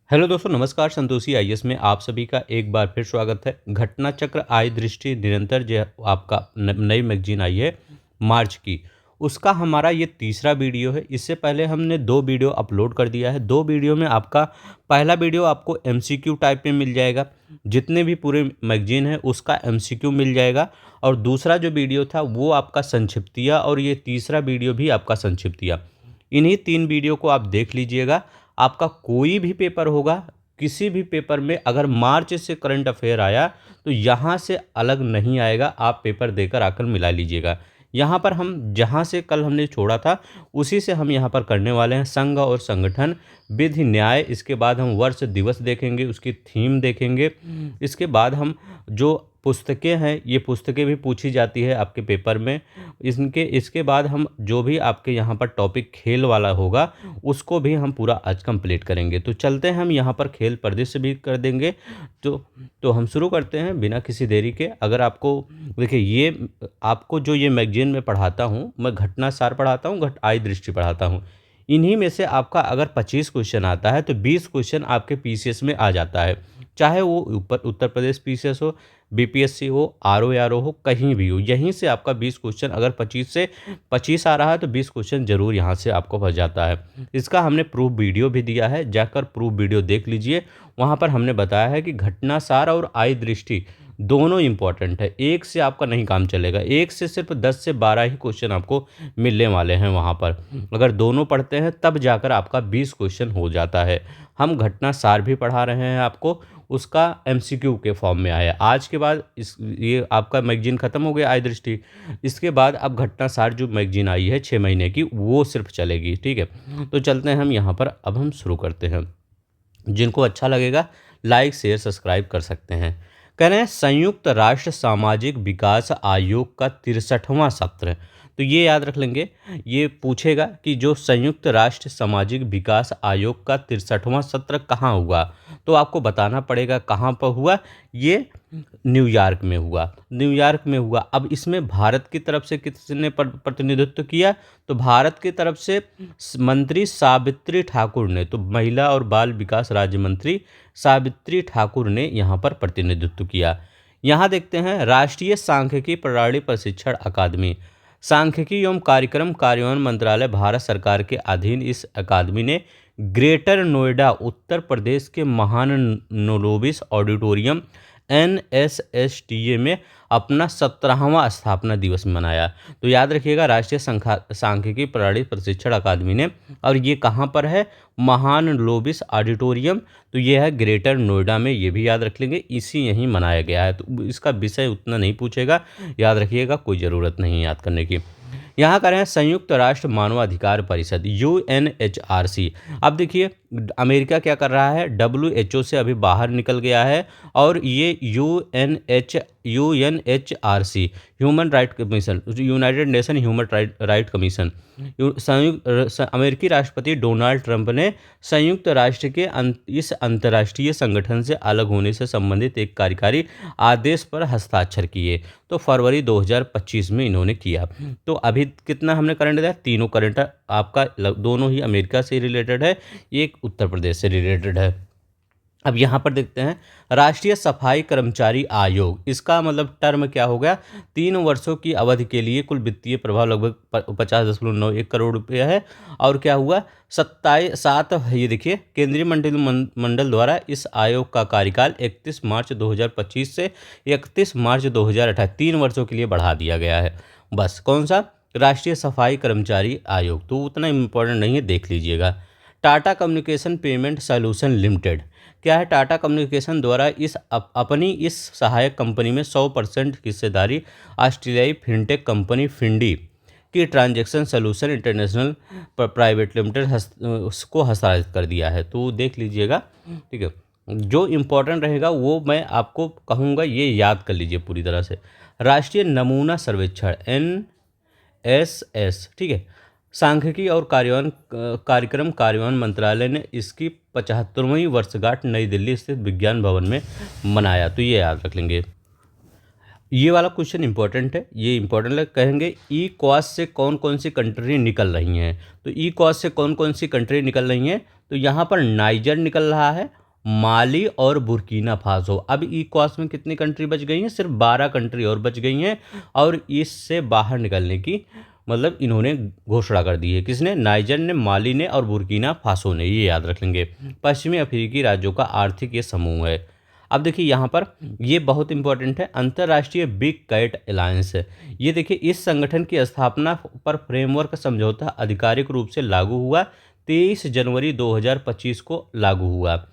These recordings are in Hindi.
हेलो दोस्तों, नमस्कार। संतोषी आईएएस में आप सभी का एक बार फिर स्वागत है। घटना चक्र आय दृष्टि निरंतर जो आपका नई मैगजीन आई है मार्च की, उसका हमारा ये तीसरा वीडियो है। इससे पहले हमने 2 वीडियो अपलोड कर दिया है। 2 वीडियो में आपका पहला वीडियो आपको एमसीक्यू टाइप में मिल जाएगा, जितने भी पूरे मैगजीन है उसका एमसीक्यू मिल जाएगा। और दूसरा जो वीडियो था वो आपका संक्षिप्तिया, और ये तीसरा वीडियो भी आपका संक्षिप्तिया। इन्हीं 3 वीडियो को आप देख लीजिएगा। आपका कोई भी पेपर होगा, किसी भी पेपर में अगर मार्च से करंट अफेयर आया तो यहाँ से अलग नहीं आएगा, आप पेपर देकर आकर मिला लीजिएगा। यहाँ पर हम जहाँ से कल हमने छोड़ा था उसी से हम यहाँ पर करने वाले हैं। संघ और संगठन, विधि, न्याय, इसके बाद हम वर्ष दिवस देखेंगे, उसकी थीम देखेंगे। इसके बाद हम जो पुस्तकें हैं, ये पुस्तकें भी पूछी जाती है आपके पेपर में। इसके बाद हम जो भी आपके यहाँ पर टॉपिक खेल वाला होगा उसको भी हम पूरा आज कंप्लीट करेंगे। तो चलते हैं, हम यहाँ पर खेल परिदृश्य भी कर देंगे। तो हम शुरू करते हैं बिना किसी देरी के। अगर आपको देखिए, ये आपको जो ये मैगजीन में पढ़ाता हूँ, मैं घटना सार पढ़ाता हूँ, आय दृष्टि पढ़ाता हूँ। इन्हीं में से आपका अगर 25 क्वेश्चन आता है तो 20 क्वेश्चन आपके पीसीएस में आ जाता है। चाहे वो उत्तर प्रदेश पीसीएस हो, बीपीएससी हो, आरओ हो, कहीं भी हो, यहीं से आपका 20 क्वेश्चन, अगर 25 से 25 आ रहा है तो 20 क्वेश्चन जरूर यहाँ से आपको फंस जाता है। इसका हमने प्रूफ वीडियो भी दिया है, जाकर प्रूफ वीडियो देख लीजिए। वहाँ पर हमने बताया है कि घटना सार और आय दृष्टि दोनों इंपॉर्टेंट है। एक से आपका नहीं काम चलेगा, एक से सिर्फ 10 से 12 ही क्वेश्चन आपको मिलने वाले हैं वहाँ पर। अगर दोनों पढ़ते हैं तब जाकर आपका 20 क्वेश्चन हो जाता है। हम घटना सार भी पढ़ा रहे हैं आपको, उसका एमसीक्यू के फॉर्म में आया। आज के बाद ये आपका मैगजीन ख़त्म हो गया आय दृष्टि। इसके बाद अब घटना सार जो मैगजीन आई है 6 महीने की, वो सिर्फ चलेगी। ठीक है, तो चलते हैं हम यहाँ पर। अब हम शुरू करते हैं। जिनको अच्छा लगेगा लाइक शेयर सब्सक्राइब कर सकते हैं। कह रहे हैं संयुक्त राष्ट्र सामाजिक विकास आयोग का 63वां सत्र। तो ये याद रख लेंगे, ये पूछेगा कि जो संयुक्त राष्ट्र सामाजिक विकास आयोग का 63वां सत्र कहाँ हुआ, तो आपको बताना पड़ेगा कहाँ पर हुआ। ये न्यूयॉर्क में हुआ, न्यूयॉर्क में हुआ। अब इसमें भारत की तरफ से किसने प्रतिनिधित्व किया, तो भारत की तरफ से मंत्री सावित्री ठाकुर ने, तो महिला और बाल विकास राज्य मंत्री सावित्री ठाकुर ने यहाँ पर प्रतिनिधित्व किया। यहाँ देखते हैं राष्ट्रीय सांख्यिकी प्रणाली प्रशिक्षण अकादमी, सांख्यिकी एवं कार्यक्रम कार्यान्वयन मंत्रालय, भारत सरकार के अधीन इस अकादमी ने ग्रेटर नोएडा उत्तर प्रदेश के महानलोबिस ऑडिटोरियम NSSTA में अपना 17वां स्थापना दिवस मनाया। तो याद रखिएगा, राष्ट्रीय सांख्यिकी प्रणाली प्रशिक्षण अकादमी ने, और ये कहाँ पर है, महानलोबिस ऑडिटोरियम। तो ये है ग्रेटर नोएडा में, ये भी याद रख लेंगे, इसी यहीं मनाया गया है। तो इसका विषय उतना नहीं पूछेगा, याद रखिएगा, कोई ज़रूरत नहीं याद करने की। यहाँ कर रहे हैं संयुक्त राष्ट्र मानवाधिकार परिषद UNHRC। अब देखिए अमेरिका क्या कर रहा है, WHO से अभी बाहर निकल गया है, और ये UNHRC human right commission, United nation human right commission, अमेरिकी राष्ट्रपति डोनाल्ड ट्रंप ने संयुक्त राष्ट्र के इस अंतर्राष्ट्रीय संगठन से अलग होने से संबंधित एक कार्यकारी आदेश पर हस्ताक्षर किए। तो फरवरी 2025 में इन्होंने किया। तो अभी कितना हमने करंट दिया, तीनों करंट आपका दोनों ही अमेरिका से रिलेटेड है, एक उत्तर प्रदेश से रिलेटेड है। अब यहाँ पर देखते हैं राष्ट्रीय सफाई कर्मचारी आयोग, इसका मतलब टर्म क्या हो गया, 3 वर्षों की अवधि के लिए कुल वित्तीय प्रभाव लगभग 50.91 करोड़ रुपया है। और क्या हुआ, 7 ये देखिए केंद्रीय मंडल द्वारा इस आयोग का कार्यकाल 31 मार्च 2025 से 31 मार्च 2028 3 वर्षों के लिए बढ़ा दिया गया है। बस, कौन सा, राष्ट्रीय सफाई कर्मचारी आयोग। तो उतना इम्पोर्टेंट नहीं है, देख लीजिएगा। Tata communication payment solution limited क्या है, टाटा कम्युनिकेशन द्वारा अपनी इस सहायक कंपनी में 100% हिस्सेदारी ऑस्ट्रेलियाई फिनटेक कंपनी फिंडी की transaction solution international private limited को हस्तांतरित कर दिया है। तो देख लीजिएगा, ठीक है। जो इम्पोर्टेंट रहेगा वो मैं आपको कहूँगा, ये याद कर लीजिए पूरी तरह से। राष्ट्रीय नमूना सर्वेक्षण NSS, ठीक है, सांख्यिकी और कार्यक्रम कार्यान्वयन मंत्रालय ने इसकी 75वीं वर्षगांठ नई दिल्ली स्थित विज्ञान भवन में मनाया। तो ये याद रख लेंगे। ये वाला क्वेश्चन इंपॉर्टेंट है, ये इंपॉर्टेंट कहेंगे। ई कॉस से कौन कौन सी कंट्री निकल रही हैं, तो ई कॉस से कौन कौन सी कंट्री निकल रही हैं, तो यहाँ पर नाइजर निकल रहा है, माली और बुर्किना फासो। अब इकॉस में कितनी कंट्री बच गई हैं? सिर्फ 12 कंट्री और बच गई हैं और इससे बाहर निकलने की मतलब इन्होंने घोषणा कर दी है। किसने? नाइजर ने, माली ने और बुर्किना फासो ने, ये याद रख लेंगे। पश्चिमी अफ्रीकी राज्यों का आर्थिक ये समूह है। अब देखिए यहाँ पर ये बहुत इंपॉर्टेंट है, अंतर्राष्ट्रीय बिग कैट अलायंस है। ये देखिए इस संगठन की स्थापना पर फ्रेमवर्क समझौता आधिकारिक रूप से लागू हुआ 23 जनवरी 2025 को लागू हुआ।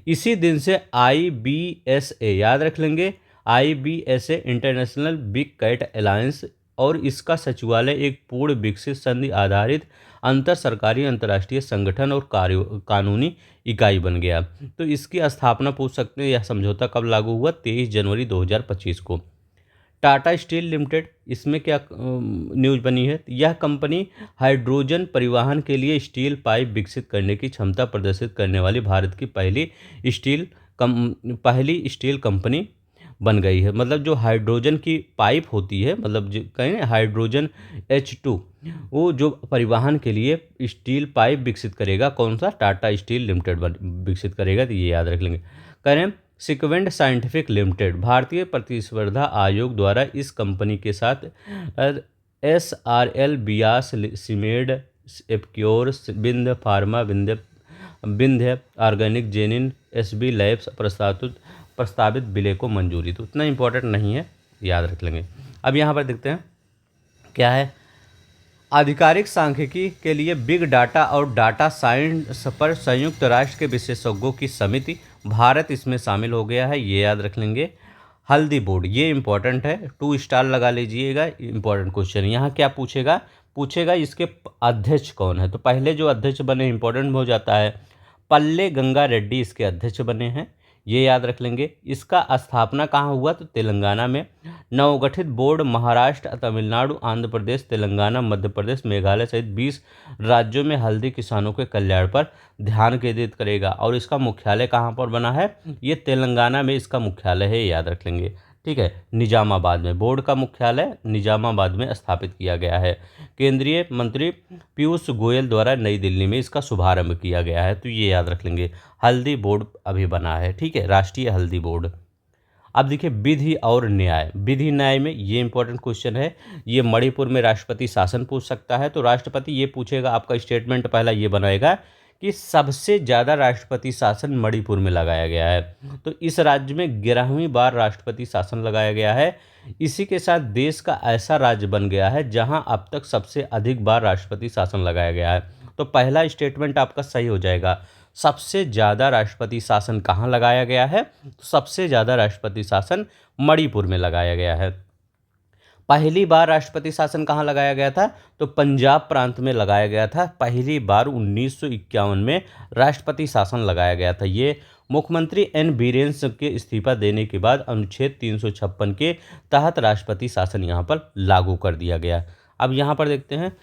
इसी दिन से IBSA याद रख लेंगे, IBSA international big cat alliance, और इसका सचिवालय एक पूर्ण विकसित संधि आधारित अंतर सरकारी अंतर्राष्ट्रीय संगठन और कार्य कानूनी इकाई बन गया। तो इसकी स्थापना पूछ सकते हैं, यह समझौता कब लागू हुआ? 23 जनवरी 2025 को। टाटा स्टील लिमिटेड, इसमें क्या न्यूज़ बनी है? यह कंपनी हाइड्रोजन परिवहन के लिए स्टील पाइप विकसित करने की क्षमता प्रदर्शित करने वाली भारत की पहली स्टील कंपनी बन गई है। मतलब जो हाइड्रोजन की पाइप होती है, मतलब जो कहें हाइड्रोजन H2, वो जो परिवहन के लिए स्टील पाइप विकसित करेगा, कौन सा? टाटा स्टील लिमिटेड विकसित करेगा। तो ये याद रख लेंगे। कह रहे हैं सिक्वेंट साइंटिफिक लिमिटेड, भारतीय प्रतिस्पर्धा आयोग द्वारा इस कंपनी के साथ SRL, बियास सीमेड, Appcure, Vindhya pharma, Vindhya organic, Geninn, SB labs प्रस्तावित विलय को मंजूरी। तो उतना इंपॉर्टेंट नहीं है, याद रख लेंगे। अब यहाँ पर देखते हैं क्या है। आधिकारिक सांख्यिकी के लिए बिग डाटा और डाटा साइंस पर संयुक्त राष्ट्र के विशेषज्ञों की समिति, भारत इसमें शामिल हो गया है, ये याद रख लेंगे। हल्दी बोर्ड, ये इंपॉर्टेंट है, 2 स्टार लगा लीजिएगा, इंपॉर्टेंट क्वेश्चन। यहाँ क्या पूछेगा इसके अध्यक्ष कौन है? तो पहले जो अध्यक्ष बने इंपॉर्टेंट हो जाता है, पल्ले गंगा रेड्डी इसके अध्यक्ष बने हैं, ये याद रख लेंगे। इसका स्थापना कहाँ हुआ? तो तेलंगाना में। नवगठित बोर्ड महाराष्ट्र, तमिलनाडु, आंध्र प्रदेश, तेलंगाना, मध्य प्रदेश, मेघालय सहित 20 राज्यों में हल्दी किसानों के कल्याण पर ध्यान केंद्रित करेगा। और इसका मुख्यालय कहाँ पर बना है? ये तेलंगाना में इसका मुख्यालय है, याद रख लेंगे। ठीक है, निजामाबाद में। बोर्ड का मुख्यालय निजामाबाद में स्थापित किया गया है। केंद्रीय मंत्री पीयूष गोयल द्वारा नई दिल्ली में इसका शुभारंभ किया गया है। तो ये याद रख लेंगे, हल्दी बोर्ड अभी बना है। ठीक है, राष्ट्रीय हल्दी बोर्ड। अब देखिए विधि और न्याय। विधि न्याय में ये इंपॉर्टेंट क्वेश्चन है, ये मणिपुर में राष्ट्रपति शासन पूछ सकता है। तो राष्ट्रपति ये पूछेगा, आपका स्टेटमेंट पहला ये बनाएगा कि सबसे ज़्यादा राष्ट्रपति शासन मणिपुर में लगाया गया है। तो इस राज्य में 11वीं बार राष्ट्रपति शासन लगाया गया है। इसी के साथ देश का ऐसा राज्य बन गया है जहां अब तक सबसे अधिक बार राष्ट्रपति शासन लगाया गया है। तो पहला स्टेटमेंट आपका सही हो जाएगा। सबसे ज़्यादा राष्ट्रपति शासन कहाँ लगाया गया है? तो सबसे ज़्यादा राष्ट्रपति शासन मणिपुर में लगाया गया है। पहली बार राष्ट्रपति शासन कहाँ लगाया गया था? तो पंजाब प्रांत में लगाया गया था। पहली बार 1951 में राष्ट्रपति शासन लगाया गया था। ये मुख्यमंत्री N बीरेन सिंह के इस्तीफा देने के बाद अनुच्छेद 356 के तहत राष्ट्रपति शासन यहाँ पर लागू कर दिया गया। अब यहाँ पर देखते हैं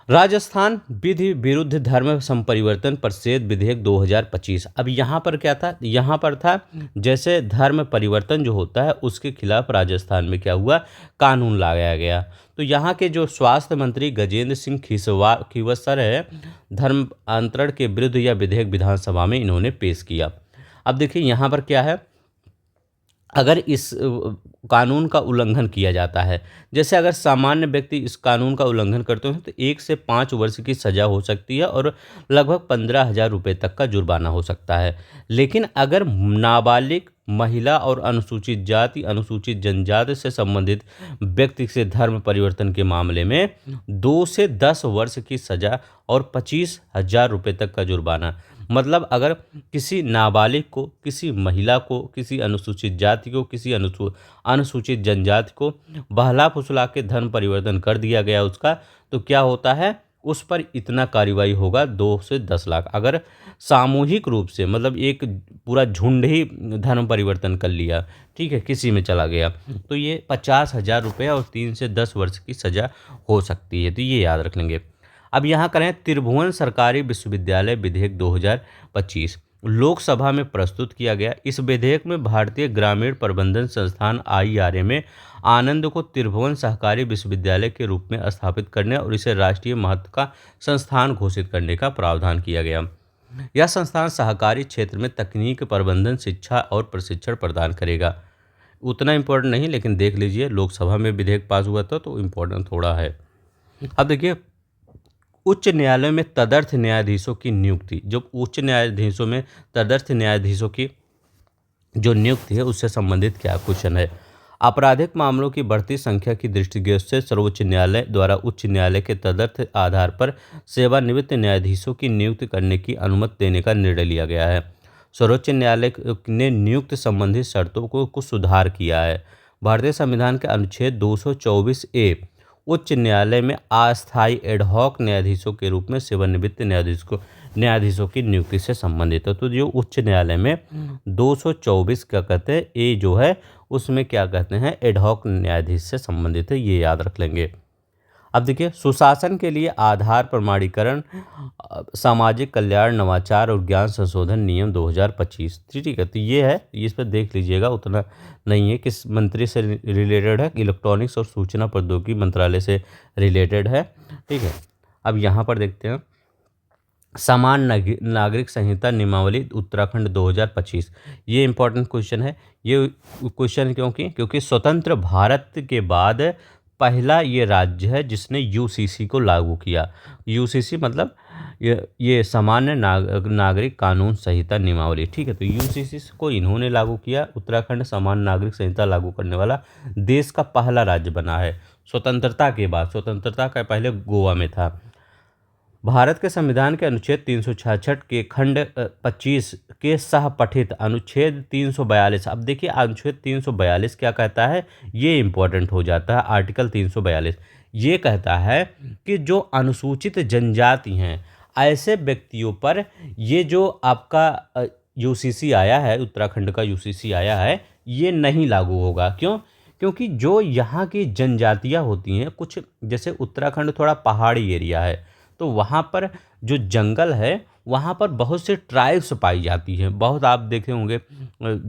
राजस्थान विधि विरुद्ध धर्म संपरिवर्तन प्रतिषेध विधेयक 2025। अब यहाँ पर क्या था? यहाँ पर था जैसे धर्म परिवर्तन जो होता है उसके खिलाफ राजस्थान में क्या हुआ? कानून लाया गया। तो यहाँ के जो स्वास्थ्य मंत्री गजेंद्र सिंह खीवसर है, धर्मांतरण के विरुद्ध यह विधेयक विधानसभा में इन्होंने पेश किया। अब देखिए यहाँ पर क्या है, अगर इस कानून का उल्लंघन किया जाता है, जैसे अगर सामान्य व्यक्ति इस कानून का उल्लंघन करते हैं तो 1 से 5 वर्ष की सज़ा हो सकती है और लगभग 15,000 रुपये तक का जुर्माना हो सकता है। लेकिन अगर नाबालिग, महिला और अनुसूचित जाति, अनुसूचित जनजाति से संबंधित व्यक्ति से धर्म परिवर्तन के मामले में 2 से 10 वर्ष की सज़ा और 25,000 रुपये तक का जुर्माना। मतलब अगर किसी नाबालिग को, किसी महिला को, किसी अनुसूचित जाति को, किसी अनुसूचित जनजाति को बहला फुसला के धर्म परिवर्तन कर दिया गया उसका, तो क्या होता है? उस पर इतना कार्रवाई होगा 2 से 10 लाख। अगर सामूहिक रूप से, मतलब एक पूरा झुंड ही धर्म परिवर्तन कर लिया, ठीक है, किसी में चला गया, तो ये 50,000 रुपये और 3 से 10 वर्ष की सज़ा हो सकती है। तो ये याद रख लेंगे। अब यहाँ करें त्रिभुवन सरकारी विश्वविद्यालय विधेयक 2025 लोकसभा में प्रस्तुत किया गया। इस विधेयक में भारतीय ग्रामीण प्रबंधन संस्थान IRA में आनंद को त्रिभुवन सहकारी विश्वविद्यालय के रूप में स्थापित करने और इसे राष्ट्रीय महत्व का संस्थान घोषित करने का प्रावधान किया गया। यह संस्थान सहकारी क्षेत्र में तकनीक प्रबंधन शिक्षा और प्रशिक्षण प्रदान करेगा। उतना इम्पोर्टेंट नहीं, लेकिन देख लीजिए लोकसभा में विधेयक पास हुआ था तो इम्पोर्टेंट थोड़ा है। अब देखिए उच्च न्यायालय में तदर्थ न्यायाधीशों की नियुक्ति। जो उच्च न्यायाधीशों में तदर्थ न्यायाधीशों की जो नियुक्ति है उससे संबंधित क्या क्वेश्चन है। आपराधिक मामलों की बढ़ती संख्या की दृष्टि से सर्वोच्च न्यायालय द्वारा उच्च न्यायालय के तदर्थ आधार पर सेवानिवृत्त न्यायाधीशों की नियुक्ति करने की अनुमति देने का निर्णय लिया गया है। सर्वोच्च न्यायालय ने नियुक्त संबंधित शर्तों को कुछ सुधार किया है। भारतीय संविधान के अनुच्छेद 224A उच्च न्यायालय में अस्थायी एडहॉक न्यायाधीशों के रूप में सेवानिवृत्त न्यायाधीशों की नियुक्ति से संबंधित है। तो जो उच्च न्यायालय में 224 क्या कहते हैं, ये जो है उसमें क्या कहते हैं, एडहॉक न्यायाधीश से संबंधित है, ये याद रख लेंगे। अब देखिए सुशासन के लिए आधार प्रमाणीकरण, सामाजिक कल्याण, नवाचार और ज्ञान संशोधन नियम 2025, ठीक है। तो ये है, इस पर देख लीजिएगा, उतना नहीं है। किस मंत्री से रिलेटेड है, इलेक्ट्रॉनिक्स और सूचना प्रौद्योगिकी मंत्रालय से रिलेटेड है, ठीक है। अब यहाँ पर देखते हैं समान नागरिक संहिता नियमावली उत्तराखंड 2025, ये इंपॉर्टेंट क्वेश्चन है। ये क्वेश्चन क्योंकि स्वतंत्र भारत के बाद पहला ये राज्य है जिसने यूसीसी को लागू किया। यूसीसी मतलब ये सामान्य नागरिक कानून संहिता नियमावली, ठीक है। तो यूसीसी को इन्होंने लागू किया। उत्तराखंड सामान्य नागरिक संहिता लागू करने वाला देश का पहला राज्य बना है स्वतंत्रता के बाद। स्वतंत्रता का पहले गोवा में था। भारत के संविधान के अनुच्छेद 366 के खंड 25 के सह पठित अनुच्छेद 342। अब देखिए अनुच्छेद 342 क्या कहता है, ये इंपॉर्टेंट हो जाता है। आर्टिकल 342 ये कहता है कि जो अनुसूचित जनजाति हैं ऐसे व्यक्तियों पर ये जो आपका यूसीसी आया है, उत्तराखंड का यूसीसी आया है, ये नहीं लागू होगा। क्यों? क्योंकि जो यहाँ की जनजातियाँ होती हैं, कुछ जैसे उत्तराखंड थोड़ा पहाड़ी एरिया है, तो वहाँ पर जो जंगल है वहाँ पर बहुत से ट्राइब्स पाई जाती हैं। बहुत आप देखे होंगे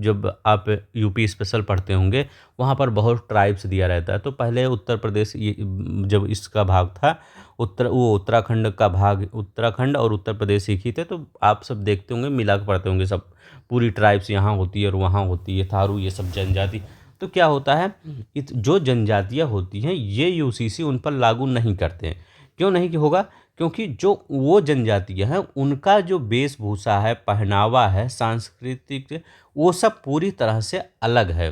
जब आप यूपी स्पेशल पढ़ते होंगे, वहाँ पर बहुत ट्राइब्स दिया रहता है। तो पहले उत्तर प्रदेश ये जब इसका भाग था, उत्तराखंड का भाग, उत्तराखंड और उत्तर प्रदेश एक ही थे। तो आप सब देखते होंगे, मिला के पढ़ते होंगे, सब पूरी ट्राइब्स यहाँ होती है और वहाँ होती है, थारू ये सब जनजाति। तो क्या होता है, जो जनजातियाँ होती हैं ये यूसीसी उन पर लागू नहीं करते हैं। क्यों नहीं होगा? क्योंकि जो वो जनजातियाँ हैं उनका जो वेशभूषा है, पहनावा है, सांस्कृतिक, वो सब पूरी तरह से अलग है।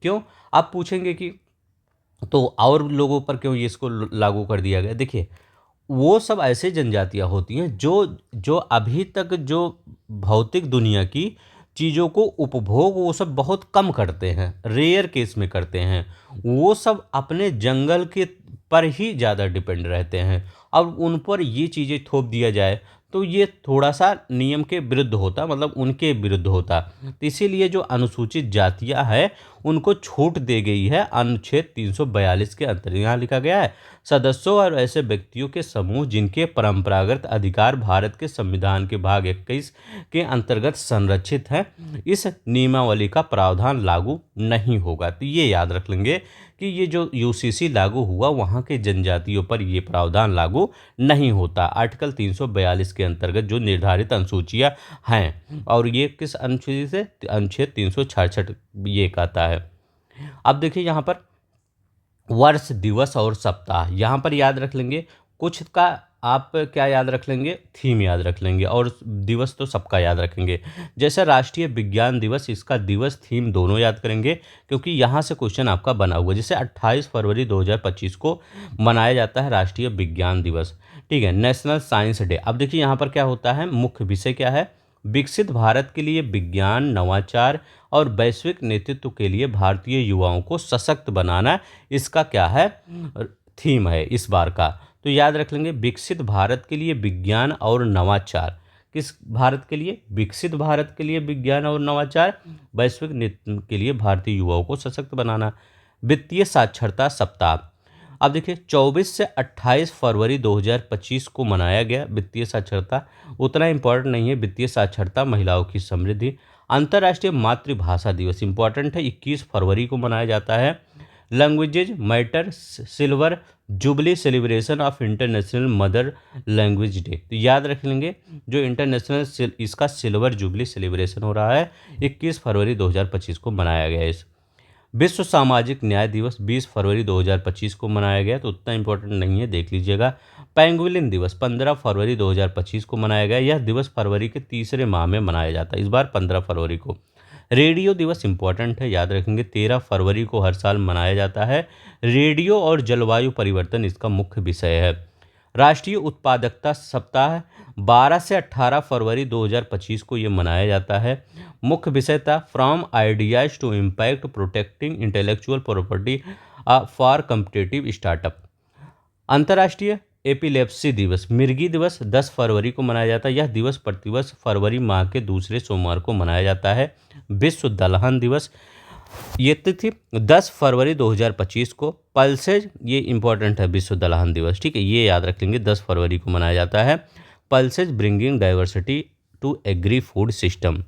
क्यों? आप पूछेंगे कि तो और लोगों पर क्यों ये इसको लागू कर दिया गया? देखिए वो सब ऐसे जनजातियाँ होती हैं जो अभी तक जो भौतिक दुनिया की चीज़ों को उपभोग वो सब बहुत कम करते हैं, रेयर केस में करते हैं। वो सब अपने जंगल के पर ही ज़्यादा डिपेंड रहते हैं। अब उन पर ये चीज़ें थोप दिया जाए तो ये थोड़ा सा नियम के विरुद्ध होता, मतलब उनके विरुद्ध होता। तो इसीलिए जो अनुसूचित जातियां हैं उनको छूट दी गई है अनुच्छेद 342 के अंतर्गत। यहाँ लिखा गया है सदस्यों और ऐसे व्यक्तियों के समूह जिनके परंपरागत अधिकार भारत के संविधान के भाग 21 के अंतर्गत संरक्षित हैं, इस नियमावली का प्रावधान लागू नहीं होगा। तो ये याद रख लेंगे कि ये जो यूसीसी लागू हुआ वहाँ के जनजातियों पर ये प्रावधान लागू नहीं होता। आर्टिकल 342 के अंतर्गत जो निर्धारित अनुसूचियाँ हैं, और ये किस अनुच्छेद से, अनुच्छेद 366 ये कहता है। अब देखिए यहाँ पर वर्ष, दिवस और सप्ताह यहाँ पर याद रख लेंगे। कुछ का आप क्या याद रख लेंगे, थीम याद रख लेंगे, और दिवस तो सबका याद रखेंगे। जैसे राष्ट्रीय विज्ञान दिवस, इसका दिवस थीम दोनों याद करेंगे क्योंकि यहाँ से क्वेश्चन आपका बना हुआ है। जैसे 28 फरवरी 2025 को मनाया जाता है राष्ट्रीय विज्ञान दिवस, ठीक है, नेशनल साइंस डे। अब देखिए यहाँ पर क्या होता है, मुख्य विषय क्या है, विकसित भारत के लिए विज्ञान, नवाचार और वैश्विक नेतृत्व के लिए भारतीय युवाओं को सशक्त बनाना, इसका क्या है, थीम है इस बार का। तो याद रख लेंगे विकसित भारत के लिए विज्ञान और नवाचार। किस भारत के लिए? विकसित भारत के लिए विज्ञान और नवाचार, वैश्विक नेतृत्व के लिए भारतीय युवाओं को सशक्त बनाना। वित्तीय साक्षरता सप्ताह, अब देखिए 24 से 28 फरवरी 2025 को मनाया गया वित्तीय साक्षरता। उतना इम्पोर्टेंट नहीं है वित्तीय साक्षरता, महिलाओं की समृद्धि। अंतर्राष्ट्रीय मातृभाषा दिवस इम्पॉर्टेंट है, 21 फरवरी को मनाया जाता है। Languages matter silver jubilee celebration of international mother language day. तो याद रख लेंगे जो इंटरनेशनल इसका सिल्वर जुबली सेलिब्रेशन हो रहा है 21 फरवरी 2025 को मनाया गया है। इस विश्व सामाजिक न्याय दिवस 20 फरवरी 2025 को मनाया गया, तो उतना इंपॉर्टेंट नहीं है, देख लीजिएगा। पेंगुलिन दिवस 15 फरवरी 2025 को मनाया गया। यह दिवस फरवरी के तीसरे माह में मनाया जाता है, इस बार 15 फरवरी को। रेडियो दिवस इंपॉर्टेंट है, याद रखेंगे 13 फरवरी को हर साल मनाया जाता है। रेडियो और जलवायु परिवर्तन इसका मुख्य विषय है। राष्ट्रीय उत्पादकता सप्ताह 12 से 18 फरवरी 2025 को ये मनाया जाता है। मुख्य विषय था from ideas to impact protecting intellectual property for competitive startup. अंतर्राष्ट्रीय एपिलेप्सी दिवस मिर्गी दिवस 10 फरवरी को मनाया जाता है। यह दिवस प्रतिवर्ष फरवरी माह के दूसरे सोमवार को मनाया जाता है। विश्व दलहन दिवस ये तिथि 10 फरवरी 2025 को। पल्सेज ये इंपॉर्टेंट है, विश्व दलहन दिवस, ठीक है, ये याद रख लेंगे, 10 फरवरी को मनाया जाता है। Pulses bringing diversity to agri food system.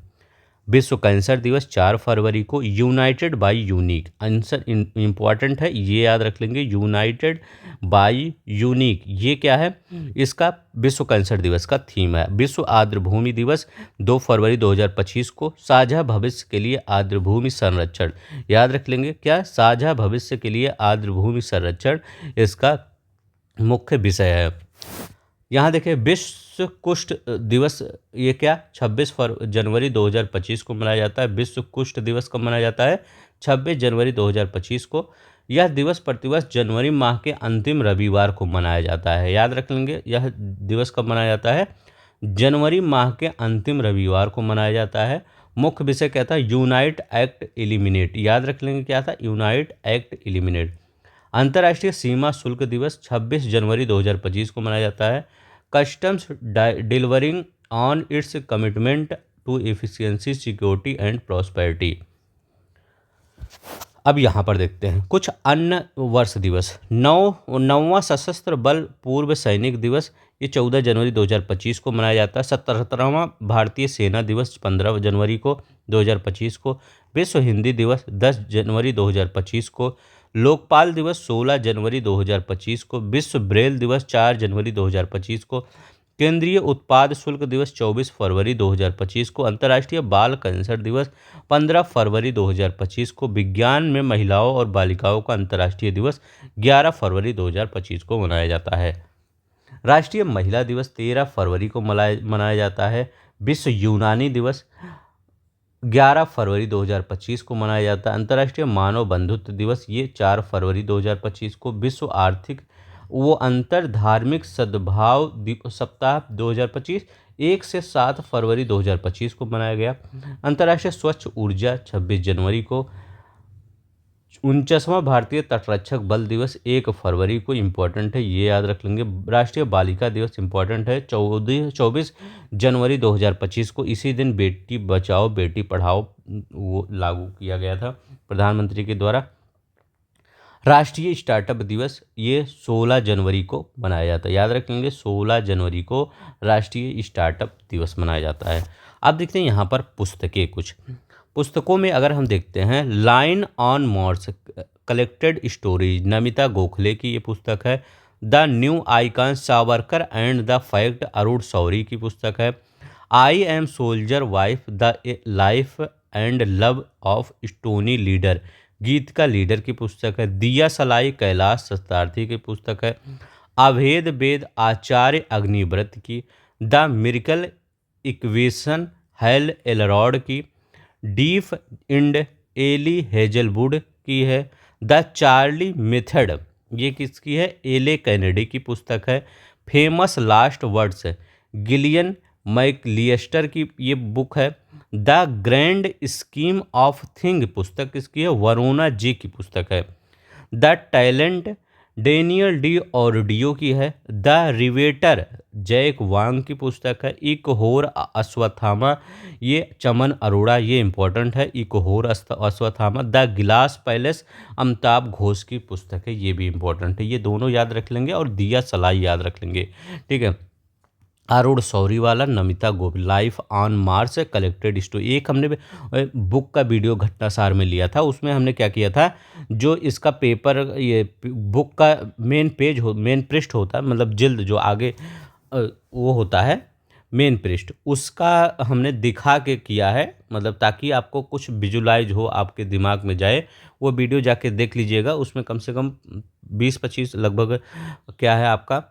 विश्व कैंसर दिवस 4 फरवरी को। United by unique answer important है, ये याद रख लेंगे, यूनाइटेड बाय यूनिक ये क्या है, इसका विश्व कैंसर दिवस का थीम है। विश्व आर्द्रभूमि दिवस 2 फरवरी 2025 को। साझा भविष्य के लिए आर्द्रभूमि संरक्षण, याद रख लेंगे क्या, साझा भविष्य के लिए आर्द्रभूमि संरक्षण इसका मुख्य विषय है। यहाँ देखिए विश्व कुष्ठ दिवस ये क्या 26 जनवरी 2025 को मनाया जाता है। विश्व कुष्ठ दिवस कब मनाया जाता है, 26 जनवरी 2025 को। यह दिवस प्रतिवर्ष जनवरी माह के अंतिम रविवार को मनाया जाता है, याद रख लेंगे, यह दिवस कब मनाया जाता है, जनवरी माह के अंतिम रविवार को मनाया जाता है। मुख्य विषय क्या था, यूनाइट एक्ट एलिमिनेट, याद रख लेंगे क्या था, यूनाइट एक्ट एलिमिनेट। अंतर्राष्ट्रीय सीमा शुल्क दिवस 26 जनवरी 2025 को मनाया जाता है। Customs delivering on its commitment to efficiency security and prosperity. अब यहाँ पर देखते हैं कुछ अन्य वर्ष दिवस। नौवां सशस्त्र बल पूर्व सैनिक दिवस ये 14 जनवरी 2025 को मनाया जाता है। 77वां भारतीय सेना दिवस 15 जनवरी को 2025 को। विश्व हिंदी दिवस 10 जनवरी 2025 को। लोकपाल दिवस 16 जनवरी 2025 को। विश्व ब्रेल दिवस 4 जनवरी 2025 को। केंद्रीय उत्पाद शुल्क दिवस 24 फरवरी 2025 को। अंतर्राष्ट्रीय बाल कैंसर दिवस 15 फरवरी 2025 को। विज्ञान में महिलाओं और बालिकाओं का अंतर्राष्ट्रीय दिवस 11 फरवरी 2025 को मनाया जाता है। राष्ट्रीय महिला दिवस 13 फरवरी को मनाया जाता है। विश्व यूनानी दिवस 11 फरवरी 2025 को मनाया जाता है। अंतर्राष्ट्रीय मानव बंधुत्व दिवस ये 4 फरवरी 2025 को। विश्व आर्थिक अंतर धार्मिक सद्भाव सप्ताह 2025 1 से 7 फरवरी 2025 को मनाया गया। अंतर्राष्ट्रीय स्वच्छ ऊर्जा 26 जनवरी को। 49वां भारतीय तटरक्षक बल दिवस 1 फरवरी को, इम्पोर्टेंट है, ये याद रख लेंगे। राष्ट्रीय बालिका दिवस इम्पोर्टेंट है, 24 जनवरी 2025 को। इसी दिन बेटी बचाओ बेटी पढ़ाओ वो लागू किया गया था प्रधानमंत्री के द्वारा। राष्ट्रीय स्टार्टअप दिवस ये 16 जनवरी को मनाया जाता है, याद रखेंगे 16 जनवरी को राष्ट्रीय स्टार्टअप दिवस मनाया जाता है। अब देखते हैं यहाँ पर पुस्तकें, कुछ पुस्तकों में अगर हम देखते हैं line on Mars collected stories, Namita Gokhale की ये पुस्तक है। The new icon Savarkar and the fact Arun Shourie की पुस्तक है। I am soldier wife the life and love of Stony Lidder, Geet का लीडर की पुस्तक है। दिया सलाई कैलाश सत्यार्थी की पुस्तक है। अभेद वेद आचार्य अग्निव्रत की। The miracle equation hello Elrod की। डीप इंड एली हेजलवुड की है। द चार्ली मेथड ये किसकी है, एले कैनेडी की पुस्तक है। Famous last words Gillian McAllister की ये बुक है। The grand scheme of thing पुस्तक किसकी है, वरुणा जी की पुस्तक है। The talent Daniel D'Addario की है। द रिवेटर जैक वांग की पुस्तक है। इकहोर अश्वत्थामा ये चमन अरोड़ा, ये इंपॉर्टेंट है, इकहोर अश्वत्थामा। द गिलास पैलेस अमिताभ घोष की पुस्तक है, ये भी इंपॉर्टेंट है, ये दोनों याद रख लेंगे और दिया सलाई याद रख लेंगे, ठीक है। अरुण शौरी वाला, Namita Govil, life on Mars, collected story. एक हमने बुक का वीडियो घटनासार में लिया था, उसमें हमने क्या किया था, जो इसका पेपर, ये बुक का मेन पेज हो, मेन पृष्ठ होता है, मतलब जिल्द जो आगे वो होता है मेन पृष्ठ, उसका हमने दिखा के किया है, मतलब ताकि आपको कुछ विजुलाइज हो, आपके दिमाग में जाए। वो वीडियो जाके देख लीजिएगा, उसमें कम से कम 20-25 लगभग क्या है आपका,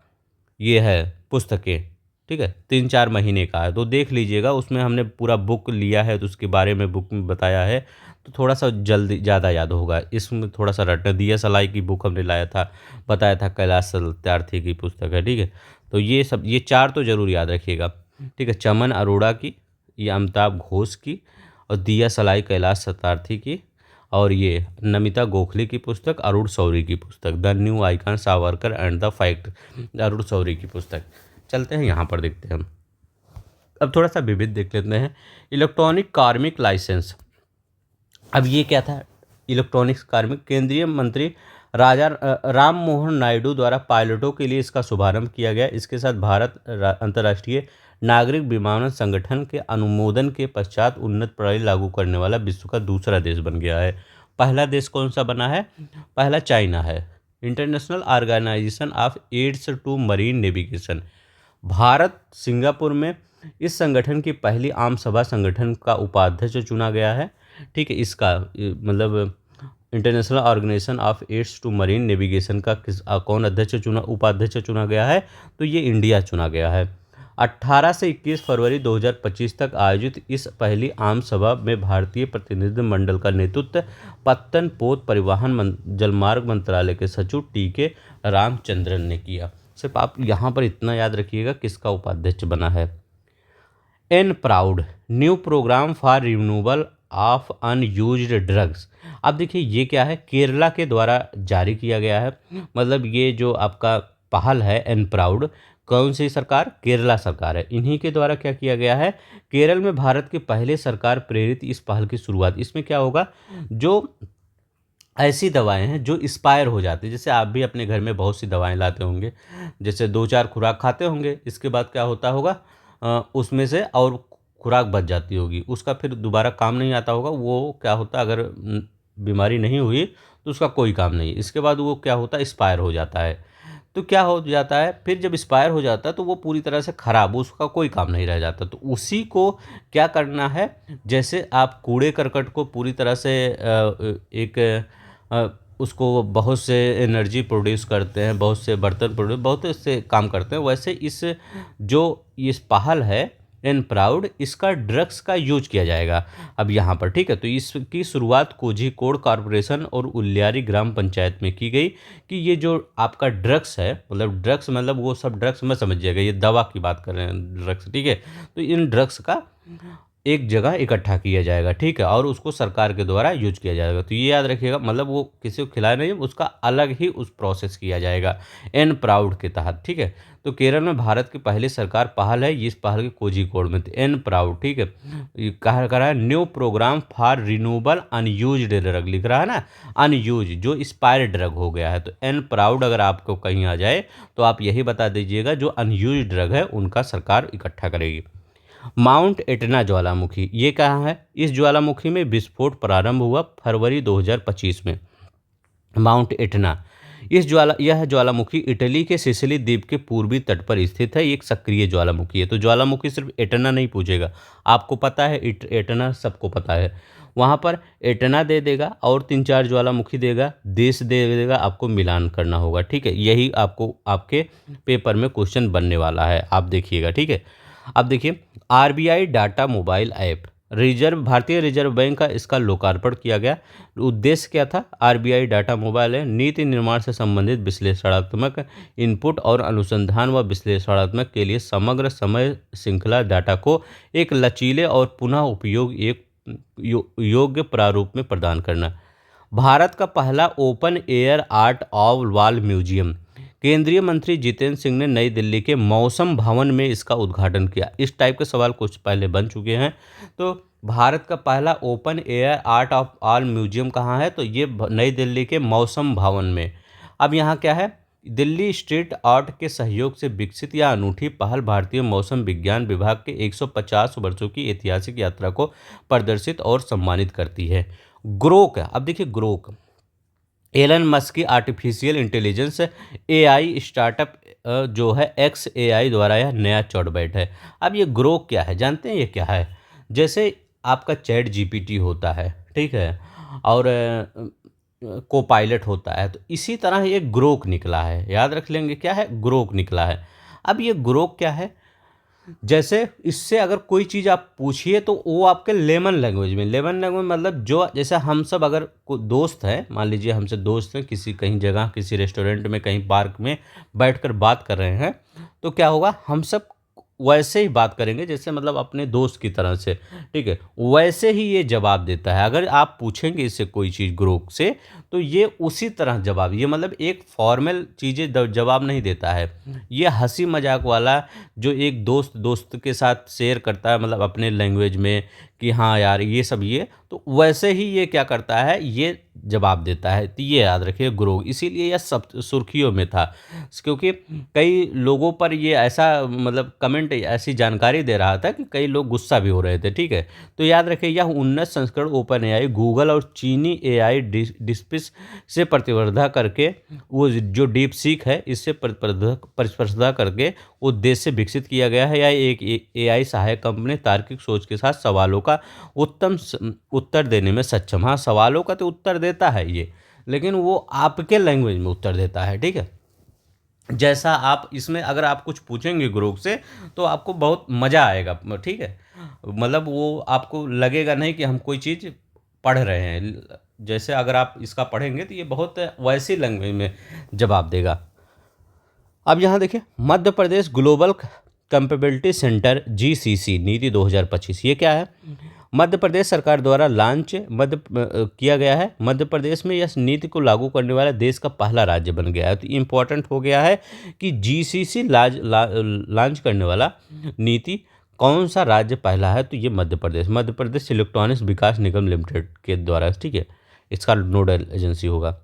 ये है पुस्तकें, ठीक है, 3-4 महीने का है, तो देख लीजिएगा। उसमें हमने पूरा बुक लिया है, तो उसके बारे में बुक में बताया है, तो थोड़ा सा जल्दी ज़्यादा याद होगा। इसमें थोड़ा सा रटना, दिया सलाई की बुक हमने लाया था, बताया था, कैलाश सत्यार्थी की पुस्तक है, ठीक है। तो ये सब, ये 4 तो ज़रूर याद रखिएगा, ठीक है। चमन अरोड़ा की, ये अमिताभ घोष की, और दिया सलाई कैलाश सत्यार्थी की, और ये नमिता गोखले की पुस्तक, अरुण शौरी की पुस्तक, the new icon Savarkar and the fact, Arun Shourie की पुस्तक। चलते हैं यहाँ पर, देखते हैं हम। अब थोड़ा सा विविध देख लेते हैं। इलेक्ट्रॉनिक कार्मिक लाइसेंस, अब ये क्या था, इलेक्ट्रॉनिक्स कार्मिक, केंद्रीय मंत्री राम मोहन नायडू द्वारा पायलटों के लिए इसका शुभारंभ किया गया। इसके साथ भारत अंतर्राष्ट्रीय नागरिक विमानन संगठन के अनुमोदन के पश्चात उन्नत प्रणाली लागू करने वाला विश्व का दूसरा देश बन गया है। पहला देश कौन सा बना है, पहला चाइना है। International organisation of aids to marine navigation, Bharat Singapore में इस संगठन की पहली आम सभा संगठन का उपाध्यक्ष चुना गया है, ठीक है। इसका मतलब international organisation of aids to marine navigation का कौन अध्यक्ष चुना, उपाध्यक्ष चुना गया है, तो ये इंडिया चुना गया है। 18 से 21 फरवरी 2025 तक आयोजित इस पहली आम सभा में भारतीय प्रतिनिधिमंडल का नेतृत्व पत्तन पोत परिवहन जलमार्ग मंत्रालय के सचिव टीके रामचंद्रन ने किया। सिर्फ आप यहाँ पर इतना याद रखिएगा किसका उपाध्यक्ष बना है। N proud, new programme for renewal of unused drugs. अब देखिए ये क्या है, केरला के द्वारा जारी किया गया है, मतलब ये जो आपका पहल है एन प्राउड, कौन सी सरकार, केरला सरकार है, इन्हीं के द्वारा क्या किया गया है। केरल में भारत के पहले सरकार प्रेरित इस पहल की शुरुआत, इसमें क्या होगा, जो ऐसी दवाएं हैं जो एक्सपायर हो जाती है, जैसे आप भी अपने घर में बहुत सी दवाएं लाते होंगे, जैसे 2-4 खुराक खाते होंगे, इसके बाद क्या होता होगा, उसमें से और खुराक बच जाती होगी, उसका फिर दोबारा काम नहीं आता होगा। वो क्या होता, अगर बीमारी नहीं हुई तो उसका कोई काम नहीं, इसके बाद वो क्या होता, एक्सपायर हो जाता है। तो क्या हो जाता है, फिर जब एक्सपायर हो जाता है तो वो पूरी तरह से ख़राब, उसका कोई काम नहीं रह जाता। तो उसी को क्या करना है, जैसे आप कूड़े करकट को पूरी तरह से एक उसको बहुत से एनर्जी प्रोड्यूस करते हैं, बहुत से बर्तन प्रोड्यूस, बहुत से काम करते हैं, वैसे इस जो इस पहल है एन प्राउड, इसका ड्रग्स का यूज किया जाएगा अब यहाँ पर, ठीक है। तो इसकी शुरुआत कोझिकोड कॉरपोरेशन और उल्यारी ग्राम पंचायत में की गई, कि ये जो आपका ड्रग्स है, मतलब ड्रग्स मतलब वो सब ड्रग्स में समझिएगा, ये दवा की बात कर रहे हैं ड्रग्स, ठीक है। तो इन ड्रग्स का एक जगह इकट्ठा किया जाएगा, ठीक है, और उसको सरकार के द्वारा यूज किया जाएगा। तो ये याद रखिएगा, मतलब वो किसी को खिलाया नहीं, उसका अलग ही उस प्रोसेस किया जाएगा एन प्राउड के तहत, ठीक है। तो केरल में भारत की पहली सरकार पहल है, इस पहल के कोझिकोड में थी, एन प्राउड, ठीक है। ये कहा करा है new programme for renewable unused drug, लिख रहा है ना, अनयूज जो एक्सपायर्ड ड्रग हो गया है। तो एन प्राउड अगर आपको कहीं आ जाए तो आप यही बता दीजिएगा, जो अनयूज ड्रग है उनका सरकार इकट्ठा करेगी। माउंट एटना ज्वालामुखी, ये कहाँ है, इस ज्वालामुखी में विस्फोट प्रारंभ हुआ फरवरी 2025 में। माउंट एटना, यह ज्वालामुखी इटली के सिसिली द्वीप के पूर्वी तट पर स्थित है, एक सक्रिय ज्वालामुखी है। तो ज्वालामुखी सिर्फ एटना नहीं पूछेगा, आपको पता है एटना सबको पता है, वहाँ पर एटना दे देगा और 3-4 ज्वालामुखी देगा, देश दे देगा, आपको मिलान करना होगा, ठीक है। यही आपको आपके पेपर में क्वेश्चन बनने वाला है, आप देखिएगा, ठीक है। अब देखिए, आरबीआई डाटा मोबाइल ऐप, भारतीय रिजर्व बैंक का इसका लोकार्पण किया गया। उद्देश्य क्या था, आरबीआई डाटा मोबाइल है, नीति निर्माण से संबंधित विश्लेषणात्मक इनपुट और अनुसंधान व विश्लेषणात्मक के लिए समग्र समय श्रृंखला डाटा को एक लचीले और पुनः उपयोग योग्य प्रारूप में प्रदान करना। भारत का पहला open air art of wall museum, केंद्रीय मंत्री जितेंद्र सिंह ने नई दिल्ली के मौसम भवन में इसका उद्घाटन किया। इस टाइप के सवाल कुछ पहले बन चुके हैं। तो भारत का पहला open air art of all museum कहाँ है, तो ये नई दिल्ली के मौसम भवन में। अब यहाँ क्या है, दिल्ली स्ट्रीट आर्ट के सहयोग से विकसित यह अनूठी पहल भारतीय मौसम विज्ञान विभाग के 150 वर्षों की ऐतिहासिक यात्रा को प्रदर्शित और सम्मानित करती है। ग्रोक, अब देखिए ग्रोक एलन मस्क की आर्टिफिशियल इंटेलिजेंस एआई स्टार्टअप जो है एक्स एआई द्वारा यह नया चॉटबॉट है। अब ये ग्रोक क्या है जानते हैं, ये क्या है? जैसे आपका चैट जीपीटी होता है, ठीक है, और को पायलट होता है, तो इसी तरह ये ग्रोक निकला है। याद रख लेंगे क्या है, ग्रोक निकला है। अब ये ग्रोक क्या है, जैसे इससे अगर कोई चीज़ आप पूछिए तो वो आपके लेमन लैंग्वेज में, लेमन लैंग्वेज मतलब जो जैसे हम सब अगर दोस्त हैं, मान लीजिए हमसे दोस्त हैं, किसी कहीं जगह किसी रेस्टोरेंट में कहीं पार्क में बैठकर बात कर रहे हैं, तो क्या होगा, हम सब वैसे ही बात करेंगे जैसे मतलब अपने दोस्त की तरह से, ठीक है, वैसे ही ये जवाब देता है। अगर आप पूछेंगे इससे कोई चीज़ ग्रोक से, तो ये उसी तरह जवाब, ये मतलब एक फॉर्मल चीज़ें जवाब नहीं देता है, ये हंसी मजाक वाला जो एक दोस्त दोस्त के साथ शेयर करता है, मतलब अपने लैंग्वेज में कि हाँ यार ये सब, ये तो वैसे ही ये क्या करता है, ये जवाब देता है। तो ये याद रखिए ग्रोक, इसीलिए यह सब सुर्खियों में था, क्योंकि कई लोगों पर ये ऐसा मतलब कमेंट ऐसी जानकारी दे रहा था कि कई लोग गुस्सा भी हो रहे थे, ठीक है। तो याद रखिए यह उन्नत संस्करण ओपन एआई, गूगल और चीनी एआई डिस्पिस से प्रतिस्पर्धा करके, वो जो डीप सीक है इससे प्रतिस्पर्धा करके उद्देश्य से विकसित किया गया है। यह एक एआई सहायक कंपनी तार्किक सोच के साथ सवालों का उत्तम उत्तर देने में सक्षम। हाँ, सवालों का तो उत्तर देता है ये, लेकिन वो आपके लैंग्वेज में उत्तर देता है, ठीक है। जैसा आप इसमें अगर आप कुछ पूछेंगे ग्रुप से तो आपको बहुत मज़ा आएगा, ठीक है, मतलब वो आपको लगेगा नहीं कि हम कोई चीज़ पढ़ रहे हैं। जैसे अगर आप इसका पढ़ेंगे तो ये बहुत वैसी लैंग्वेज में जवाब देगा। अब यहाँ देखिए Madhya Pradesh global capability centre GCC नीति 2025, ये क्या है? मध्य प्रदेश सरकार द्वारा लॉन्च किया गया है। मध्य प्रदेश में इस नीति को लागू करने वाला देश का पहला राज्य बन गया है। तो इम्पोर्टेंट हो गया है कि जीसीसी लॉन्च करने वाला नीति कौन सा राज्य पहला है, तो ये मध्य प्रदेश, मध्य प्रदेश इलेक्ट्रॉनिक्स विकास निगम लिमिटेड के द्वारा, ठीक है, इसका नोडल एजेंसी होगा।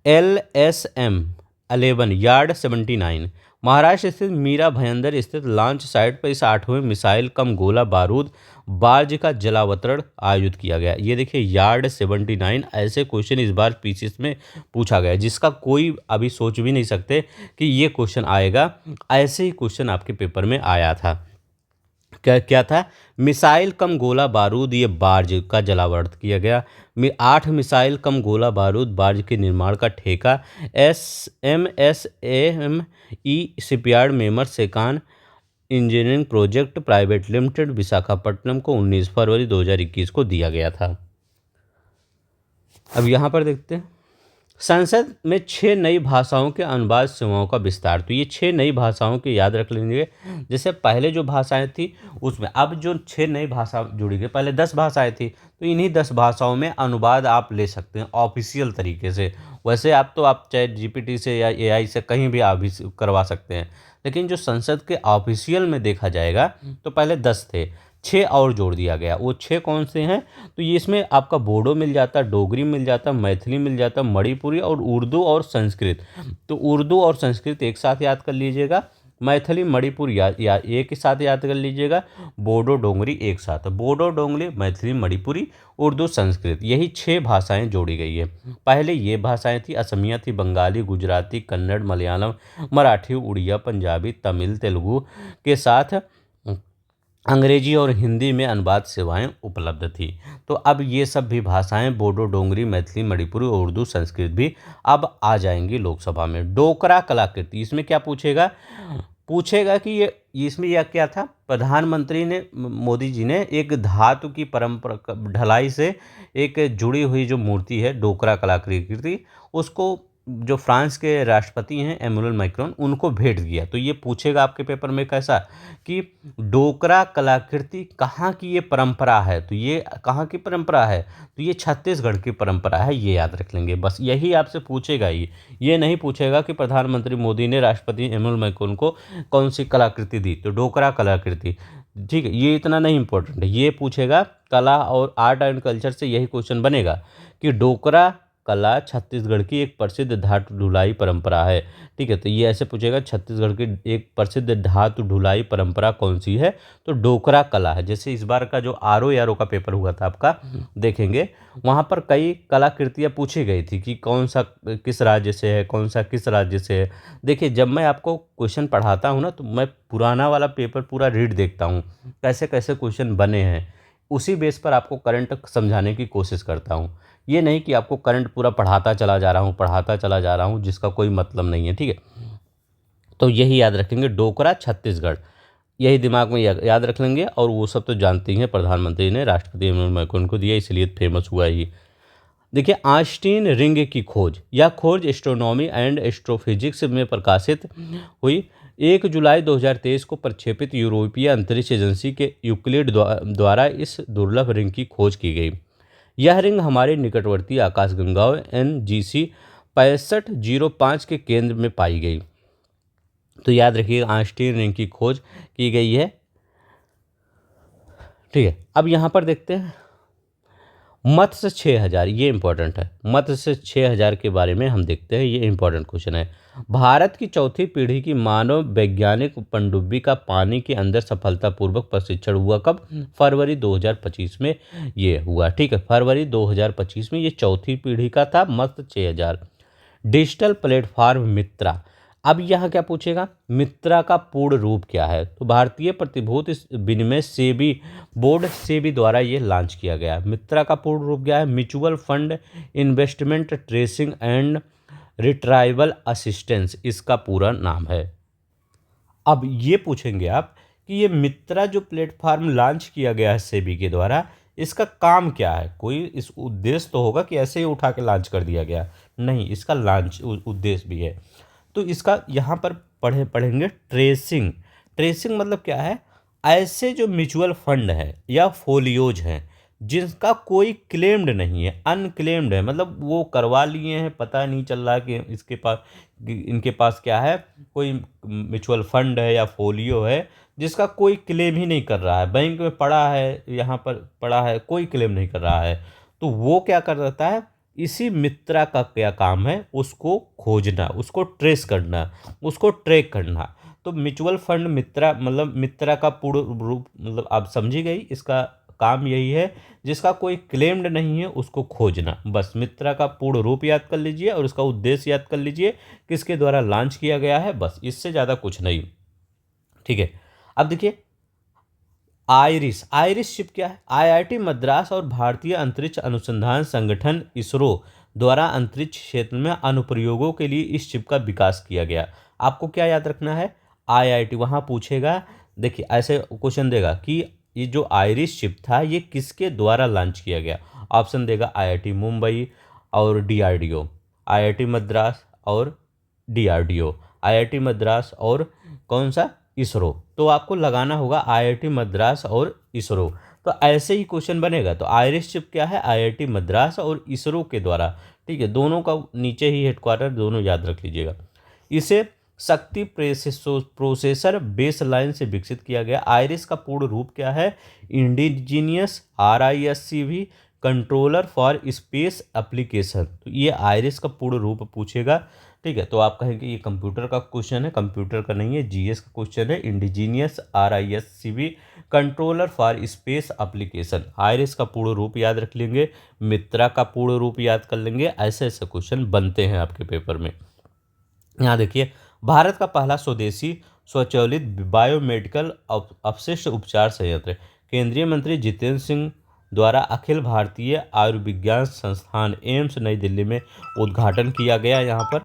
LSM 11 यार्ड 79 महाराष्ट्र स्थित मीरा भयंदर स्थित लॉन्च साइट पर इस 8वें मिसाइल कम गोला बारूद बार्ज का जलावतरण आयोजित किया गया। ये देखिए यार्ड 79, ऐसे क्वेश्चन इस बार पीसीएस में पूछा गया जिसका कोई अभी सोच भी नहीं सकते कि ये क्वेश्चन आएगा। ऐसे ही क्वेश्चन आपके पेपर में आया था। क्या क्या था? मिसाइल कम गोला बारूद, ये बार्ज का जलावतरण किया गया। 8 मिसाइल कम गोला बारूद बार्ज के निर्माण का ठेका SMSAME शिपयार्ड मेमर सेकान engineering project private limited Visakhapatnam को 19 फरवरी 2021 को दिया गया था। अब यहाँ पर देखते हैं संसद में 6 नई भाषाओं के अनुवाद सेवाओं का विस्तार। तो ये 6 नई भाषाओं के याद रख लेंगे। जैसे पहले जो भाषाएं थी उसमें अब जो 6 नई भाषा जुड़ी गई, पहले 10 भाषाएं थी, तो इन्हीं 10 भाषाओं में अनुवाद आप ले सकते हैं ऑफिशियल तरीके से। वैसे आप चैट जीपीटी से या एआई से कहीं भी आप भी करवा सकते हैं, लेकिन जो संसद के ऑफिशियल में देखा जाएगा तो पहले 10 थे, 6 और जोड़ दिया गया। वो 6 कौन से हैं? तो ये इसमें आपका बोडो मिल जाता, डोगरी मिल जाता, मैथिली मिल जाता, मणिपुरी और उर्दू और संस्कृत। तो उर्दू और संस्कृत एक साथ याद कर लीजिएगा, मैथिली मणिपुर या एक साथ याद कर लीजिएगा, बोडो डोंगरी एक साथ, बोडो डोंगरी मैथिली मणिपुरी उर्दू संस्कृत, यही 6 भाषाएं जोड़ी गई है। पहले ये भाषाएं थी असमिया थी, बंगाली, गुजराती, कन्नड़, मलयालम, मराठी, उड़िया, पंजाबी, तमिल, तेलुगु के साथ अंग्रेजी और हिंदी में अनुवाद सेवाएं उपलब्ध थी। तो अब ये सब भी भाषाएं बोडो डोंगरी मैथिली मणिपुरी और उर्दू संस्कृत भी अब आ जाएंगी लोकसभा में। डोकरा कलाकृति, इसमें क्या पूछेगा कि ये इसमें यह क्या था? प्रधानमंत्री ने मोदी जी ने एक धातु की परंपरा ढलाई से एक जुड़ी हुई जो मूर्ति है डोकरा कलाकृति, उसको जो फ्रांस के राष्ट्रपति हैं एमुनुएल मैक्रोन, उनको भेंट किया। तो ये पूछेगा आपके पेपर में कैसा कि डोकरा कलाकृति कहाँ की ये परंपरा है, तो ये कहाँ की परंपरा है? तो ये छत्तीसगढ़ की परंपरा है, ये याद रख लेंगे। बस यही आपसे पूछेगा, ये नहीं पूछेगा कि प्रधानमंत्री मोदी ने राष्ट्रपति एमुनुएल मैक्रोन को कौन सी कलाकृति दी, तो डोकरा कलाकृति, ठीक है, ये इतना नहीं इंपॉर्टेंट है। ये पूछेगा कला और आर्ट एंड कल्चर से, यही क्वेश्चन बनेगा कि डोकरा कला छत्तीसगढ़ की एक प्रसिद्ध धातु ढुलाई परंपरा है। ठीक है, तो ये ऐसे पूछेगा छत्तीसगढ़ की एक प्रसिद्ध धातु ढुलाई परंपरा कौन सी है, तो डोकरा कला है। जैसे इस बार का जो आरओ का पेपर हुआ था आपका, देखेंगे वहाँ पर कई कलाकृतियाँ पूछी गई थी कि कौन सा किस राज्य से है, कौन सा किस राज्य से है। देखिए जब मैं आपको क्वेश्चन पढ़ाता हूँ ना, तो मैं पुराना वाला पेपर पूरा रीड देखता हूँ, कैसे कैसे क्वेश्चन बने हैं, उसी बेस पर आपको करंट समझाने की कोशिश करता हूँ। ये नहीं कि आपको करंट पूरा पढ़ाता चला जा रहा हूँ जिसका कोई मतलब नहीं है। ठीक है, तो यही याद रखेंगे, डोकरा छत्तीसगढ़, यही दिमाग में याद रख लेंगे। और वो सब तो जानते ही हैं, प्रधानमंत्री ने राष्ट्रपति मैक्रोन को दिया, इसलिए फेमस हुआ ही। देखिए आइंस्टीन रिंग की खोज, यह खोज एस्ट्रोनॉमी एंड एस्ट्रोफिजिक्स में प्रकाशित हुई। 1 जुलाई 2023 को प्रक्षेपित यूरोपीय अंतरिक्ष एजेंसी के यूक्लिड द्वारा इस दुर्लभ रिंग की खोज की गई। यह रिंग हमारे निकटवर्ती आकाशगंगाओं NGC 6505 के केंद्र में पाई गई। तो याद रखिए आइंस्टीन रिंग की खोज की गई है। ठीक है, अब यहाँ पर देखते हैं मत्स्य 6000, ये इंपॉर्टेंट है। मत्स्य 6000 के बारे में हम देखते हैं, ये इंपॉर्टेंट क्वेश्चन है। भारत की चौथी पीढ़ी की मानव वैज्ञानिक पनडुब्बी का पानी के अंदर सफलतापूर्वक प्रशिक्षण हुआ कब? फरवरी 2025 में ये हुआ। ठीक है, फरवरी 2025 में ये चौथी पीढ़ी का था मत्स्य 6000। डिजिटल प्लेटफॉर्म मित्रा, अब यहाँ क्या पूछेगा, मित्रा का पूर्ण रूप क्या है? तो भारतीय प्रतिभूति विनिमय सेबी बोर्ड सेबी द्वारा ये लॉन्च किया गया। मित्रा का पूर्ण रूप क्या है? Mutual fund investment tracing and retrieval assistance, इसका पूरा नाम है। अब ये पूछेंगे आप कि ये मित्रा जो प्लेटफॉर्म लॉन्च किया गया है सेबी के द्वारा, इसका काम क्या है? कोई इस उद्देश्य तो होगा कि ऐसे ही उठा के लॉन्च कर दिया गया, नहीं, इसका लॉन्च उद्देश्य भी है। तो इसका यहाँ पर पढ़ेंगे ट्रेसिंग। ट्रेसिंग मतलब क्या है? ऐसे जो म्यूचुअल फंड है या फोलियोज हैं जिनका कोई क्लेम्ड नहीं है, अनक्लेम्ड है, मतलब वो करवा लिए हैं, पता नहीं चल रहा कि इनके पास क्या है, कोई म्यूचुअल फंड है या फोलियो है जिसका कोई क्लेम ही नहीं कर रहा है, बैंक में पड़ा है, यहाँ पर पड़ा है, कोई क्लेम नहीं कर रहा है, तो वो क्या कर देता है, इसी मित्रा का क्या काम है, उसको खोजना, उसको ट्रेस करना, उसको ट्रैक करना। तो म्यूचुअल फंड मित्रा मतलब मित्रा का पूर्ण रूप मतलब आप समझी गई, इसका काम यही है, जिसका कोई क्लेम्ड नहीं है उसको खोजना। बस मित्रा का पूर्ण रूप याद कर लीजिए और उसका उद्देश्य याद कर लीजिए, किसके द्वारा लॉन्च किया गया है, बस इससे ज़्यादा कुछ नहीं। ठीक है, अब देखिए आइरिस शिप क्या है? IIT मद्रास और भारतीय अंतरिक्ष अनुसंधान संगठन इसरो द्वारा अंतरिक्ष क्षेत्र में अनुप्रयोगों के लिए इस शिप का विकास किया गया। आपको क्या याद रखना है? IIT, वहाँ पूछेगा, देखिए ऐसे क्वेश्चन देगा कि ये जो आइरिस शिप था ये किसके द्वारा लॉन्च किया गया। ऑप्शन देगा IIT मुंबई और DRDO, IIT मद्रास और DRDO, IIT मद्रास और कौन सा? इसरो। तो आपको लगाना होगा IIT मद्रास और इसरो। तो ऐसे ही क्वेश्चन बनेगा। तो आइरिस शिप क्या है? IIT मद्रास और इसरो के द्वारा। ठीक है, दोनों का नीचे ही हेडक्वार्टर, दोनों याद रख लीजिएगा। इसे शक्ति प्रोसेसर बेस लाइन से विकसित किया गया। आइरिस का पूर्ण रूप क्या है? Indigenous RISC controller for space application. तो ये आइरिस का पूर्ण रूप पूछेगा। ठीक है, तो आप कहेंगे ये कंप्यूटर का क्वेश्चन है, कंप्यूटर का नहीं है, GS का क्वेश्चन है। Indigenous RISC controller for space application, iris का पूर्ण रूप याद रख लेंगे, मित्रा का पूर्ण रूप याद कर लेंगे। ऐसे ऐसे क्वेश्चन बनते हैं आपके पेपर में। यहाँ देखिए, भारत का पहला स्वदेशी स्वचालित बायोमेडिकल अपशिष्ट उपचार संयंत्र केंद्रीय मंत्री जितेंद्र सिंह द्वारा अखिल भारतीय आयुर्विज्ञान संस्थान एम्स नई दिल्ली में उद्घाटन किया गया। यहाँ पर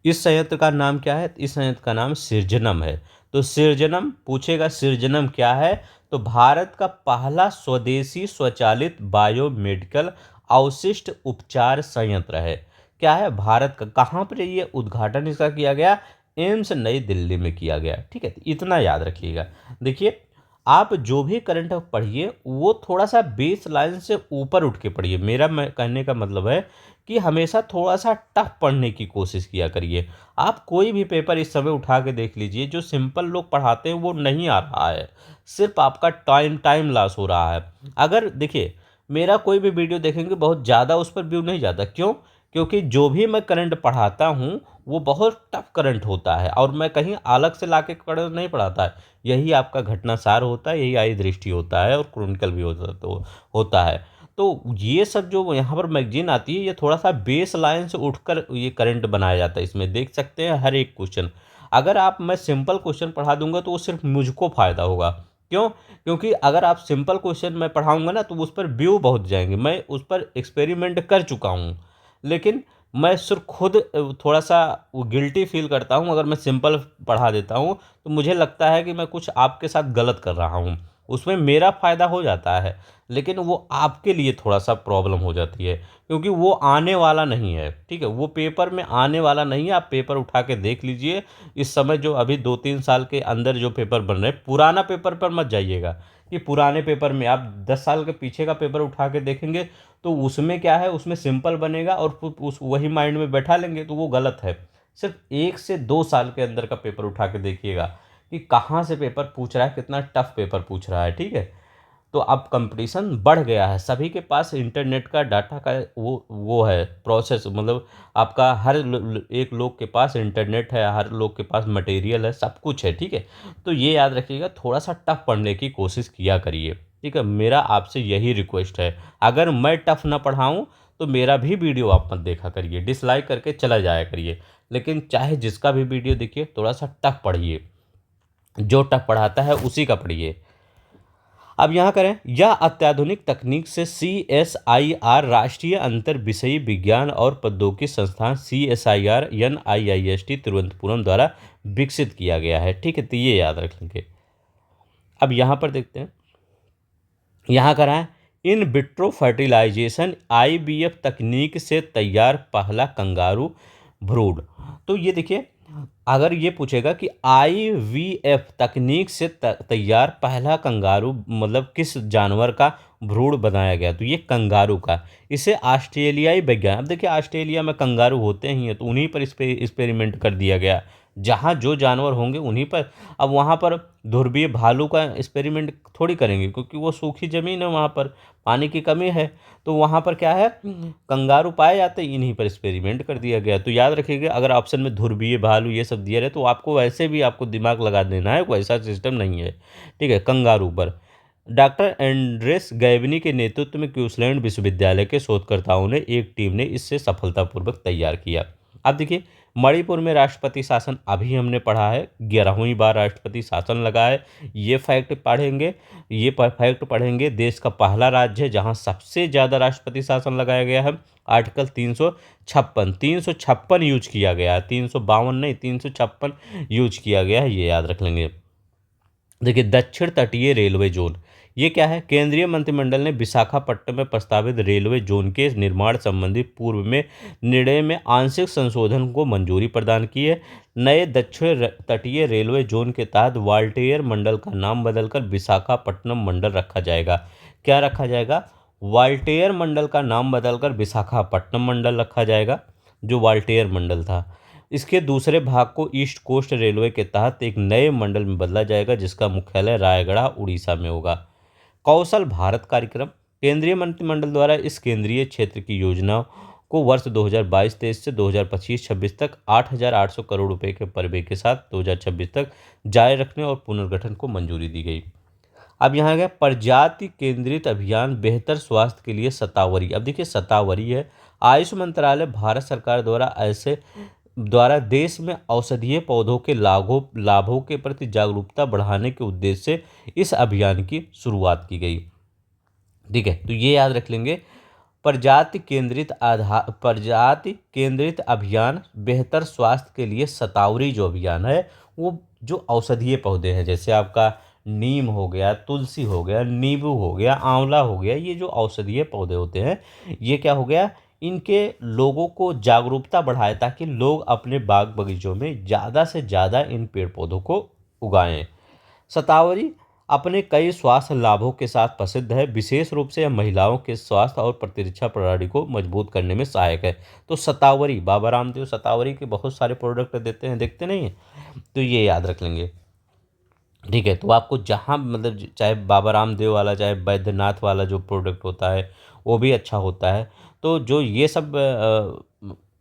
इस संयंत्र का नाम क्या है? इस संयंत्र का नाम सिरजनम है। तो सिरजनम पूछेगा, सिरजनम क्या है? तो भारत का पहला स्वदेशी स्वचालित बायोमेडिकल अवशिष्ट उपचार संयंत्र है। क्या है? भारत का। कहाँ पर ये उद्घाटन इसका किया गया? एम्स नई दिल्ली में किया गया। ठीक है, इतना याद रखिएगा। देखिए आप जो भी करंट पढ़िए वो थोड़ा सा बेस लाइन से ऊपर उठ के पढ़िए। मैं कहने का मतलब है कि हमेशा थोड़ा सा टफ पढ़ने की कोशिश किया करिए। आप कोई भी पेपर इस समय उठा के देख लीजिए, जो सिंपल लोग पढ़ाते हैं वो नहीं आ रहा है, सिर्फ आपका टाइम लॉस हो रहा है। अगर देखिए मेरा कोई भी वीडियो देखेंगे बहुत ज़्यादा उस पर व्यू नहीं जाता, क्यों? क्योंकि जो भी मैं करंट पढ़ाता हूँ वो बहुत टफ करंट होता है और मैं कहीं अलग से लाके करंट नहीं पढ़ाता है। यही आपका घटनासार होता है, यही आई दृष्टि होता है और क्रॉनिकल भी होता है। तो ये सब जो यहाँ पर मैगजीन आती है, ये थोड़ा-सा बेस लाइन से उठकर ये करंट बनाया जाता है। इसमें देख सकते हैं हर एक क्वेश्चन। अगर आप मैं सिंपल क्वेश्चन पढ़ा दूँगा तो वो सिर्फ़ मुझको फ़ायदा होगा। क्यों? क्योंकि अगर आप सिंपल क्वेश्चन मैं पढ़ाऊँगा ना तो उस पर व्यू बहुत जाएँगे। मैं उस पर एक्सपेरिमेंट कर चुका हूँ। लेकिन मैं सिर्फ़ खुद थोड़ा-सा वो गिल्टी फ़ील करता हूँ अगर मैं सिंपल पढ़ा देता हूँ, तो मुझे लगता है कि मैं कुछ आपके साथ गलत कर रहा हूँ। उसमें मेरा फ़ायदा हो जाता है, लेकिन वो आपके लिए थोड़ा-सा प्रॉब्लम हो जाती है, क्योंकि वो आने वाला नहीं है, ठीक है? वो पेपर में आने वाला नहीं है, आप पेपर उठा के देख लीजिए। इस समय जो अभी 2-3 साल के अंदर जो पेपर बन रहे हैं, पुराना पेपर पर मत जाइएगा, कि पुराने पेपर में आप 10 साल के पीछे का पेपर उठा के देखेंगे, तो उसमें क्या है, उसमें सिंपल बनेगा और उस वही माइंड में बैठा लेंगे, तो वो गलत है। सिर्फ़ 1 से 2 साल के अंदर का पेपर उठा के देखिएगा, कि कहाँ से पेपर पूछ रहा है, कितना टफ पेपर पूछ रहा है, ठीक है? तो अब कंपटीशन बढ़ गया है, सभी के पास इंटरनेट का डाटा का वो है प्रोसेस, मतलब आपका हर एक लोग के पास इंटरनेट है, हर लोग के पास मटेरियल है, सब कुछ है, ठीक है? तो ये याद रखिएगा, थोड़ा सा टफ पढ़ने की कोशिश किया करिए, ठीक है? मेरा आपसे यही रिक्वेस्ट है। अगर मैं टफ ना पढ़ाऊँ तो मेरा भी वीडियो आप मत देखा करिए, डिसलाइक करके चला जाया करिए। लेकिन चाहे जिसका भी वीडियो देखिए, थोड़ा सा टफ पढ़िए, जो टफ पढ़ाता है उसी का पढ़िए। अब यहाँ करें, यह अत्याधुनिक तकनीक से CSIR राष्ट्रीय अंतर विषयी विज्ञान और प्रौद्योगिकी संस्थान CSIR NIIST तिरुवनंतपुरम द्वारा विकसित किया गया है, ठीक है? तो ये याद रख लेंगे। अब यहाँ पर देखते हैं, यहाँ कराएं, इन विट्रो फर्टिलाइजेशन IVF तकनीक से तैयार पहला कंगारू भ्रूण। तो ये देखिए, अगर ये पूछेगा कि IVF तकनीक से तैयार पहला कंगारू मतलब किस जानवर का भ्रूण बनाया गया, तो ये कंगारू का। इसे ऑस्ट्रेलियाई वैज्ञानिक, अब देखिए ऑस्ट्रेलिया में कंगारू होते ही हैं, तो उन्हीं पर इस पे एक्सपेरिमेंट कर दिया गया। जहाँ जो जानवर होंगे उन्हीं पर। अब वहाँ पर ध्रुवीय भालू का एक्सपेरिमेंट थोड़ी करेंगे, क्योंकि वो सूखी ज़मीन है, वहाँ पर पानी की कमी है। तो वहाँ पर क्या है, कंगारू पाए जाते हैं, इन्हीं पर एक्सपेरिमेंट कर दिया गया। तो याद रखिएगा, अगर ऑप्शन में ध्रुवीय भालू ये सब दिया रहे तो आपको वैसे भी आपको दिमाग लगा देना है, कोई ऐसा सिस्टम नहीं है, ठीक है? कंगारू पर डॉक्टर एंड्रेस गैवनी के नेतृत्व में क्वींसलैंड विश्वविद्यालय के शोधकर्ताओं ने एक टीम ने इससे सफलतापूर्वक तैयार किया। अब देखिए, मणिपुर में राष्ट्रपति शासन अभी हमने पढ़ा है, 11वीं बार राष्ट्रपति शासन लगा है। ये फैक्ट पढ़ेंगे, फैक्ट पढ़ेंगे। देश का पहला राज्य है जहां सबसे ज़्यादा राष्ट्रपति शासन लगाया गया है। आर्टिकल 356 यूज किया गया है, 352 नहीं, 356 यूज किया गया है, ये याद रख लेंगे। देखिए, दक्षिण तटीय रेलवे जोन, ये क्या है? केंद्रीय मंत्रिमंडल ने विशाखापट्टनम में प्रस्तावित रेलवे जोन के निर्माण संबंधी पूर्व में निर्णय में आंशिक संशोधन को मंजूरी प्रदान की है। नए दक्षिण तटीय रेलवे जोन के तहत वाल्टेयर मंडल का नाम बदलकर विशाखापट्टनम मंडल रखा जाएगा। क्या रखा जाएगा? वाल्टेयर मंडल का नाम बदलकर विशाखापट्टनम मंडल रखा जाएगा, जो वाल्टेयर मंडल था। इसके दूसरे भाग को ईस्ट कोस्ट रेलवे के तहत एक नए मंडल में बदला जाएगा, जिसका मुख्यालय रायगढ़ उड़ीसा में होगा। कौशल भारत कार्यक्रम, केंद्रीय मंत्रिमंडल द्वारा इस केंद्रीय क्षेत्र की योजना को वर्ष 2022-23 से 2025-26 तक 8,800 करोड़ रुपए के परिव्यय के साथ 2026 तक जारी रखने और पुनर्गठन को मंजूरी दी गई। अब यहाँ गया, प्रजाति केंद्रित अभियान बेहतर स्वास्थ्य के लिए शतावरी। अब देखिए, शतावरी है, आयुष मंत्रालय भारत सरकार द्वारा देश में औषधीय पौधों के लाभों के प्रति जागरूकता बढ़ाने के उद्देश्य से इस अभियान की शुरुआत की गई, ठीक है? तो ये याद रख लेंगे, प्रजाति केंद्रित अभियान बेहतर स्वास्थ्य के लिए शतावरी जो अभियान है, वो जो औषधीय पौधे हैं, जैसे आपका नीम हो गया, तुलसी हो गया, नींबू हो गया, आंवला हो गया, ये जो औषधीय पौधे होते हैं, ये क्या हो गया, इनके लोगों को जागरूकता बढ़ाए ताकि लोग अपने बाग बगीचों में ज़्यादा से ज़्यादा इन पेड़ पौधों को उगाएं। शतावरी अपने कई स्वास्थ्य लाभों के साथ प्रसिद्ध है, विशेष रूप से यह महिलाओं के स्वास्थ्य और प्रतिरक्षा प्रणाली को मजबूत करने में सहायक है। तो शतावरी, बाबा रामदेव शतावरी के बहुत सारे प्रोडक्ट देते हैं, देखते नहीं हैं? तो ये याद रख लेंगे। ठीक है। तो आपको जहाँ मतलब चाहे बाबा रामदेव वाला, चाहे बैद्यनाथ वाला जो प्रोडक्ट होता है वो भी अच्छा होता है। तो जो ये सब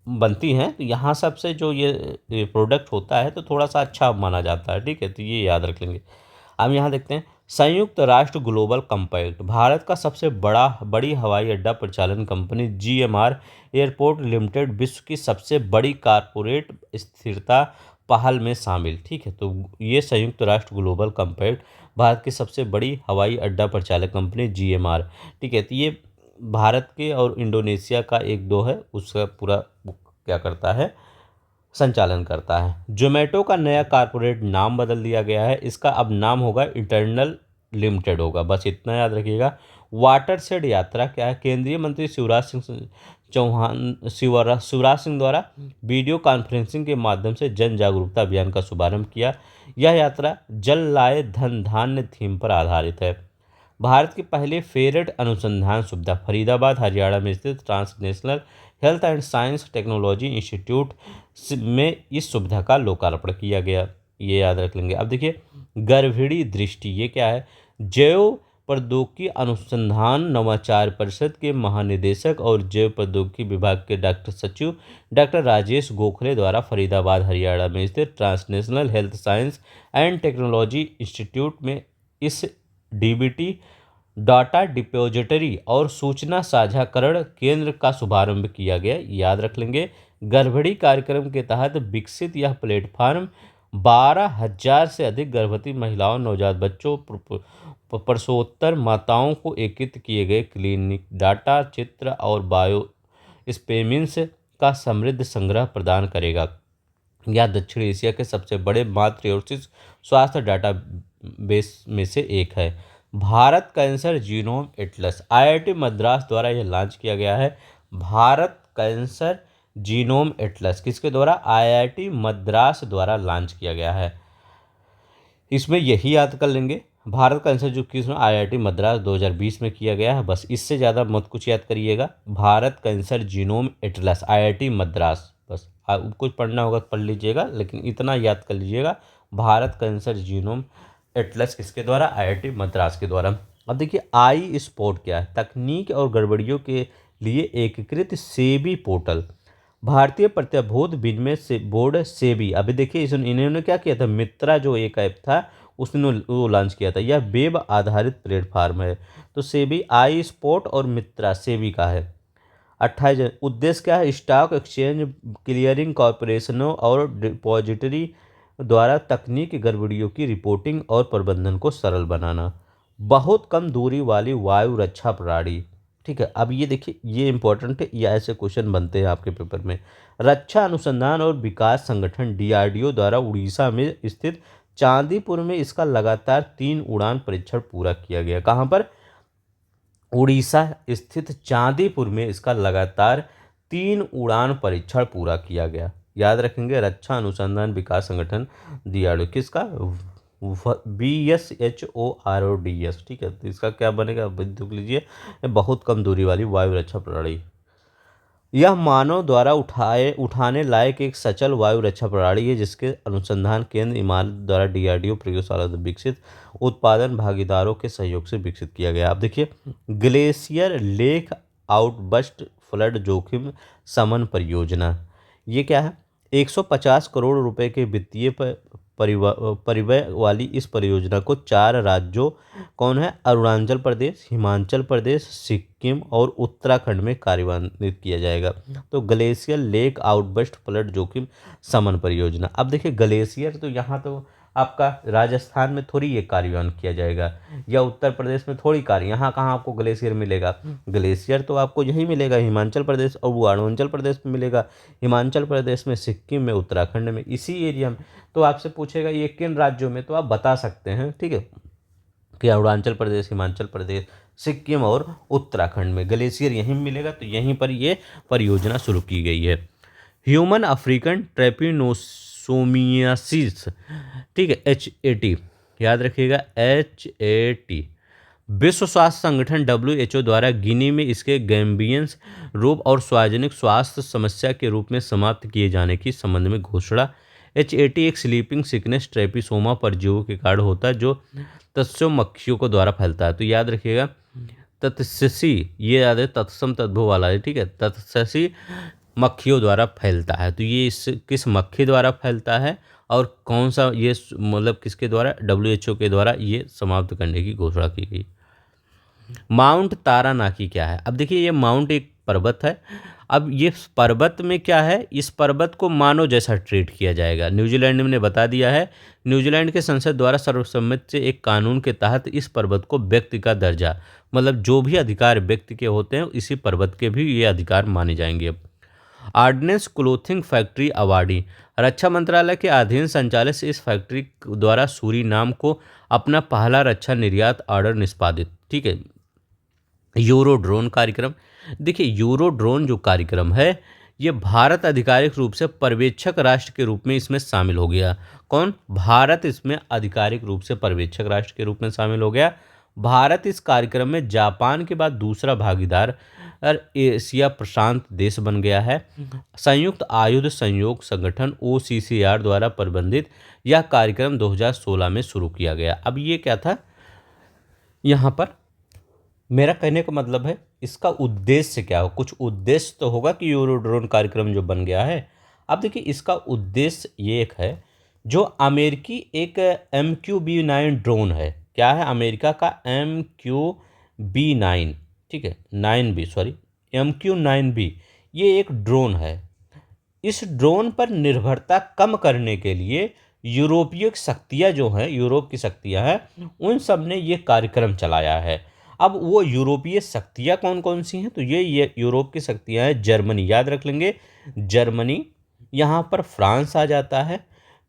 बनती हैं, तो यहाँ सबसे जो ये प्रोडक्ट होता है तो थोड़ा सा अच्छा माना जाता है। ठीक है, तो ये याद रख लेंगे। अब यहाँ देखते हैं, संयुक्त राष्ट्र ग्लोबल कम्पैक्ट, भारत का सबसे बड़ी हवाई अड्डा परिचालन कंपनी जीएमआर एयरपोर्ट लिमिटेड विश्व की सबसे बड़ी कारपोरेट स्थिरता पहल में शामिल। ठीक है, तो ये संयुक्त राष्ट्र ग्लोबल कम्पैक्ट भारत की सबसे बड़ी हवाई अड्डा परिचालक कंपनी जीएमआर। ठीक है, तो ये भारत के और इंडोनेशिया का एक दो है, उसका पूरा क्या करता है, संचालन करता है। जोमेटो का नया कारपोरेट नाम बदल दिया गया है, इसका अब नाम होगा इंटरनल लिमिटेड होगा, बस इतना याद रखिएगा। वाटर शेड यात्रा क्या है, केंद्रीय मंत्री शिवराज सिंह द्वारा वीडियो कॉन्फ्रेंसिंग के माध्यम से जन जागरूकता अभियान का शुभारंभ किया। यह यात्रा जल लाए धन धान्य थीम पर आधारित है। भारत की पहली फेरेट अनुसंधान सुविधा फरीदाबाद हरियाणा में स्थित transnational health and science technology institute में इस सुविधा का लोकार्पण किया गया। ये याद रख लेंगे। अब देखिए, गर्भिणी दृष्टि ये क्या है, जैव प्रौद्योगिकी अनुसंधान नवाचार परिषद के महानिदेशक और जैव प्रौद्योगिकी विभाग के डॉक्टर सचिव डॉक्टर राजेश गोखले द्वारा फरीदाबाद हरियाणा में स्थित transnational health science and technology institute में इस डीबीटी डाटा डिपोजिटरी और सूचना साझाकरण केंद्र का शुभारंभ किया गया। याद रख लेंगे, गर्भिणी कार्यक्रम के तहत विकसित यह प्लेटफॉर्म 12,000 से अधिक गर्भवती महिलाओं, नवजात बच्चों, प्रसवोत्तर माताओं को एकीकृत किए गए क्लिनिक डाटा, चित्र और बायो स्पेमिन्स का समृद्ध संग्रह प्रदान करेगा। यह दक्षिण एशिया के सबसे बड़े मातृ स्वास्थ्य डाटा बेस में से एक है। Bharat cancer genome Atlas, IIT Madras द्वारा यह लॉन्च किया गया है। भारत कैंसर जीनोम एटलस किसके द्वारा, आईआईटी मद्रास द्वारा लॉन्च किया गया है। इसमें यही याद कर लेंगे, भारत कैंसर जो किस आईआईटी मद्रास 2020 में किया गया है, बस इससे ज़्यादा मत कुछ याद करिएगा। Bharat cancer genome Atlas IIT Madras, बस आप कुछ पढ़ना होगा पढ़ लीजिएगा, लेकिन इतना याद कर लीजिएगा, भारत कैंसर जीनोम एटलस किसके द्वारा, आईआईटी मद्रास के द्वारा। अब देखिए, आई स्पॉट क्या है, तकनीक और गड़बड़ियों के लिए एकीकृत सेबी पोर्टल। भारतीय प्रतिभूति विनिमय से बोर्ड सेबी, अभी देखिए इन्होंने क्या किया था, मित्रा जो एक ऐप था उसने वो लॉन्च किया था। यह वेब आधारित प्लेटफॉर्म है। तो सेबी आई स्पॉट और मित्रा सेबी का है। 28 उद्देश्य क्या है, स्टॉक एक्सचेंज क्लियरिंग कॉरपोरेशनों और डिपॉजिटरी द्वारा तकनीकी गड़बड़ियों की रिपोर्टिंग और प्रबंधन को सरल बनाना। बहुत कम दूरी वाली वायु रक्षा प्रणाली। ठीक है, अब ये देखिए, ये इंपॉर्टेंट है, ये ऐसे क्वेश्चन बनते हैं आपके पेपर में। रक्षा अनुसंधान और विकास संगठन डीआरडीओ द्वारा उड़ीसा में स्थित चांदीपुर में इसका लगातार 3 उड़ान परीक्षण पूरा किया गया। कहाँ पर, उड़ीसा स्थित चांदीपुर में इसका लगातार 3 उड़ान परीक्षण पूरा किया गया। याद रखेंगे, रक्षा अनुसंधान विकास संगठन डीआरडीओ किसका, BSHORODS। ठीक है, तो इसका क्या बनेगा, देख लीजिए, बहुत कम दूरी वाली वायु रक्षा प्रणाली। यह मानव द्वारा उठाने लायक एक सचल वायु रक्षा प्रणाली है, जिसके अनुसंधान केंद्र इमारत द्वारा डीआरडीओ प्रयोगशाला द्वारा विकसित उत्पादन भागीदारों के सहयोग से विकसित किया गया। आप देखिए, ग्लेशियर लेक आउटबस्ट फ्लड जोखिम शमन परियोजना, ये क्या है, 150 करोड़ रुपए के वित्तीय परिव्यय वाली इस परियोजना को 4 राज्यों, कौन है, अरुणाचल प्रदेश, हिमाचल प्रदेश, सिक्किम और उत्तराखंड में कार्यान्वित किया जाएगा। तो ग्लेशियर लेक आउटबस्ट फ्लड जोखिम शमन परियोजना। अब देखिए, ग्लेशियर तो यहाँ तो आपका राजस्थान में थोड़ी ये कार्यान्वित किया जाएगा, या उत्तर प्रदेश में थोड़ी कार्य, यहाँ कहाँ आपको ग्लेशियर मिलेगा, ग्लेशियर तो आपको यहीं मिलेगा, हिमाचल प्रदेश और वो अरुणाचल प्रदेश में मिलेगा, हिमाचल प्रदेश में, सिक्किम में, उत्तराखंड में, इसी एरिया में। तो आपसे पूछेगा ये किन राज्यों में, तो आप बता सकते हैं। ठीक है, कि अरुणाचल प्रदेश, हिमाचल प्रदेश, सिक्किम और उत्तराखंड में ग्लेशियर यहीं मिलेगा, तो यहीं पर ये परियोजना शुरू की गई है। ह्यूमन अफ्रीकन ट्रेपिनोसोमियासिस, ठीक है, HAT, याद रखिएगा, HAT। विश्व स्वास्थ्य संगठन WHO द्वारा गिनी में इसके गैम्बियंस रूप और सार्वजनिक स्वास्थ्य समस्या के रूप में समाप्त किए जाने की संबंध में घोषणा HAT एक स्लीपिंग सिकनेस ट्रेपिसोमा परजीवी के कारण होता है जो तत्सम मक्खियों को द्वारा फैलता है। तो याद रखिएगा तत्ससी, ये याद है तत्सम तद्भव वाला है, ठीक है। तत्ससी मक्खियों द्वारा फैलता है। तो ये इस किस मक्खी द्वारा फैलता है और कौन सा ये मतलब किसके द्वारा, WHO के द्वारा ये समाप्त करने की घोषणा की गई। माउंट तारानाकी क्या है? अब देखिए ये माउंट एक पर्वत है। अब ये पर्वत में क्या है, इस पर्वत को मानव जैसा ट्रीट किया जाएगा। न्यूजीलैंड ने बता दिया है, न्यूजीलैंड के संसद द्वारा सर्वसम्मति से एक कानून के तहत इस पर्वत को व्यक्ति का दर्जा, मतलब जो भी अधिकार व्यक्ति के होते हैं इसी पर्वत के भी ये अधिकार माने जाएंगे। अब आर्डिनेंस क्लोथिंग फैक्ट्री अवार्डी, रक्षा मंत्रालय के अधीन संचालित इस फैक्ट्री द्वारा सूरीनाम को अपना पहला रक्षा निर्यात ऑर्डर निष्पादित, ठीक है। यूरो ड्रोन कार्यक्रम, देखिए यूरो ड्रोन जो कार्यक्रम है ये भारत आधिकारिक रूप से पर्यवेक्षक राष्ट्र के रूप में इसमें शामिल हो गया। कौन? भारत इसमें आधिकारिक रूप से पर्यवेक्षक राष्ट्र के रूप में शामिल हो गया। भारत इस कार्यक्रम में जापान के बाद दूसरा भागीदार और एशिया प्रशांत देश बन गया है। संयुक्त आयुध संयोग संगठन OCCR द्वारा प्रबंधित यह कार्यक्रम 2016 में शुरू किया गया। अब ये क्या था, यहाँ पर मेरा कहने का मतलब है इसका उद्देश्य क्या हो, कुछ उद्देश्य तो होगा कि यूरो ड्रोन कार्यक्रम जो बन गया है। अब देखिए इसका उद्देश्य ये एक है, जो अमेरिकी एक MQ-9 ड्रोन है, क्या है, अमेरिका का MQ-9, ठीक है, 9B, सॉरी, MQ-9B, ये एक ड्रोन है। इस ड्रोन पर निर्भरता कम करने के लिए यूरोपीय शक्तियाँ जो हैं, यूरोप की शक्तियाँ हैं, उन सब ने ये कार्यक्रम चलाया है। अब वो यूरोपीय शक्तियाँ कौन कौन सी हैं, तो ये यूरोप की शक्तियाँ हैं। जर्मनी, याद रख लेंगे जर्मनी, यहाँ पर फ्रांस आ जाता है,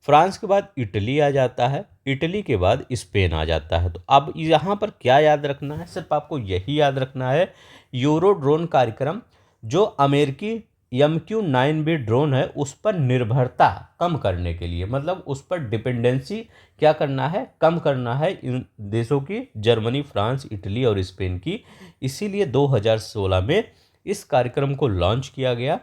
फ्रांस के बाद इटली आ जाता है, इटली के बाद स्पेन आ जाता है। तो अब यहाँ पर क्या याद रखना है, सिर्फ आपको यही याद रखना है, यूरो ड्रोन कार्यक्रम जो अमेरिकी MQ-9B ड्रोन है उस पर निर्भरता कम करने के लिए, मतलब उस पर डिपेंडेंसी क्या करना है, कम करना है इन देशों की, जर्मनी, फ्रांस, इटली और स्पेन की। इसीलिए 2016 में इस कार्यक्रम को लॉन्च किया गया।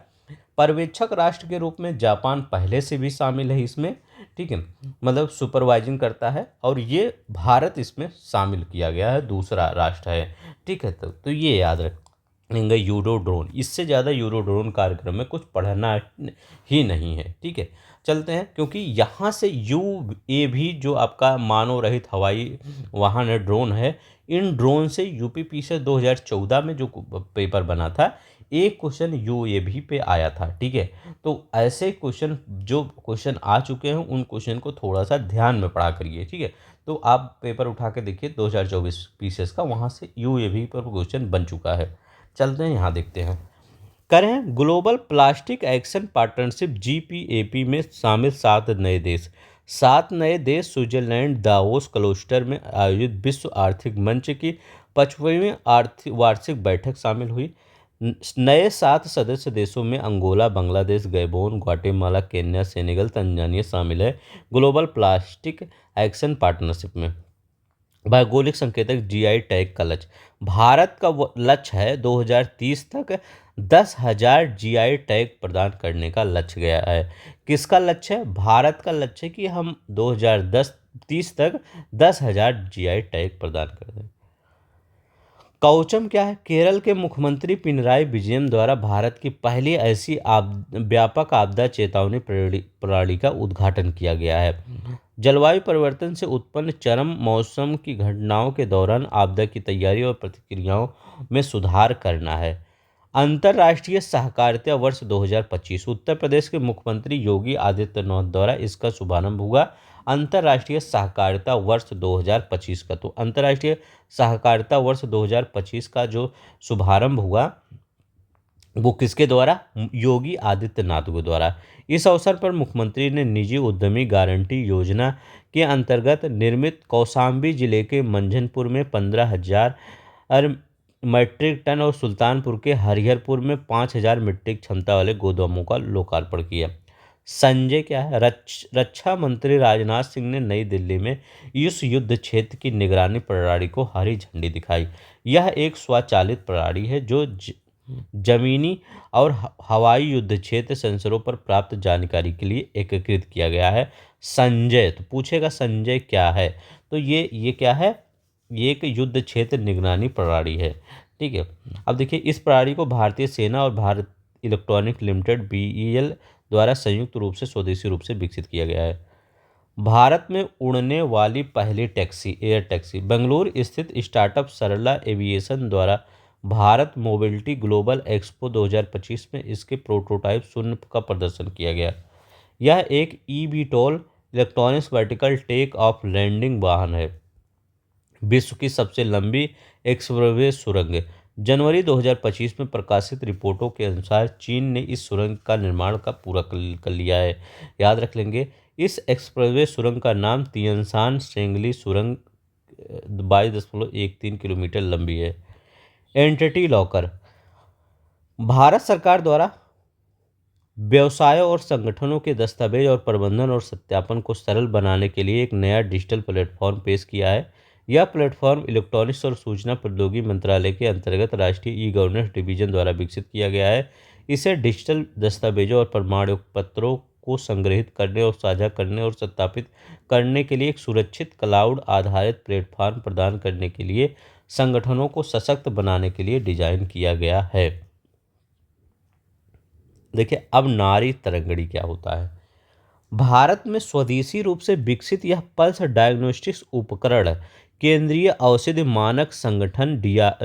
पर्यवेक्षक राष्ट्र के रूप में जापान पहले से भी शामिल है इसमें, ठीक है, मतलब सुपरवाइजिंग करता है, और ये भारत इसमें शामिल किया गया है, दूसरा राष्ट्र है, ठीक है। तो ये याद रखेंगे यूरो ड्रोन, इससे ज़्यादा यूरो ड्रोन कार्यक्रम में कुछ पढ़ना ही नहीं है, ठीक है। चलते हैं, क्योंकि यहाँ से UAV जो आपका मानव रहित हवाई वाहन है, ड्रोन है, इन ड्रोन से UPP से 2014 में जो पेपर बना था, एक क्वेश्चन UAV पे आया था, ठीक है। तो ऐसे क्वेश्चन जो क्वेश्चन आ चुके हैं उन क्वेश्चन को थोड़ा सा ध्यान में पढ़ा करिए, ठीक है। तो आप पेपर उठा के देखिए 2024 PCS का, वहाँ से UAV पर क्वेश्चन बन चुका है। चलते हैं, यहाँ देखते हैं। करें global plastic action partnership GPAP में शामिल 7 नए देश। 7 नए देश स्विट्जरलैंड दावोस क्लस्टर में आयोजित विश्व आर्थिक मंच की 55वीं आर्थिक वार्षिक बैठक शामिल हुई। नए 7 सदस्य देशों में Angola, Bangladesh, Gabon, Guatemala, Kenya, Senegal, Tanzania शामिल है ग्लोबल प्लास्टिक एक्शन पार्टनरशिप में। भौगोलिक संकेतक GI टैग का लक्ष्य, भारत का लक्ष्य है 2030 तक 10,000 GI टैग प्रदान करने का लक्ष्य गया है। किसका लक्ष्य है? भारत का लक्ष्य है कि हम 2030 तक 10,000 GI टैग प्रदान कर दें। कवचम क्या है? केरल के मुख्यमंत्री पिनराई विजयन द्वारा भारत की पहली ऐसी व्यापक आपदा चेतावनी प्रणाली का उद्घाटन किया गया है। जलवायु परिवर्तन से उत्पन्न चरम मौसम की घटनाओं के दौरान आपदा की तैयारी और प्रतिक्रियाओं में सुधार करना है। अंतर्राष्ट्रीय सहकारिता वर्ष 2025, उत्तर प्रदेश के मुख्यमंत्री योगी आदित्यनाथ द्वारा इसका शुभारंभ हुआ। अंतर्राष्ट्रीय सहकारिता वर्ष 2025 का, तो अंतर्राष्ट्रीय सहकारिता वर्ष 2025 का जो शुभारंभ हुआ वो किसके द्वारा? योगी आदित्यनाथ के द्वारा। इस अवसर पर मुख्यमंत्री ने निजी उद्यमी गारंटी योजना के अंतर्गत निर्मित कौशाम्बी जिले के मंझनपुर में 15,000 मीट्रिक टन और सुल्तानपुर के हरिहरपुर में 5,000 मीट्रिक क्षमता वाले गोदामों का लोकार्पण किया। संजय क्या है? रक्षा मंत्री राजनाथ सिंह ने नई दिल्ली में इस युद्ध क्षेत्र की निगरानी प्रणाली को हरी झंडी दिखाई। यह एक स्वचालित प्रणाली है जो जमीनी और हवाई युद्ध क्षेत्र सेंसरों पर प्राप्त जानकारी के लिए एकीकृत किया गया है। संजय, तो पूछेगा संजय क्या है, तो ये क्या है, ये एक युद्ध क्षेत्र निगरानी प्रणाली है। ठीक है, अब देखिए इस प्रणाली को भारतीय सेना और भारत इलेक्ट्रॉनिक लिमिटेड बीईएल द्वारा संयुक्त रूप से स्वदेशी रूप से विकसित किया गया है। भारत में उड़ने वाली पहली टैक्सी एयर टैक्सी बेंगलुरु स्थित स्टार्टअप सरला एविएशन द्वारा भारत मोबिलिटी ग्लोबल एक्सपो 2025 में इसके प्रोटोटाइप शून्य का प्रदर्शन किया गया। यह एक eVTOL electronics vertical take off landing वाहन है। विश्व की सबसे लंबी एक्सप्रेसवे सुरंग। जनवरी 2025 में प्रकाशित रिपोर्टों के अनुसार चीन ने इस सुरंग का निर्माण का पूरा कर लिया है। याद रख लेंगे, इस एक्सप्रेसवे सुरंग का नाम तियनशान सेंगली सुरंग 22.13 किलोमीटर लंबी है। एंटिटी लॉकर, भारत सरकार द्वारा व्यवसायों और संगठनों के दस्तावेज और प्रबंधन और सत्यापन को सरल बनाने के लिए एक नया डिजिटल प्लेटफॉर्म पेश किया है। यह प्लेटफॉर्म इलेक्ट्रॉनिक्स और सूचना प्रौद्योगिकी मंत्रालय के अंतर्गत राष्ट्रीय ई गवर्नेंस डिवीजन द्वारा विकसित किया गया है। इसे डिजिटल दस्तावेजों और प्रमाण पत्रों को संग्रहित करने और साझा करने और सत्यापित करने के लिए एक सुरक्षित क्लाउड आधारित प्लेटफॉर्म प्रदान करने के लिए संगठनों को सशक्त बनाने के लिए डिजाइन किया गया है। देखिए अब नारी तरंगड़ी क्या होता है। भारत में स्वदेशी रूप से विकसित यह पल्स डायग्नोस्टिक्स उपकरण केंद्रीय औषधि मानक संगठन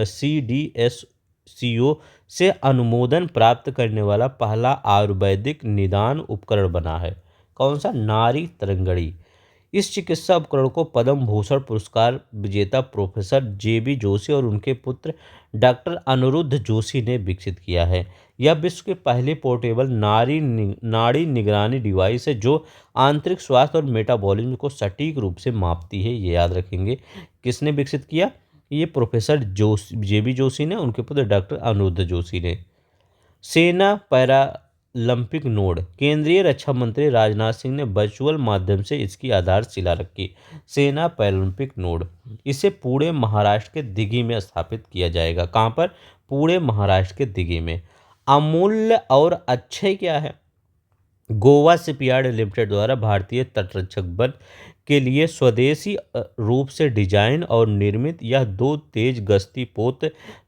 CDSCO से अनुमोदन प्राप्त करने वाला पहला आयुर्वेदिक निदान उपकरण बना है। कौन सा? नारी तरंगड़ी। इस चिकित्सा उपकरण को पद्म भूषण पुरस्कार विजेता प्रोफेसर JB जोशी और उनके पुत्र डॉक्टर अनिरुद्ध जोशी ने विकसित किया है। यह विश्व के पहले पोर्टेबल नाड़ी निगरानी डिवाइस है जो आंतरिक स्वास्थ्य और मेटाबॉलिज्म को सटीक रूप से मापती है। ये याद रखेंगे। किसने विकसित किया? ये प्रोफेसर JB जोशी ने, उनके पुत्र डॉक्टर अनिरुद्ध जोशी ने। सेना पैरालंपिक नोड, केंद्रीय रक्षा मंत्री राजनाथ सिंह ने वर्चुअल माध्यम से इसकी आधारशिला रखी। सेना पैरालंपिक नोड, इसे पुणे महाराष्ट्र के दिघी में स्थापित किया जाएगा। कहाँ पर? पुणे महाराष्ट्र के दिघी में। अमूल्य और अक्षय क्या है? गोवा शिपयार्ड लिमिटेड द्वारा भारतीय तटरक्षक बल के लिए स्वदेशी रूप से डिजाइन और निर्मित यह 2 तेज गश्ती पोत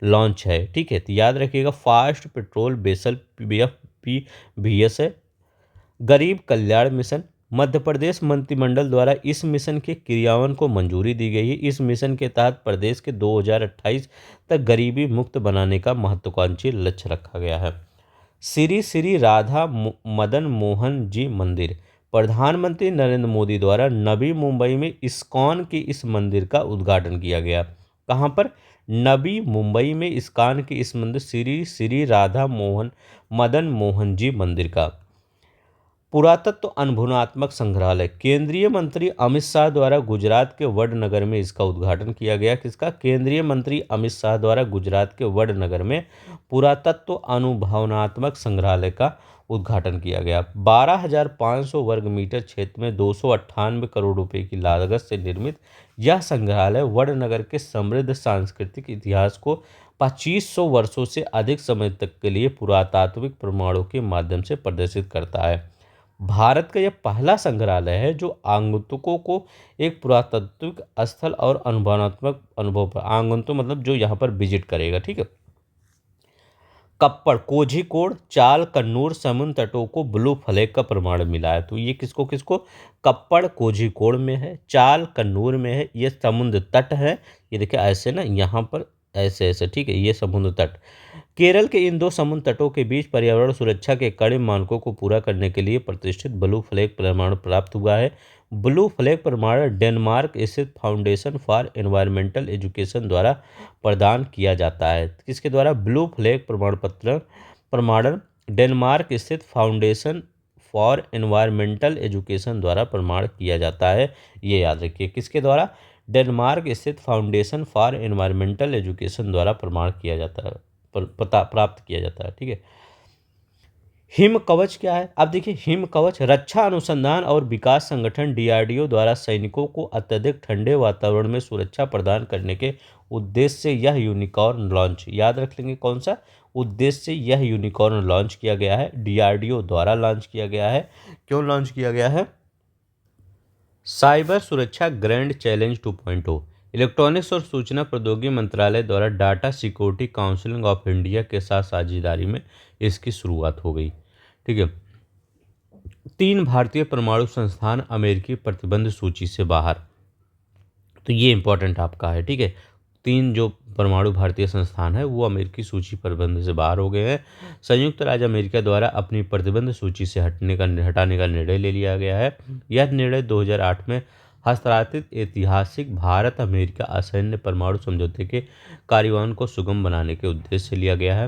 लॉन्च है। ठीक है, तो याद रखिएगा फास्ट पेट्रोल वेसल PFVS है। गरीब कल्याण मिशन, मध्य प्रदेश मंत्रिमंडल द्वारा इस मिशन के क्रियान्वयन को मंजूरी दी गई है। इस मिशन के तहत प्रदेश के 2028 तक गरीबी मुक्त बनाने का महत्वाकांक्षी लक्ष्य रखा गया है। श्री श्री राधा मदन मोहन जी मंदिर, प्रधानमंत्री नरेंद्र मोदी द्वारा नवी मुंबई में इस्कॉन के इस मंदिर का उद्घाटन किया गया। कहाँ पर? नवी मुंबई में इस्कॉन के इस मंदिर श्री श्री राधा मदन मोहन जी मंदिर का। पुरातत्व अनुभवनात्मक संग्रहालय, केंद्रीय मंत्री अमित शाह द्वारा गुजरात के वडनगर में इसका उद्घाटन किया गया। किसका? केंद्रीय मंत्री अमित शाह द्वारा गुजरात के वडनगर में पुरातत्व अनुभवनात्मक संग्रहालय का उद्घाटन किया गया। 12,500 वर्ग मीटर क्षेत्र में 298 करोड़ रुपए की लागत से निर्मित यह संग्रहालय वडनगर के समृद्ध सांस्कृतिक इतिहास को 2500 वर्षों से अधिक समय तक के लिए पुरातात्विक प्रमाणों के माध्यम से प्रदर्शित करता है। भारत का यह पहला संग्रहालय है जो आगंतुकों को एक पुरातात्विक स्थल और अनुभवात्मक अनुभव पर, आगंतुक मतलब जो यहाँ पर विजिट करेगा। ठीक है। कप्पड़, कोझिकोड, चाल, कन्नूर समुद्र तटों को ब्लू फ्लैग का प्रमाण मिला है। तो ये किसको किसको? कप्पड़ कोझिकोड में है, चाल कन्नूर में है, ये समुद्र तट है। ये देखिए ऐसे ना, यहाँ पर ऐसे ऐसे, ठीक है, ये समुद्र तट। केरल के इन 2 समुद्र तटों के बीच पर्यावरण सुरक्षा के कड़े मानकों को पूरा करने के लिए प्रतिष्ठित ब्लू फ्लैग प्रमाण प्राप्त हुआ है। ब्लू फ्लैग प्रमाण डेनमार्क स्थित फाउंडेशन फॉर एनवायरमेंटल एजुकेशन द्वारा प्रदान किया जाता है। किसके द्वारा? ब्लू फ्लैग प्रमाणन डेनमार्क स्थित फाउंडेशन फॉर एनवायरमेंटल एजुकेशन द्वारा प्रमाण किया जाता है। ये याद रखिए, किसके द्वारा? डेनमार्क स्थित फाउंडेशन फॉर एनवायरमेंटल एजुकेशन द्वारा प्रमाण किया जाता है, प्राप्त किया जाता है। ठीक है। हिम कवच क्या है? अब देखिए, हिम कवच रक्षा अनुसंधान और विकास संगठन डीआरडीओ द्वारा सैनिकों को अत्यधिक ठंडे वातावरण में सुरक्षा प्रदान करने के उद्देश्य से यह यूनिकॉर्न लॉन्च, याद रख लेंगे कौन सा उद्देश्य से यह यूनिकॉर्न लॉन्च किया गया है, डीआरडीओ द्वारा लॉन्च किया गया है। क्यों लॉन्च किया गया है? साइबर सुरक्षा ग्रैंड चैलेंज 2.0, इलेक्ट्रॉनिक्स और सूचना प्रौद्योगिकी मंत्रालय द्वारा data security council of India के साथ साझेदारी में इसकी शुरुआत हो गई। ठीक है। 3 भारतीय परमाणु संस्थान अमेरिकी प्रतिबंध सूची से बाहर, तो ये इंपॉर्टेंट आपका है। ठीक है, 3 जो परमाणु भारतीय संस्थान है वो अमेरिकी सूची प्रतिबंध से बाहर हो गए हैं। संयुक्त राज्य अमेरिका द्वारा अपनी प्रतिबंध सूची से हटाने का निर्णय ले लिया गया है। यह निर्णय 2008 में हस्ताक्षरित ऐतिहासिक भारत अमेरिका असैन्य परमाणु समझौते के कार्यान्वयन को सुगम बनाने के उद्देश्य से लिया गया है।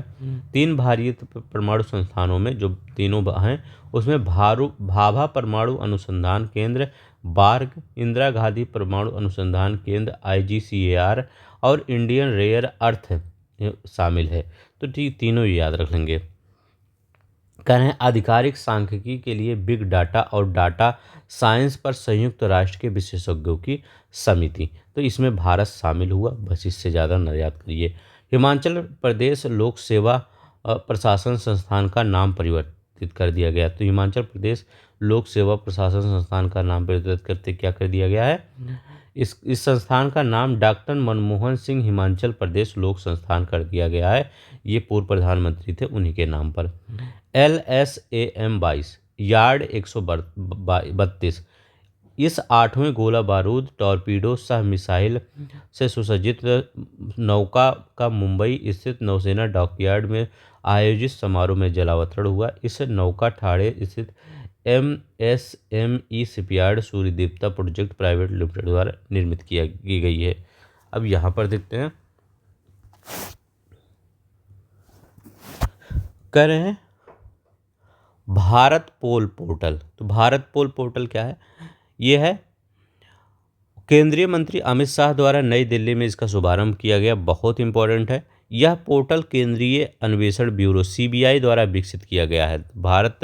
3 भारतीय परमाणु संस्थानों में जो तीनों हैं उसमें भाभा परमाणु अनुसंधान केंद्र, बार्ग, इंदिरा गांधी परमाणु अनुसंधान केंद्र IGCAR और इंडियन रेयर अर्थ शामिल है। तो ठीक, तीनों ही याद रख लेंगे। कह रहे हैं आधिकारिक सांख्यिकी के लिए बिग डाटा और डाटा साइंस पर संयुक्त राष्ट्र के विशेषज्ञों की समिति, तो इसमें भारत शामिल हुआ, बस इससे ज़्यादा न याद करिए। हिमाचल प्रदेश लोक सेवा प्रशासन संस्थान का नाम परिवर्तित कर दिया गया, तो हिमाचल प्रदेश लोक सेवा प्रशासन संस्थान का नाम परिवर्तित करते क्या कर दिया गया है? इस संस्थान का नाम डॉक्टर मनमोहन सिंह हिमाचल प्रदेश लोक संस्थान कर दिया गया है। ये पूर्व प्रधानमंत्री थे, उन्हीं के नाम पर। LSAM 22 यार्ड 132 इस 8वें गोला बारूद टॉर्पीडो सह मिसाइल से सुसज्जित नौका का मुंबई स्थित नौसेना डॉकयार्ड में आयोजित समारोह में जलावतरण हुआ। इस नौका ठाणे स्थित MSME शिपयार्ड सूर्य देवता प्रोजेक्ट प्राइवेट लिमिटेड द्वारा निर्मित की गई है। अब यहाँ पर देखते हैं, कह रहे हैं भारत पोल पोर्टल। तो भारत पोल पोर्टल क्या है? ये है केंद्रीय मंत्री अमित शाह द्वारा नई दिल्ली में इसका शुभारंभ किया गया, बहुत इंपॉर्टेंट है। यह पोर्टल केंद्रीय अन्वेषण ब्यूरो CBI द्वारा विकसित किया गया है। भारत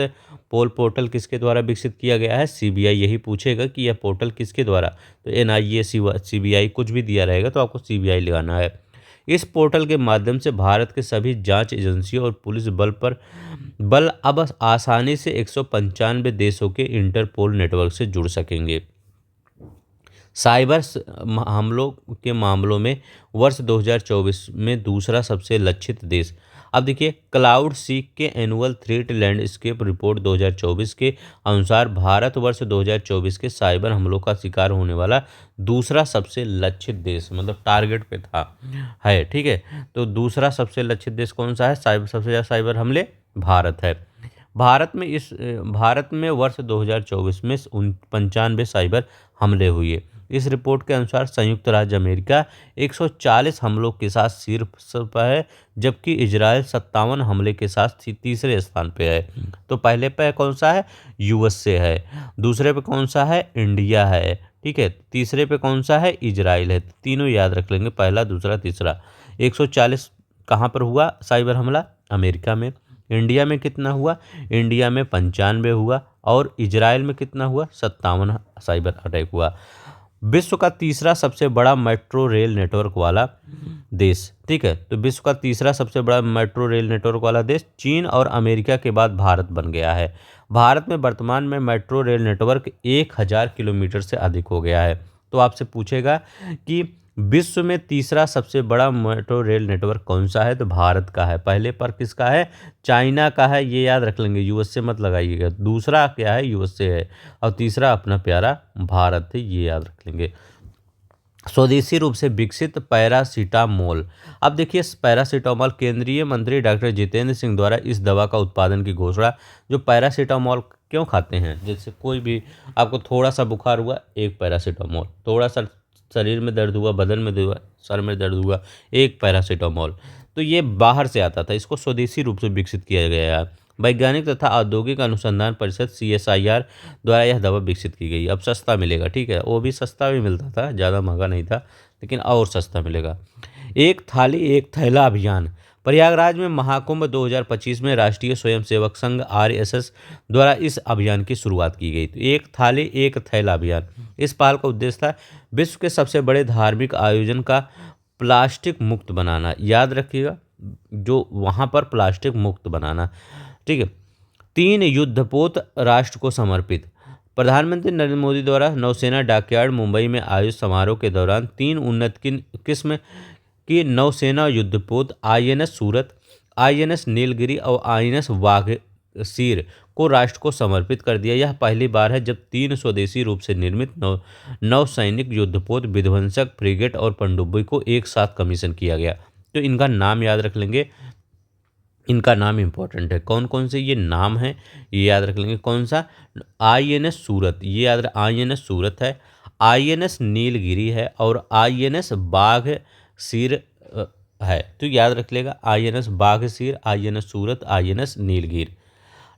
पोल पोर्टल किसके द्वारा विकसित किया गया है? CBI यही पूछेगा कि यह पोर्टल किसके द्वारा, तो NIA CBI कुछ भी दिया रहेगा तो आपको CBI लगाना है। इस पोर्टल के माध्यम से भारत के सभी जांच एजेंसियों और पुलिस बल अब आसानी से 195 देशों के इंटरपोल नेटवर्क से जुड़ सकेंगे। साइबर हमलों के मामलों में वर्ष 2024 में दूसरा सबसे लक्षित देश। अब देखिए, क्लाउड सीक के एनुअल थ्रेट लैंडस्केप रिपोर्ट 2024 के अनुसार भारत वर्ष 2024 के साइबर हमलों का शिकार होने वाला दूसरा सबसे लक्षित देश, मतलब टारगेट पे था है। ठीक है, तो दूसरा सबसे लक्षित देश कौन सा है? सबसे ज़्यादा साइबर हमले भारत है। भारत में वर्ष 2024 में 95 साइबर हमले हुए। इस रिपोर्ट के अनुसार संयुक्त राज्य अमेरिका 140 हमलों के साथ शीर्ष पर है, जबकि इजराइल 57 हमले के साथ तीसरे स्थान पे है। तो पहले पे कौन सा है? USA है। दूसरे पे कौन सा है? इंडिया है। ठीक है, तीसरे पे कौन सा है? इजराइल है। तीनों याद रख लेंगे, पहला, दूसरा, तीसरा। 140 कहाँ पर हुआ साइबर हमला? अमेरिका में। इंडिया में कितना हुआ? इंडिया में 95 हुआ, और इजराइल में कितना हुआ? 57 साइबर अटैक हुआ। विश्व का तीसरा सबसे बड़ा मेट्रो रेल नेटवर्क वाला देश। ठीक है, तो विश्व का तीसरा सबसे बड़ा मेट्रो रेल नेटवर्क वाला देश चीन और अमेरिका के बाद भारत बन गया है। भारत में वर्तमान में मेट्रो रेल नेटवर्क 1000 किलोमीटर से अधिक हो गया है। तो आपसे पूछेगा कि विश्व में तीसरा सबसे बड़ा मेट्रो रेल नेटवर्क कौन सा है? तो भारत का है। पहले पर किसका है? चाइना का है, ये याद रख लेंगे, USA मत लगाइएगा। दूसरा क्या है? USA है, और तीसरा अपना प्यारा भारत है, ये याद रख लेंगे। स्वदेशी रूप से विकसित पैरासीटामोल। अब देखिए, पैरासीटामोल केंद्रीय मंत्री डॉक्टर जितेंद्र सिंह द्वारा इस दवा का उत्पादन की घोषणा। जो पैरासीटामोल क्यों खाते हैं? जैसे कोई भी आपको थोड़ा सा बुखार हुआ, एक पैरासीटामोल, थोड़ा सा शरीर में दर्द हुआ, बदन में दर्द हुआ, सर में दर्द हुआ, एक पैरासीटामोल। तो ये बाहर से आता था, इसको स्वदेशी रूप से विकसित किया गया है। वैज्ञानिक तथा औद्योगिक अनुसंधान परिषद CSIR द्वारा यह दवा विकसित की गई। अब सस्ता मिलेगा। ठीक है, वो भी सस्ता भी मिलता था, ज़्यादा महंगा नहीं था, लेकिन और सस्ता मिलेगा। एक थाली एक थैला अभियान प्रयागराज में महाकुंभ 2025 में राष्ट्रीय स्वयंसेवक संघ आरएसएस द्वारा इस अभियान की शुरुआत की गई। तो एक थाली एक थैला अभियान, इस पहल का उद्देश्य था विश्व के सबसे बड़े धार्मिक आयोजन का प्लास्टिक मुक्त बनाना। याद रखिएगा, जो वहाँ पर प्लास्टिक मुक्त बनाना। ठीक है। 3 युद्धपोत राष्ट्र को समर्पित। प्रधानमंत्री नरेंद्र मोदी द्वारा नौसेना डॉकयार्ड मुंबई में आयोजित समारोह के दौरान 3 उन्नत किस्म की नौसेना युद्धपोत आईएनएस सूरत, आईएनएस नीलगिरी और आईएनएस वाघसीर को राष्ट्र को समर्पित कर दिया। यह पहली बार है जब 3 स्वदेशी रूप से निर्मित नौसैनिक युद्धपोत विध्वंसक, फ्रिगेट और पनडुब्बी को एक साथ कमीशन किया गया। तो इनका नाम याद रख लेंगे, इनका नाम इंपॉर्टेंट है। कौन कौन से ये नाम है ये याद रख लेंगे। कौन सा? आईएनएस सूरत, ये याद रख, आईएनएस सूरत है, आईएनएस नीलगिरी है और आईएनएस बाघ सिर है। तो याद रख लेगा, आईएनएस बाघ सिर, आईएनएस सूरत, आईएनएस नीलगिरी।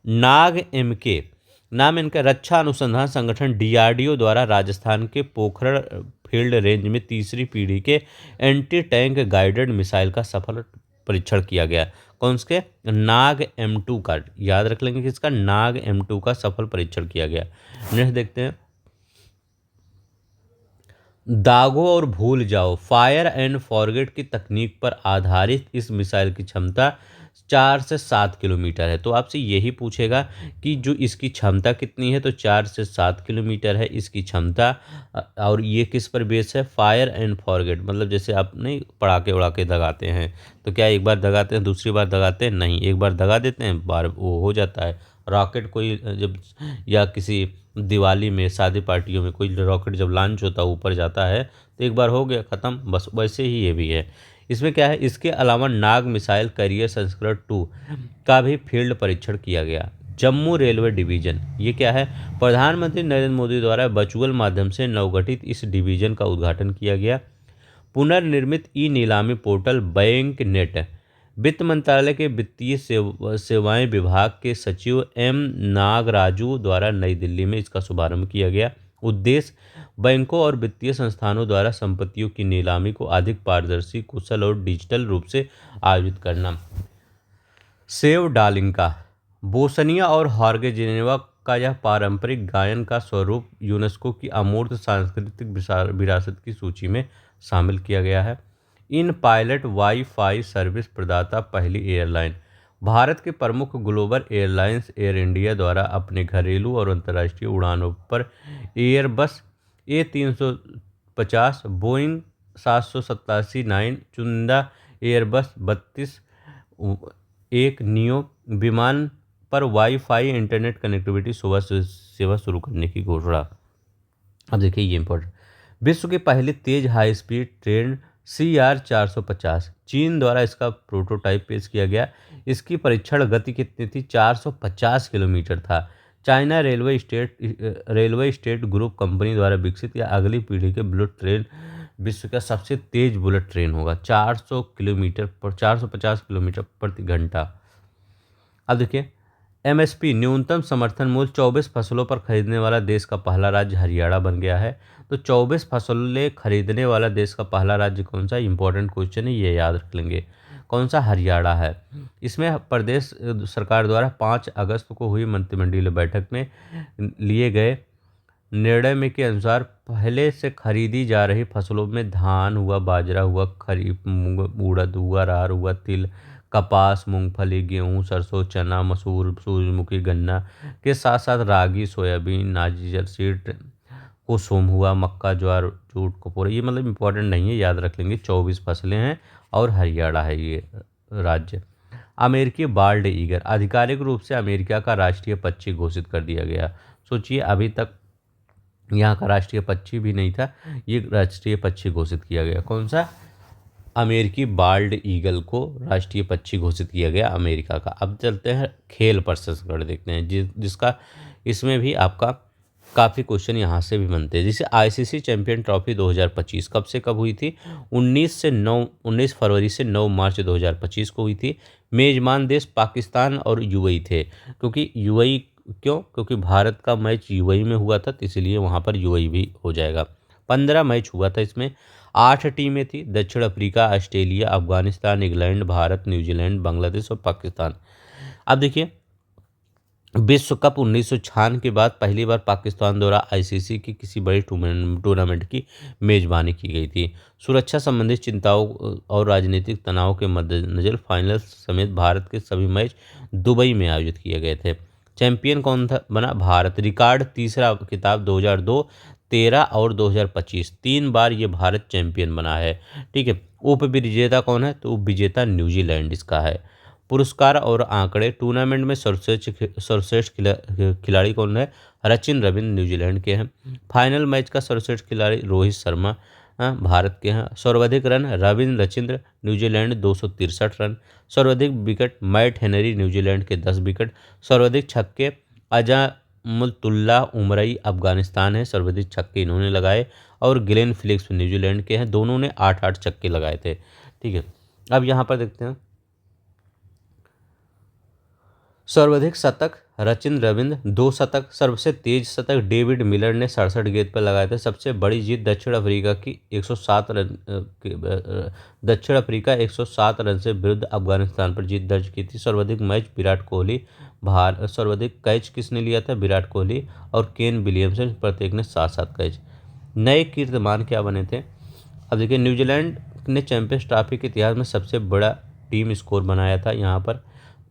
नाग एमके नाम इनका रक्षा अनुसंधान संगठन डीआरडीओ द्वारा राजस्थान के पोखरण फील्ड रेंज में तीसरी पीढ़ी के एंटी टैंक गाइडेड मिसाइल का सफल परीक्षण किया गया। कौन से? नाग M2 का, याद रख लेंगे किसका? नाग M2 का सफल परीक्षण किया गया। नेक्स्ट देखते हैं, दागो और भूल जाओ फायर एंड फॉरगेट की तकनीक पर आधारित इस मिसाइल की क्षमता 4 से 7 किलोमीटर है। तो आपसे यही पूछेगा कि जो इसकी क्षमता कितनी है, तो 4 से 7 किलोमीटर है इसकी क्षमता। और ये किस पर बेस है? फायर एंड फॉरगेट, मतलब जैसे आप नहीं पड़ाके उड़ाके दगाते हैं, तो क्या एक बार दगाते हैं दूसरी बार दगाते हैं? नहीं, एक बार दगा देते हैं, बार वो हो जाता है। रॉकेट कोई जब, या किसी दिवाली में शादी पार्टियों में कोई रॉकेट जब लॉन्च होता है ऊपर जाता है तो एक बार हो गया ख़त्म, बस वैसे ही ये भी है। इसमें क्या है, इसके अलावा नाग मिसाइल कैरियर संस्करण 2 का भी फील्ड परीक्षण किया गया। जम्मू रेलवे डिवीजन, ये क्या है? प्रधानमंत्री नरेंद्र मोदी द्वारा वर्चुअल माध्यम से नवगठित इस डिवीजन का उद्घाटन किया गया। पुनर्निर्मित ई नीलामी पोर्टल बैंक नेट, वित्त मंत्रालय के वित्तीय सेवाएं विभाग के सचिव एम नागराजू द्वारा नई दिल्ली में इसका शुभारंभ किया गया। उद्देश्य बैंकों और वित्तीय संस्थानों द्वारा संपत्तियों की नीलामी को अधिक पारदर्शी, कुशल और डिजिटल रूप से आयोजित करना। सेव डालिंका, बोस्निया और हर्जेगोविना का यह पारंपरिक गायन का स्वरूप यूनेस्को की अमूर्त सांस्कृतिक विरासत की सूची में शामिल किया गया है। इन पायलट वाईफाई सर्विस प्रदाता पहली एयरलाइन। भारत के प्रमुख ग्लोबल एयरलाइंस एयर इंडिया द्वारा अपने घरेलू और अंतर्राष्ट्रीय उड़ानों पर एयरबस A350, बोइंग 787-9, चुनिंदा एयरबस 32 एक नियो विमान पर वाईफाई इंटरनेट कनेक्टिविटी सेवा शुरू करने की घोषणा। अब देखिए ये इंपॉर्टेंट, विश्व की पहली तेज हाई स्पीड ट्रेन CR450, चीन द्वारा इसका प्रोटोटाइप पेश किया गया। इसकी परीक्षण गति कितनी थी? 450 किलोमीटर था। China railway state group company द्वारा विकसित या अगली पीढ़ी के बुलेट ट्रेन विश्व का सबसे तेज बुलेट ट्रेन होगा। 450 किलोमीटर प्रति घंटा। अब देखिए, MSP न्यूनतम समर्थन मूल्य 24 फसलों पर खरीदने वाला देश का पहला राज्य हरियाणा बन गया है। तो 24 फसलें खरीदने वाला देश का पहला राज्य कौन सा? इंपॉर्टेंट क्वेश्चन है, ये याद रख लेंगे। कौन सा? हरियाणा है। इसमें प्रदेश सरकार द्वारा 5 अगस्त को हुई मंत्रिमंडलीय बैठक में लिए गए निर्णय में के अनुसार पहले से खरीदी जा रही फसलों में धान हुआ, बाजरा हुआ, खरीफ उड़द हुआ, अरहर हुआ, तिल, कपास, मूंगफली, गेहूं, सरसों, चना, मसूर, सूरजमुखी, गन्ना के साथ साथ रागी, सोयाबीन, नारियल सीड, कुसुम हुआ, मक्का, ज्वार, जूट, कपूर। ये मतलब इंपॉर्टेंट नहीं है, याद रख लेंगे। 24 फसलें हैं और हरियाणा है ये राज्य। अमेरिकी बाल्ड ईगल, आधिकारिक रूप से अमेरिका का राष्ट्रीय पक्षी घोषित कर दिया गया। सोचिए, अभी तक यहाँ का राष्ट्रीय पक्षी भी नहीं था, ये राष्ट्रीय पक्षी घोषित किया गया। कौन सा? अमेरिकी बाल्ड ईगल को राष्ट्रीय पक्षी घोषित किया गया अमेरिका का। अब चलते हैं खेल प्रसंस्करण देखते हैं, जिसका इसमें भी आपका काफ़ी क्वेश्चन यहाँ से भी बनते हैं। जैसे ICC चैंपियन ट्रॉफी 2025 कब से कब हुई थी? 19 फरवरी से 9 मार्च 2025 को हुई थी। मेज़बान देश पाकिस्तान और UAE थे। क्योंकि UAE क्यों? क्योंकि भारत का मैच UAE में हुआ था, तो इसलिए वहाँ पर UAE भी हो जाएगा। 15 मैच हुआ था इसमें। 8 टीमें थी, दक्षिण Africa, Australia, Afghanistan, England, Bharat, New Zealand, Bangladesh और पाकिस्तान। अब देखिए, विश्व कप 1996 के बाद पहली बार पाकिस्तान द्वारा आईसीसी की किसी बड़ी टूर्नामेंट की मेजबानी की गई थी। सुरक्षा संबंधित चिंताओं और राजनीतिक तनाव के मद्देनजर फाइनल समेत भारत के सभी मैच दुबई में आयोजित किए गए थे। चैंपियन कौन था बना? भारत। रिकॉर्ड तीसरा खिताब 2002, 13 और 2025, 3 बार ये भारत चैंपियन बना है। ठीक है। उप विजेता कौन है? तो उप विजेता न्यूजीलैंड इसका है। पुरस्कार और आंकड़े, टूर्नामेंट में सर्वश्रेष्ठ खिलाड़ी कौन है? सचिन रविंद्र न्यूजीलैंड के हैं। फाइनल मैच का सर्वश्रेष्ठ खिलाड़ी रोहित शर्मा भारत के हैं। सर्वाधिक रन रविंद्र रचिंद्र न्यूजीलैंड 263 रन। सर्वाधिक विकेट मैट हेनरी न्यूजीलैंड के 10 विकेट। सर्वाधिक छक्के अजामुतुल्लाह उमरई अफगानिस्तान है, सर्वाधिक छक्के इन्होंने लगाए। और ग्लेन फिलिप्स न्यूजीलैंड के हैं, दोनों ने 8-8 छक्के लगाए थे। ठीक है। अब यहाँ पर देखते हैं, सर्वाधिक शतक रचिंद्र रविंद्र 2 शतक। सबसे तेज शतक डेविड मिलर ने 67 गेंद पर लगाए थे। सबसे बड़ी जीत दक्षिण अफ्रीका की 107 रन दक्षिण अफ्रीका 107 रन से विरुद्ध अफगानिस्तान पर जीत दर्ज की थी। सर्वाधिक मैच विराट कोहली। सर्वाधिक कैच किसने लिया था? विराट कोहली और केन विलियमसन, प्रत्येक ने 7-7 कैच। नए कीर्तिमान क्या बने थे? अब देखिए, न्यूजीलैंड ने चैंपियंस ट्रॉफी के इतिहास में सबसे बड़ा टीम स्कोर बनाया था। यहाँ पर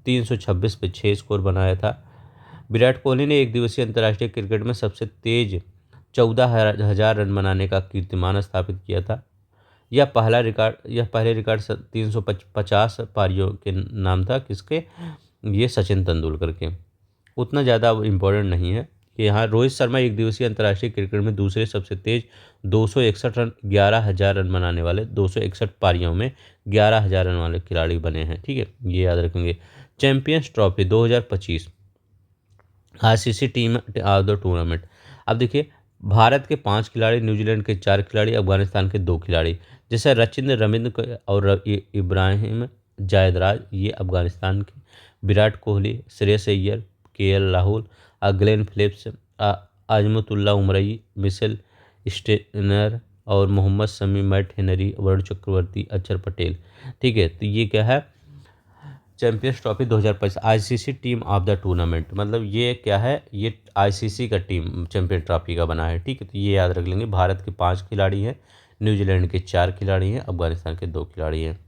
326 पे 6 स्कोर बनाया था। विराट कोहली ने एक दिवसीय अंतर्राष्ट्रीय क्रिकेट में सबसे तेज 14,000 रन बनाने का कीर्तिमान स्थापित किया था। यह पहले रिकॉर्ड 350 पारियों के नाम था। किसके? ये सचिन तेंदुलकर के। उतना ज़्यादा इम्पोर्टेंट नहीं है कि यहाँ रोहित शर्मा एक दिवसीय अंतर्राष्ट्रीय क्रिकेट में दूसरे सबसे तेज 261 रन 11,000 रन बनाने वाले 261 पारियों में 11,000 रन वाले खिलाड़ी बने हैं। ठीक है, ये याद रखेंगे। Champions trophy 2025 ICC team of the tournament. अब देखिए, भारत के 5 खिलाड़ी, न्यूजीलैंड के 4 खिलाड़ी, अफगानिस्तान के 2 खिलाड़ी। जैसे रचिंद्र रविंद्र और इब्राहिम जायदराज, ये अफगानिस्तान के। Virat Kohli, Shreyas Iyer, KL Rahul, Glenn Phillips, Azmatullah Omarzai, Mitchell Santner और मोहम्मद शमी, मैट हेनरी, वरुण चक्रवर्ती, अक्षर पटेल। ठीक है, तो ये क्या है? Champions trophy 2025 ICC team of the tournament. मतलब ये क्या है? ये आईसीसी का टीम चैंपियन ट्रॉफी का बना है। ठीक है, तो ये याद रख लेंगे। भारत के 5 खिलाड़ी हैं, न्यूजीलैंड के 4 खिलाड़ी हैं, अफगानिस्तान के 2 खिलाड़ी हैं।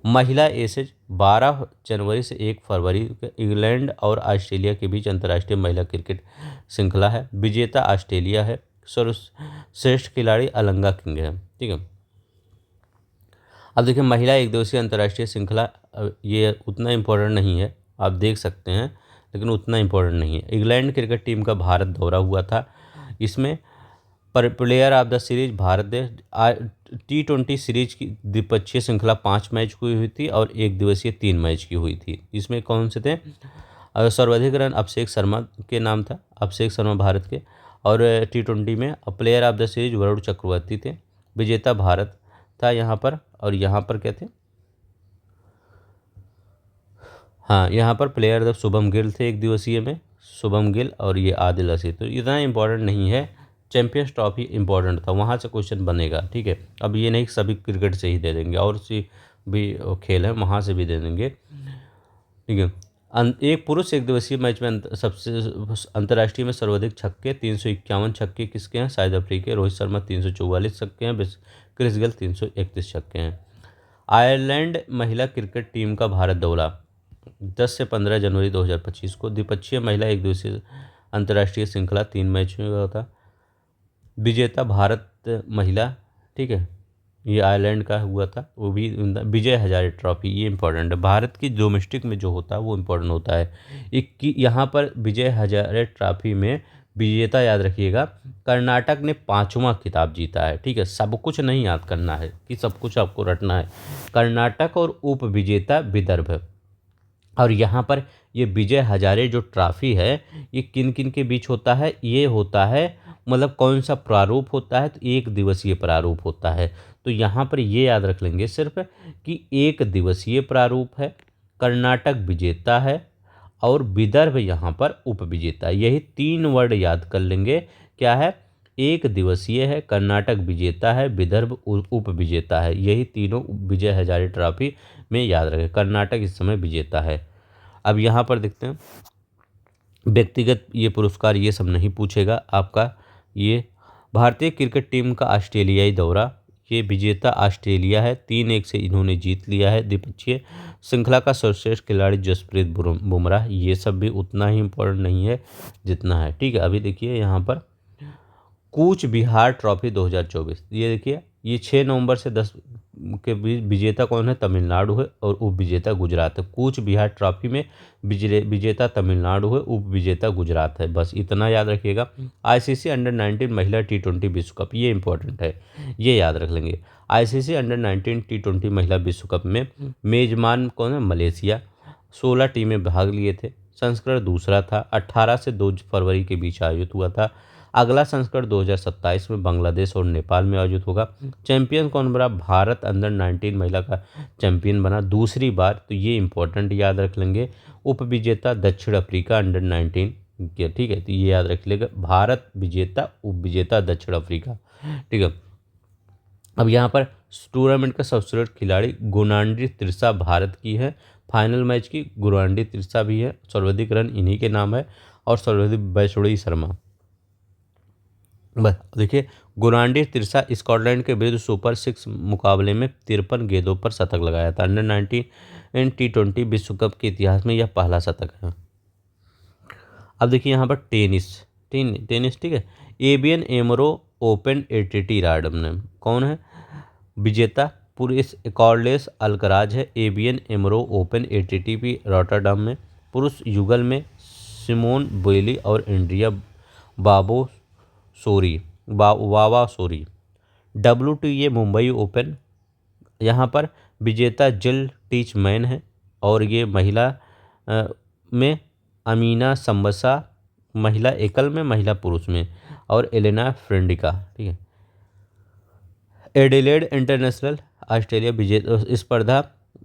महिला एसेज 12 जनवरी से 1 फरवरी को इंग्लैंड और ऑस्ट्रेलिया के बीच अंतर्राष्ट्रीय महिला क्रिकेट श्रृंखला है। विजेता ऑस्ट्रेलिया है। सर्वश्रेष्ठ खिलाड़ी अलंगा किंग है। ठीक है। अब देखिए, महिला एक दिवसीय अंतर्राष्ट्रीय श्रृंखला, ये उतना इम्पोर्टेंट नहीं है, आप देख सकते हैं, लेकिन उतना इम्पोर्टेंट नहीं है। इंग्लैंड क्रिकेट टीम का भारत दौरा हुआ था। इसमें player of the series Bharat देश। T20 सीरीज की द्विपक्षीय श्रृंखला 5 मैच की हुई थी और एक दिवसीय 3 मैच की हुई थी। इसमें कौन से थे? सर्वाधिक रन अभिषेक शर्मा के नाम था, अभिषेक शर्मा भारत के। और T20 में player of the series Varun Chakravarthy थे। विजेता भारत था यहाँ पर। और यहाँ पर क्या थे? हाँ, यहाँ पर प्लेयर द शुभम गिल थे एक दिवसीय में, शुभम गिल और ये आदिल रशीद। तो इतना इम्पोर्टेंट नहीं है। चैंपियंस ट्रॉफी इम्पोर्टेंट था, वहाँ से क्वेश्चन बनेगा। ठीक है। अब ये नहीं सभी क्रिकेट से ही दे देंगे, और सी भी खेल है वहाँ से भी दे देंगे। ठीक है। एक पुरुष एक दिवसीय मैच में सबसे अंतर्राष्ट्रीय में सर्वाधिक छक्के 351 छक्के किसके हैं? शाहिद अफरीदी के। रोहित शर्मा 344 छक्के हैं, क्रिस गेल 331 छक्के हैं। आयरलैंड महिला क्रिकेट टीम का भारत दौरा 10 से 15 जनवरी 2025 को। द्विपक्षीय महिला एक दिवसीय अंतर्राष्ट्रीय श्रृंखला 3 मैच में हुआ था। विजेता भारत महिला। ठीक है, ये आयरलैंड का हुआ था, वो भी विजय हजारे ट्रॉफी। ये इंपॉर्टेंट है, भारत की डोमेस्टिक में जो होता है वो इम्पोर्टेंट होता है। यहाँ पर विजय हजारे ट्रॉफी में विजेता याद रखिएगा, कर्नाटक ने 5वां खिताब जीता है। ठीक है, सब कुछ नहीं याद करना है कि सब कुछ आपको रटना है। कर्नाटक और उप विजेता विदर्भ। और यहाँ पर ये विजय हजारे जो ट्रॉफी है, ये किन किन के बीच होता है? ये होता है, मतलब कौन सा प्रारूप होता है? तो एक दिवसीय प्रारूप होता है। तो यहाँ पर ये याद रख लेंगे सिर्फ कि एक दिवसीय प्रारूप है, कर्नाटक विजेता है और विदर्भ यहाँ पर उप विजेता है। यही 3 वर्ड याद कर लेंगे। क्या है? एक दिवसीय है, कर्नाटक विजेता है, विदर्भ उप विजेता है। यही तीनों विजय हजारे ट्रॉफी में याद रखें। कर्नाटक इस समय विजेता है। अब यहाँ पर देखते हैं व्यक्तिगत ये पुरस्कार ये सब नहीं पूछेगा आपका। ये भारतीय क्रिकेट टीम का ऑस्ट्रेलियाई दौरा, ये विजेता ऑस्ट्रेलिया है, 3-1 से इन्होंने जीत लिया है। द्विपक्षीय श्रृंखला का सर्वश्रेष्ठ खिलाड़ी जसप्रीत बुमराह, ये सब भी उतना ही इम्पोर्टेंट नहीं है जितना है। ठीक है, अभी देखिए यहाँ पर कूच बिहार ट्रॉफी 2024, ये देखिए ये 6 नवंबर से 10 के बीच विजेता कौन है? तमिलनाडु है और उप विजेता गुजरात है। कूच बिहार ट्रॉफी में विजेता तमिलनाडु है, उप विजेता गुजरात है। बस इतना याद रखिएगा। आईसीसी अंडर-19 महिला टी20 विश्व कप, ये इंपॉर्टेंट है, ये याद रख लेंगे। आईसीसी अंडर-19 टी20 महिला विश्व कप में मेजबान कौन है? मलेशिया। 16 टीमें भाग लिए थे। संस्करण दूसरा था, 18 से 2 फरवरी के बीच आयोजित हुआ था। अगला संस्करण 2027 में बांग्लादेश और नेपाल में आयोजित होगा। चैंपियन कौन बना? भारत अंडर-19 महिला का चैंपियन बना दूसरी बार, तो ये इंपॉर्टेंट याद रख लेंगे। उप विजेता दक्षिण अफ्रीका अंडर-19 के, ठीक है, तो ये याद रख लेगा। भारत विजेता, उप विजेता दक्षिण अफ्रीका। ठीक है, अब यहाँ पर टूर्नामेंट का सर्वश्रेष्ठ खिलाड़ी गुणांडी तिरसा भारत की है। फाइनल मैच की गुणांडी तिरसा भी है। सर्वाधिक रन इन्हीं के नाम है और सर्वाधिक वैष्णवी शर्मा। बस देखिए, गुरांडी तिरसा स्कॉटलैंड के विरुद्ध सुपर 6 मुकाबले में 53 गेंदों पर शतक लगाया था। अंडर-19 टी20 विश्व कप के इतिहास में यह पहला शतक है। अब देखिए यहाँ पर टेनिस, ठीक है। ABN Amro open ATP Rotterdam कौन है विजेता? पुरुष कार्लोस अल्कराज है। ABN Amro open ATP Rotterdam में। पुरुष युगल में सिमोन बोइली और Andrea Vavassori. WTA Mumbai open, यहाँ पर विजेता जिल टीचमैन है और ये महिला में अमीना सम्बसा, महिला एकल में, महिला पुरुष में, और एलेना फ्रेंडिका। ठीक है, एडिलेड इंटरनेशनल ऑस्ट्रेलिया विजेता स्पर्धा,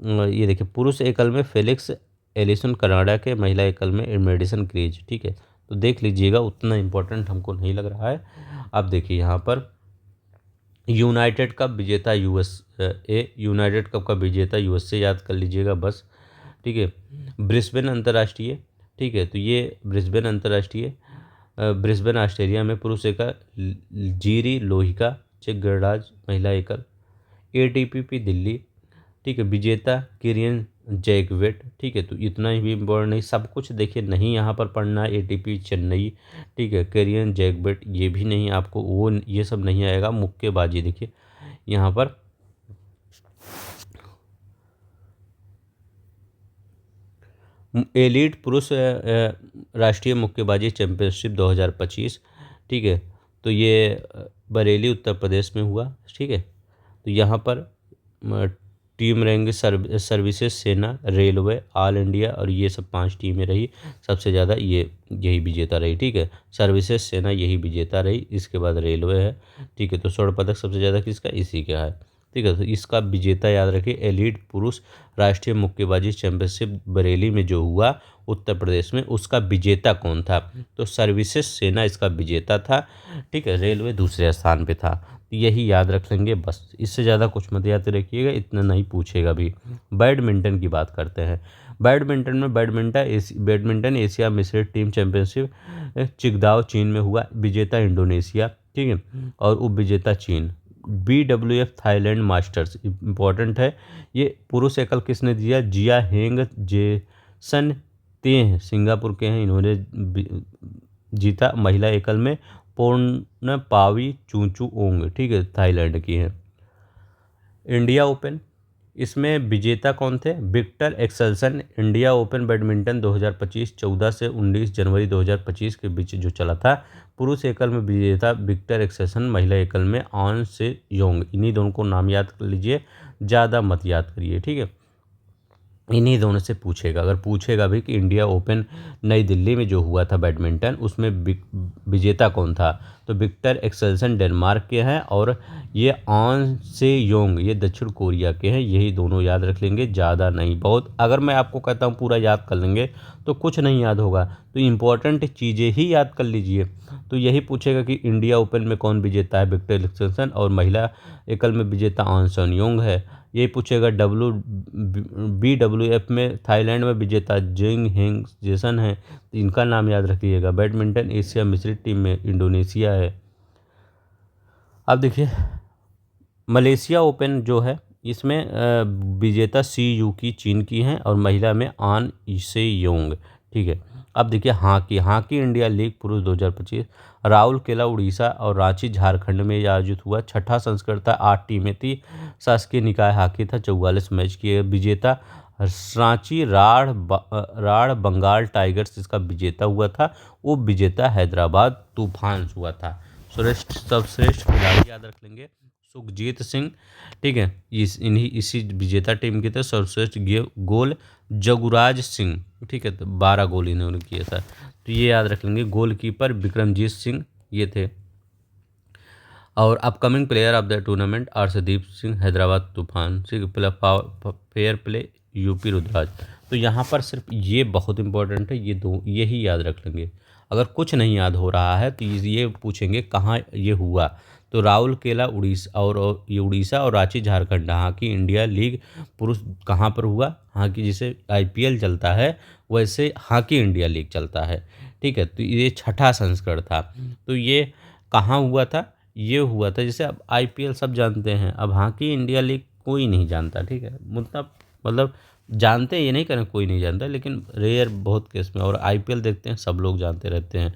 ये देखिए पुरुष एकल में फेलिक्स एलिसन कनाडा के, महिला एकल में मेडिसन क्रीज। ठीक है, तो देख लीजिएगा, उतना इम्पोर्टेंट हमको नहीं लग रहा है। अब देखिए यहाँ पर यूनाइटेड कप विजेता यूनाइटेड कप का विजेता यूएसए याद कर लीजिएगा बस। ठीक है, ब्रिस्बेन अंतर्राष्ट्रीय, ठीक है, तो ये ब्रिस्बेन अंतर्राष्ट्रीय, ब्रिस्बेन ऑस्ट्रेलिया में पुरुष एकल जीरी लोहिका चेक गणराज, महिला एकल। एटीपी दिल्ली, ठीक है, विजेता किरियन जैकवेट। ठीक है, तो इतना ही भी इम्पोर्टेंट नहीं, सब कुछ देखिए नहीं यहाँ पर पढ़ना है। एटीपी चेन्नई, ठीक है, किरियन जैकवेट ये भी नहीं, आपको वो ये सब नहीं आएगा। मुक्केबाजी देखिए यहाँ पर एलीट पुरुष राष्ट्रीय मुक्केबाजी चैंपियनशिप 2025, ठीक है, तो ये बरेली उत्तर प्रदेश में हुआ। ठीक है, तो यहाँ पर टीम रहेंगे सर्विसेज, सेना, रेलवे, ऑल इंडिया, और ये सब 5 टीमें रही। सबसे ज़्यादा यही विजेता रही। ठीक है, सर्विसेज, सेना यही विजेता रही। इसके बाद रेलवे है। ठीक है, तो स्वर्ण पदक सबसे ज़्यादा किसका? इसी का है। ठीक है, तो इसका विजेता याद रखिए। एलीट पुरुष राष्ट्रीय मुक्केबाजी चैंपियनशिप बरेली में जो हुआ उत्तर प्रदेश में, उसका विजेता कौन था? तो सर्विसेज, सेना इसका विजेता था। ठीक है, रेलवे दूसरे स्थान पे था। यही याद रख लेंगे बस, इससे ज़्यादा कुछ मत याद रखिएगा, इतना नहीं पूछेगा भी। बैडमिंटन की बात करते हैं। बैडमिंटन में बैडमिंटन एशिया मिश्रित टीम चैंपियनशिप चिंगदाओ चीन में हुआ। विजेता इंडोनेशिया, ठीक है, और उप विजेता चीन। BWF थाईलैंड मास्टर्स इम्पोर्टेंट है। ये पुरुष एकल किसने दिया? जिया हेंग जेसन तेह सिंगापुर के हैं, इन्होंने जीता। महिला एकल में पोर्नपावी चूचू ओंग, ठीक है, थाईलैंड की है। इंडिया ओपन, इसमें विजेता कौन थे? Viktor Axelsen. India open badminton 2025 14 से 19 जनवरी 2025 के बीच जो चला था। पुरुष एकल में विजेता विक्टर एक्सेल्सन, महिला एकल में ऑन से योंग। इन्हीं दोनों को नाम याद कर लीजिए, ज़्यादा मत याद करिए। ठीक है, इन्हीं दोनों से पूछेगा। अगर पूछेगा भी कि इंडिया ओपन नई दिल्ली में जो हुआ था बैडमिंटन, उसमें विजेता कौन था, तो विक्टर एक्सेल्सन डेनमार्क के हैं और ये ऑन से योंग ये दक्षिण कोरिया के हैं। यही दोनों याद रख लेंगे, ज़्यादा नहीं। बहुत अगर मैं आपको कहता हूँ पूरा याद कर लेंगे तो कुछ नहीं याद होगा, तो इम्पोर्टेंट चीज़ें ही याद कर लीजिए। तो यही पूछेगा कि इंडिया ओपन में कौन विजेता है, विक्टर एक्सेल्सन, और महिला एकल में विजेता ऑन सन योंग है। ये पूछेगा BWF में थाईलैंड में विजेता जिंग हेंग जेसन है, तो इनका नाम याद रखिएगा। बैडमिंटन एशिया मिश्रित टीम में इंडोनेशिया है। अब देखिए मलेशिया ओपन जो है इसमें विजेता सी यूकी चीन की हैं और महिला में आन से योंग। ठीक है। अब देखिए हॉकी इंडिया लीग पुरुष 2025 राउरकेला उड़ीसा और रांची झारखंड में आयोजित हुआ। छठा संस्करण था, 8 टीमें थी। शासकीय निकाय हॉकी था, 44 मैच किए। विजेता रांची राढ़ बंगाल टाइगर्स इसका विजेता हुआ था। उप विजेता हैदराबाद तूफान्स हुआ था। सर्वश्रेष्ठ खिलाड़ी याद रख लेंगे सुखजीत सिंह। ठीक है, इसी विजेता टीम के थे। सर्वश्रेष्ठ गोल जगुराज सिंह। ठीक है, तो 12 गोल इन्होंने किया था, तो ये याद रख लेंगे। गोलकीपर विक्रमजीत सिंह ये थे। और upcoming player of the tournament Arshdeep Singh Hyderabad Toofan. Fair play UP Rudras. तो यहाँ पर सिर्फ ये बहुत इंपॉर्टेंट है, यही याद रख लेंगे। अगर कुछ नहीं याद हो रहा है तो ये पूछेंगे कहाँ ये हुआ, तो राउरकेला उड़ीसा और ये उड़ीसा और Ranchi Jharkhand hockey India league पुरुष कहाँ पर हुआ। हॉकी जिसे IPL चलता है वैसे हॉकी इंडिया लीग चलता है। ठीक है, तो ये छठा संस्करण था। तो ये कहाँ हुआ था, ये हुआ था, जैसे अब IPL सब जानते हैं, अब हॉकी इंडिया लीग कोई नहीं जानता। ठीक है, मतलब जानते हैं, ये नहीं करें कोई नहीं जानता, लेकिन रेयर बहुत केस में। और IPL देखते हैं सब लोग जानते रहते हैं।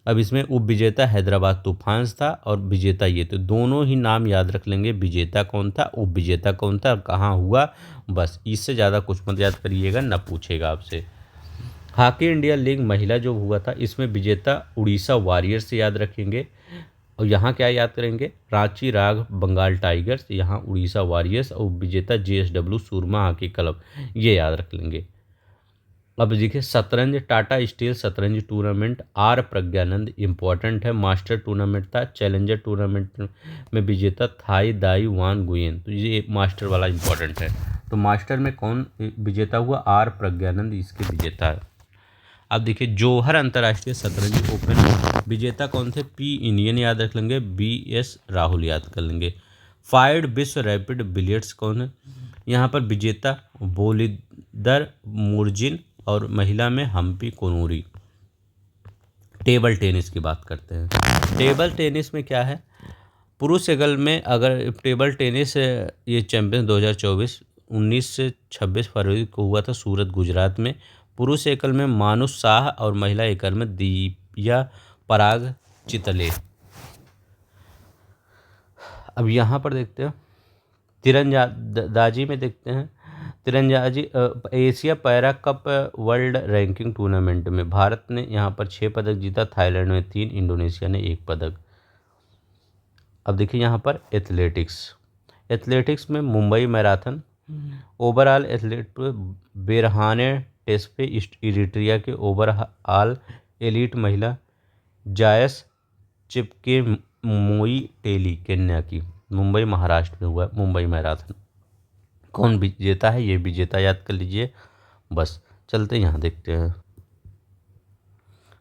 अब इसमें उप विजेता हैदराबाद तूफान्स था और विजेता ये, तो दोनों ही नाम याद रख लेंगे। विजेता कौन था, उप विजेता कौन था, कहाँ हुआ, बस। इससे ज़्यादा कुछ मत याद करिएगा, ना पूछेगा आपसे। हॉकी इंडिया लीग महिला जो हुआ था इसमें विजेता उड़ीसा वॉरियर्स से याद रखेंगे। और यहाँ क्या याद करेंगे, रांची राग बंगाल टाइगर्स, यहाँ उड़ीसा वॉरियर्स, और विजेता JSW सूरमा हॉकी क्लब, ये याद रख लेंगे। अब देखिए शतरंज टाटा स्टील शतरंज टूर्नामेंट आर प्रज्ञानंद इम्पोर्टेंट है। मास्टर टूर्नामेंट था। चैलेंजर टूर्नामेंट में विजेता थाई दाई वान गुयेन, तो ये मास्टर वाला इम्पोर्टेंट है। तो मास्टर में कौन विजेता हुआ, आर प्रज्ञानंद इसके विजेता है। अब देखिए जौहर अंतर्राष्ट्रीय शतरंज ओपन विजेता कौन थे, P इंडियन याद रख लेंगे, BS राहुल याद कर लेंगे। फाइड विश्व रैपिड बिलियर्ड्स कौन है, यहाँ पर विजेता बोलिदर मुर्जिन और महिला में हम्पी कोनूरी। टेबल टेनिस की बात करते हैं। टेबल टेनिस में क्या है, पुरुष एकल में अगर टेबल टेनिस ये चैंपियन 2024 19 से 26 फरवरी को हुआ था सूरत गुजरात में। पुरुष एकल में मानुष शाह और महिला एकल में दिव्या पराग चितले। अब यहाँ पर देखते हैं तीरंदाजी में देखते हैं। तीरंदाजी Asia para cup world ranking tournament में भारत ने यहाँ पर 6 पदक जीता, थाईलैंड में 3, इंडोनेशिया ने 1 पदक। अब देखिए यहाँ पर एथलेटिक्स में Mumbai marathon, overall athlete Berhane Tesfay Eritrea के ओवरऑल एलीट महिला, जायस चिपके मोई टेली केन्या की, मुंबई महाराष्ट्र में हुआ मुंबई मैराथन। कौन विजेता है, ये विजेता याद कर लीजिए, बस। चलते यहाँ देखते हैं।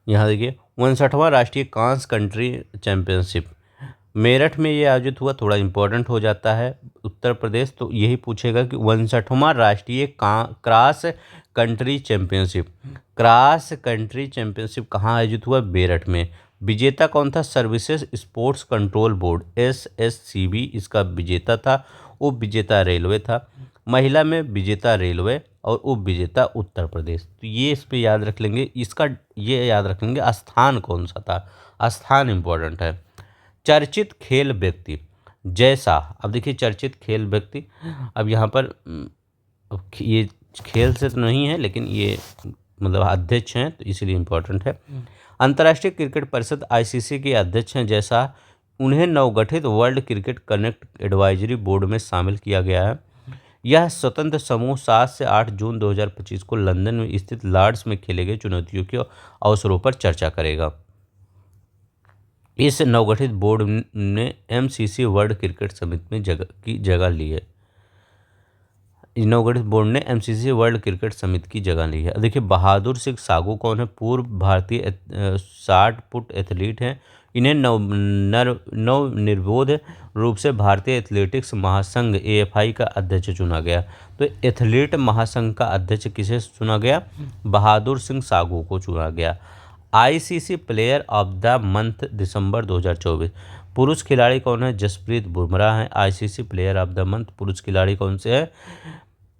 यहाँ देखिए 59वां राष्ट्रीय कांस कंट्री चैंपियनशिप मेरठ में ये आयोजित हुआ, थोड़ा इंपॉर्टेंट हो जाता है उत्तर प्रदेश। तो यही पूछेगा कि 59वां राष्ट्रीय क्रॉस कंट्री चैंपियनशिप कहाँ आयोजित हुआ, मेरठ में। विजेता कौन था, services sports control board SSCB इसका विजेता था। उप विजेता रेलवे था। महिला में विजेता रेलवे और उप विजेता उत्तर प्रदेश। तो ये इस पे याद रख लेंगे। इसका ये याद रख लेंगे स्थान कौन सा था, स्थान इम्पोर्टेंट है। चर्चित खेल व्यक्ति जैसा, अब देखिए चर्चित खेल व्यक्ति, अब यहाँ पर ये खेल से तो नहीं है लेकिन ये मतलब अध्यक्ष हैं तो इसलिए इम्पोर्टेंट है। अंतर्राष्ट्रीय क्रिकेट परिषद ICC के अध्यक्ष हैं जैसा, उन्हें नवगठित world cricket connect advisory board में शामिल किया गया है। यह स्वतंत्र समूह 7 से 8 जून 2025 को लंदन में स्थित लॉर्ड्स में खेले गए चुनौतियों के अवसरों पर चर्चा करेगा। इस नवगठित बोर्ड ने एमसीसी वर्ल्ड क्रिकेट समिति में जगह ली है। नवगठित बोर्ड ने एमसीसी वर्ल्ड क्रिकेट समिति की जगह ली है। देखिए बहादुर सिंह सागू कौन है? पूर्व भारतीय 60 फुट एथलीट हैं। इन्हें नवनिर्बोध रूप से भारतीय एथलेटिक्स महासंघ एएफआई का अध्यक्ष चुना गया। तो एथलीट महासंघ का अध्यक्ष किसे चुना गया? बहादुर सिंह सागू को चुना गया। ICC player of the month दिसंबर 2024, पुरुष खिलाड़ी कौन है? जसप्रीत बुमराह है ICC player of the month. पुरुष खिलाड़ी कौन से है?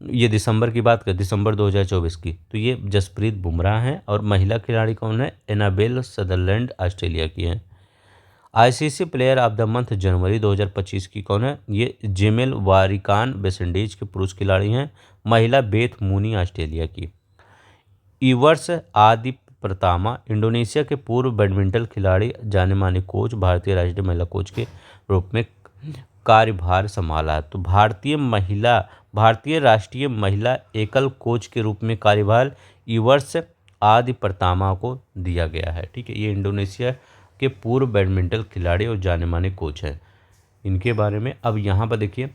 ये दिसंबर की बात कर, दिसंबर 2024 की, तो ये जसप्रीत बुमराह हैं। और महिला खिलाड़ी कौन है? एनाबेल सदरलैंड ऑस्ट्रेलिया की हैं। ICC player of the month जनवरी 2025 की कौन है? ये जेमेल वारिकान वेस्टइंडीज के पुरुष खिलाड़ी हैं। महिला बेथ मूनी ऑस्ट्रेलिया की। ईवर्स आदि प्रतामा इंडोनेशिया के पूर्व बैडमिंटन खिलाड़ी, जाने माने कोच, भारतीय राष्ट्रीय महिला कोच के रूप में कार्यभार संभाला। तो भारतीय राष्ट्रीय महिला एकल कोच के रूप में कार्यभार ईवर्स आदि प्रतामा को दिया गया है। ठीक है, ये इंडोनेशिया के पूर्व बैडमिंटन खिलाड़ी और जाने माने कोच हैं। इनके बारे में अब यहाँ पर देखिए,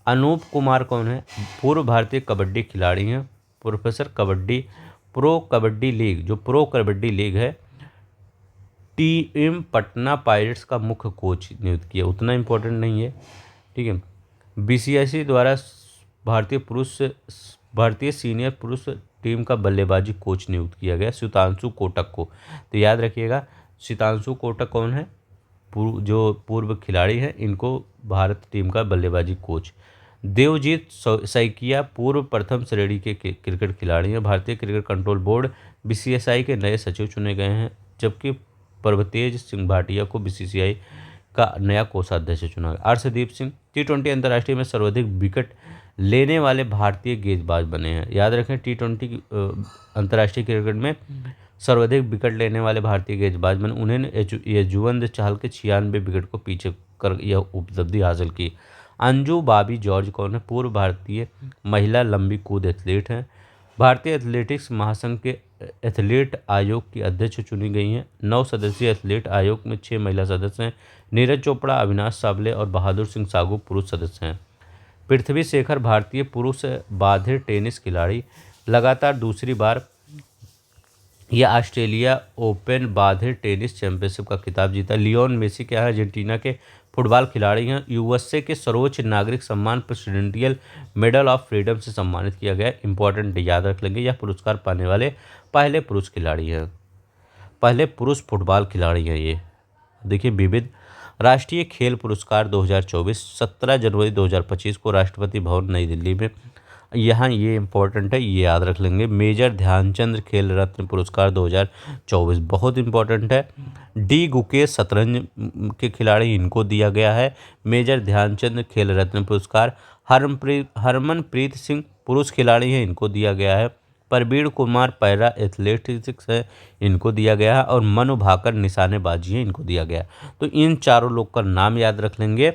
अनूप कुमार कौन है? पूर्व भारतीय कबड्डी खिलाड़ी हैं। Professor kabaddi, pro kabaddi league, जो प्रो कबड्डी लीग है, टीएम पटना पायरेट्स का मुख्य कोच नियुक्त किया। उतना इम्पोर्टेंट नहीं है। ठीक है, बीसीआईसी द्वारा भारतीय सीनियर पुरुष टीम का बल्लेबाजी कोच नियुक्त किया गया सुतांशु कोटक को। तो याद रखिएगा, सुतांशु कोटक कौन है? जो पूर्व खिलाड़ी हैं, इनको भारत टीम का बल्लेबाजी कोच। देवजीत सैकिया पूर्व प्रथम श्रेणी के क्रिकेट खिलाड़ी हैं। भारतीय क्रिकेट कंट्रोल बोर्ड बीसीसीआई के नए सचिव चुने गए हैं, जबकि प्रभतेज सिंह भाटिया को बीसीसीआई का नया कोषाध्यक्ष चुना गया। अर्शदीप सिंह T20 अंतर्राष्ट्रीय में सर्वाधिक विकेट लेने वाले भारतीय गेंदबाज बने हैं। याद रखें, T20 अंतर्राष्ट्रीय क्रिकेट में सर्वाधिक विकेट लेने वाले भारतीय गेंदबाज बने। उन्होंने युजवेंद्र चहल के 96 विकेट को पीछे कर यह उपलब्धि हासिल की। अंजू बाबी जॉर्ज कौन है? पूर्व भारतीय महिला लंबी कूद एथलीट हैं। भारतीय एथलेटिक्स महासंघ के एथलीट आयोग की अध्यक्ष चुनी गई हैं। 9 सदस्यीय एथलीट आयोग में 6 महिला सदस्य हैं। नीरज चोपड़ा, अविनाश सावले और बहादुर सिंह सागू पुरुष सदस्य हैं। पृथ्वी शेखर भारतीय पुरुष बाधिर टेनिस खिलाड़ी, लगातार दूसरी बार यह ऑस्ट्रेलिया ओपन बाधिर टेनिस चैंपियनशिप का खिताब जीता। लियोन मेसी क्या है? अर्जेंटीना के फुटबॉल खिलाड़ी हैं। यूएसए के सर्वोच्च नागरिक सम्मान प्रेसिडेंशियल मेडल ऑफ फ्रीडम से सम्मानित किया गया। इंपॉर्टेंट याद रख लेंगे, यह पुरस्कार पाने वाले पहले पुरुष खिलाड़ी हैं, पहले पुरुष फुटबॉल खिलाड़ी हैं ये। देखिए विविध राष्ट्रीय खेल पुरस्कार 2024 17 जनवरी 2025 को राष्ट्रपति भवन नई दिल्ली में, यहाँ ये इंपॉर्टेंट है, ये याद रख लेंगे। मेजर ध्यानचंद खेल रत्न पुरस्कार 2024 बहुत इंपॉर्टेंट है। डी गुकेश शतरंज के खिलाड़ी, इनको दिया गया है मेजर ध्यानचंद खेल रत्न पुरस्कार। हरमनप्रीत सिंह पुरुष खिलाड़ी हैं, इनको दिया गया है। प्रवीण कुमार पैरा एथलेटिक्स है, इनको दिया गया है। और मनु भाकर निशानेबाजी है, इनको दिया गया। तो इन चारों लोग का नाम याद रख लेंगे,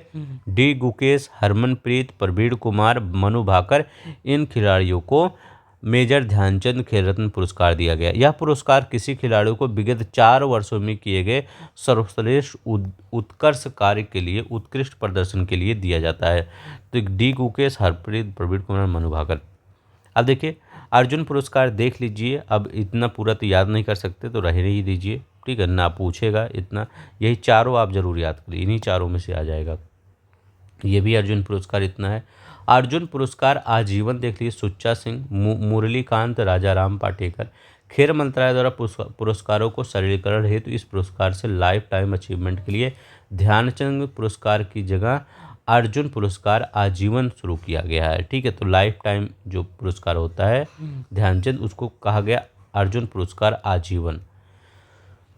डी गुकेश, हरमनप्रीत, प्रवीण कुमार, मनु भाकर। इन खिलाड़ियों को मेजर ध्यानचंद खेल रत्न पुरस्कार दिया गया। यह पुरस्कार किसी खिलाड़ियों को विगत 4 वर्षों में किए गए सर्वश्रेष्ठ उत्कर्ष कार्य के लिए, उत्कृष्ट प्रदर्शन के लिए दिया जाता है। तो डी गुकेश, हरप्रीत, प्रवीण कुमार, मनु भाकर। अब देखिए अर्जुन पुरस्कार देख लीजिए। अब इतना पूरा तो याद नहीं कर सकते, तो रहने ही दीजिए। ठीक है ना, पूछेगा इतना, यही चारों आप जरूर याद करिए, इन्हीं चारों में से आ जाएगा। ये भी अर्जुन पुरस्कार इतना है। अर्जुन पुरस्कार आजीवन देख लीजिए, सुच्चा सिंह, मुरलीकांत, राजाराम पाटेकर। खेल मंत्रालय द्वारा पुरस्कारों को सरलीकरण हेतु इस पुरस्कार से लाइफ टाइम अचीवमेंट के लिए ध्यानचंद पुरस्कार की जगह अर्जुन पुरस्कार आजीवन शुरू किया गया है। ठीक है, तो लाइफ टाइम जो पुरस्कार होता है ध्यानचंद, उसको कहा गया अर्जुन पुरस्कार आजीवन।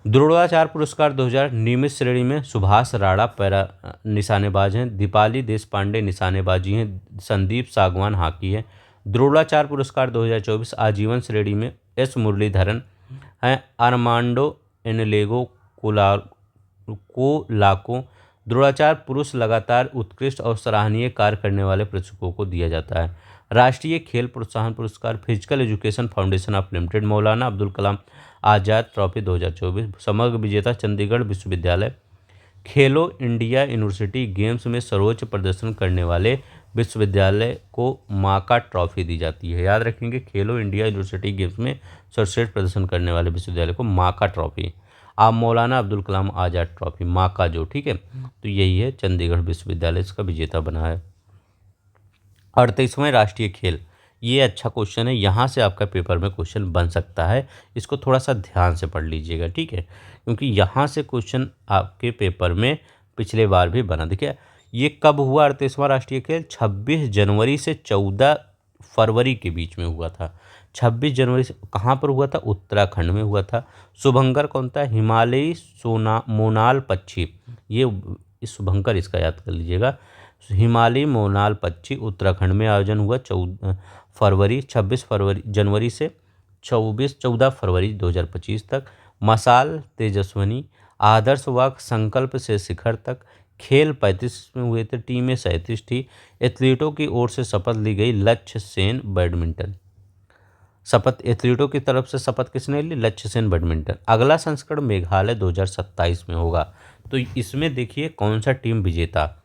द्रोणाचार्य पुरस्कार 2000 नियमित श्रेणी में सुभाष राणा पैरा निशानेबाज हैं। दीपाली देशपांडे निशानेबाजी हैं। संदीप सागवान हॉकी है। द्रोणाचार्य पुरस्कार 2024 आजीवन श्रेणी में एस मुरलीधरन हैं। आर्मांडो एनलेगो कोलाको। द्रोणाचार्य पुरुष लगातार उत्कृष्ट और सराहनीय कार्य करने वाले प्रशिक्षकों को दिया जाता है। राष्ट्रीय खेल प्रोत्साहन पुरस्कार physical education foundation of limited, Maulana Abdul Kalam Azad trophy 2024, समग्र विजेता चंडीगढ़ विश्वविद्यालय। खेलो इंडिया यूनिवर्सिटी गेम्स में सर्वोच्च प्रदर्शन करने वाले विश्वविद्यालय को माका ट्रॉफी दी जाती है। याद रखेंगे, खेलो इंडिया यूनिवर्सिटी गेम्स में सर्वश्रेष्ठ प्रदर्शन करने वाले विश्वविद्यालय को माका ट्रॉफी। आप मौलाना अब्दुल कलाम आज़ाद ट्रॉफी, माका जो, ठीक है, तो यही है चंडीगढ़ विश्वविद्यालय इसका विजेता बना है। 38वें राष्ट्रीय खेल, ये अच्छा क्वेश्चन है, यहाँ से आपका पेपर में क्वेश्चन बन सकता है, इसको थोड़ा सा ध्यान से पढ़ लीजिएगा, ठीक है, क्योंकि यहाँ से क्वेश्चन आपके पेपर में पिछले बार भी बना। देखिए ये कब हुआ 38वां राष्ट्रीय खेल? 26 जनवरी से 14 फरवरी के बीच में हुआ था। 26 जनवरी से कहाँ पर हुआ था? उत्तराखंड में हुआ था। शुभंकर कौन था? हिमालयी मोनाल पक्षी, ये शुभंकर इसका याद कर लीजिएगा। हिमालयी मोनाल पक्षी उत्तराखंड में आयोजन हुआ 26 जनवरी से 14 फरवरी 2025 तक। मशाल तेजस्विनी, आदर्श वाक संकल्प से शिखर तक। खेल 35 में हुए थे, टीमें 37 थी। एथलीटों की ओर से शपथ ली गई, लक्ष्य सेन बैडमिंटन। शपथ एथलीटों की तरफ से शपथ किसने ली? लक्ष्य सेन बैडमिंटन। अगला संस्करण मेघालय 2027 में होगा। तो इसमें देखिए कौन सा टीम विजेता।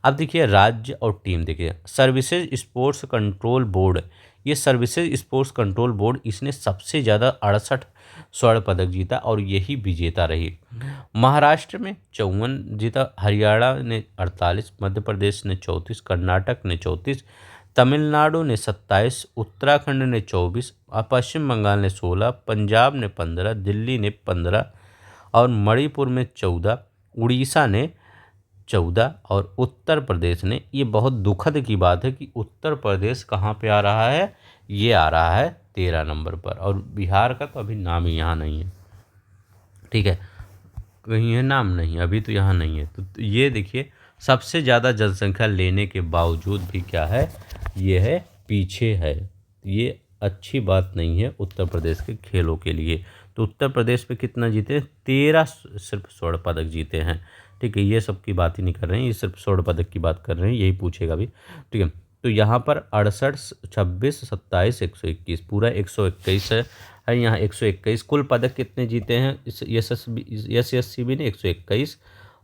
अब देखिए राज्य और टीम, देखिए सर्विसेज स्पोर्ट्स कंट्रोल बोर्ड, ये सर्विसेज स्पोर्ट्स कंट्रोल बोर्ड, इसने सबसे ज़्यादा 68 स्वर्ण पदक जीता और यही विजेता रही। महाराष्ट्र में 54 जीता, हरियाणा ने 48, मध्य प्रदेश ने 34, कर्नाटक ने 34, तमिलनाडु ने 27, उत्तराखंड ने 24, पश्चिम बंगाल ने 16, पंजाब ने 15, दिल्ली ने 15 और मणिपुर में 14, उड़ीसा ने 14 और उत्तर प्रदेश ने, ये बहुत दुखद की बात है कि उत्तर प्रदेश कहाँ पे आ रहा है? ये आ रहा है 13 नंबर पर, और बिहार का तो अभी नाम ही यहाँ नहीं है, ठीक है, कहीं है नाम नहीं, अभी तो यहाँ नहीं है। तो ये देखिए सबसे ज़्यादा जनसंख्या लेने के बावजूद भी क्या है? ये है पीछे है। ये अच्छी बात नहीं है उत्तर प्रदेश के खेलों के लिए। तो उत्तर प्रदेश पे कितना जीते? 13 सिर्फ स्वर्ण पदक जीते हैं, ठीक है, ये सब की बात ही नहीं कर रहे हैं, ये सिर्फ स्वर्ण पदक की बात कर रहे हैं, यही पूछेगा भी, ठीक है। तो यहाँ पर 68, 26, 27, 121, पूरा 121 है। यहाँ 121 कुल पदक कितने जीते हैं? इस SSCB ने 121,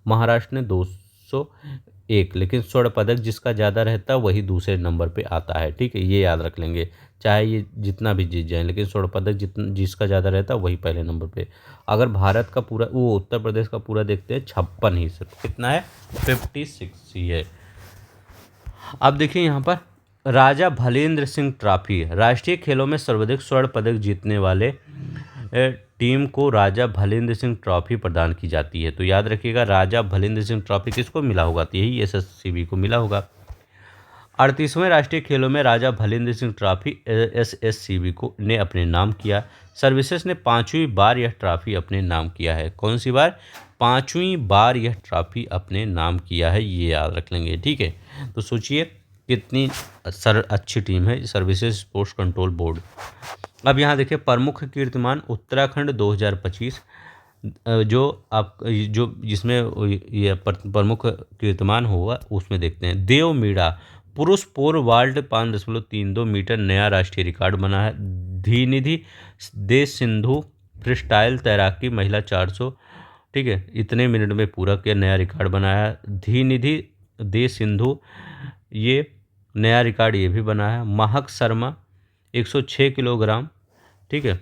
महाराष्ट्र ने 201, लेकिन स्वर्ण पदक जिसका ज़्यादा रहता है वही दूसरे नंबर पे आता है, ठीक है, ये याद रख लेंगे, चाहे ये जितना भी जीत जाए, लेकिन स्वर्ण पदक जिसका ज़्यादा रहता है वही पहले नंबर पे। अगर भारत का पूरा, वो उत्तर प्रदेश का पूरा देखते हैं, 56 ही, सिर्फ कितना है? 56 ही है। अब देखिए यहाँ पर राजा भलेंद्र सिंह ट्रॉफी, राष्ट्रीय खेलों में सर्वाधिक स्वर्ण पदक जीतने वाले टीम को राजा भलेंद्र सिंह ट्रॉफी प्रदान की जाती है। तो याद रखिएगा राजा भलेंद्र सिंह ट्रॉफी किसको मिला होगा? तो यही SSCB को मिला होगा। 38वें राष्ट्रीय खेलों में राजा भलेंद्र सिंह ट्रॉफी SSCB को ने अपने नाम किया। सर्विसेज ने 5वीं बार यह ट्रॉफी अपने नाम किया है। कौन सी बार? 5वीं बार यह ट्रॉफी अपने नाम किया है, ये याद रख लेंगे, ठीक है। तो सोचिए कितनी अच्छी टीम है सर्विसेज स्पोर्ट्स कंट्रोल बोर्ड। अब यहाँ देखिए प्रमुख कीर्तिमान उत्तराखंड 2025, जो जिसमें ये प्रमुख कीर्तिमान होगा उसमें देखते हैं। देव मीणा पुरुष पोल वाल्ट 5.32 मीटर नया राष्ट्रीय रिकॉर्ड बना है। धीनिधि दे सिंधु फ्रीस्टाइल तैराकी महिला 400, ठीक है, इतने मिनट में पूरा किया, नया रिकॉर्ड बनाया। धीनिधि दे सिंधु, ये नया रिकॉर्ड ये भी बना है। महक शर्मा 106 किलोग्राम, ठीक है,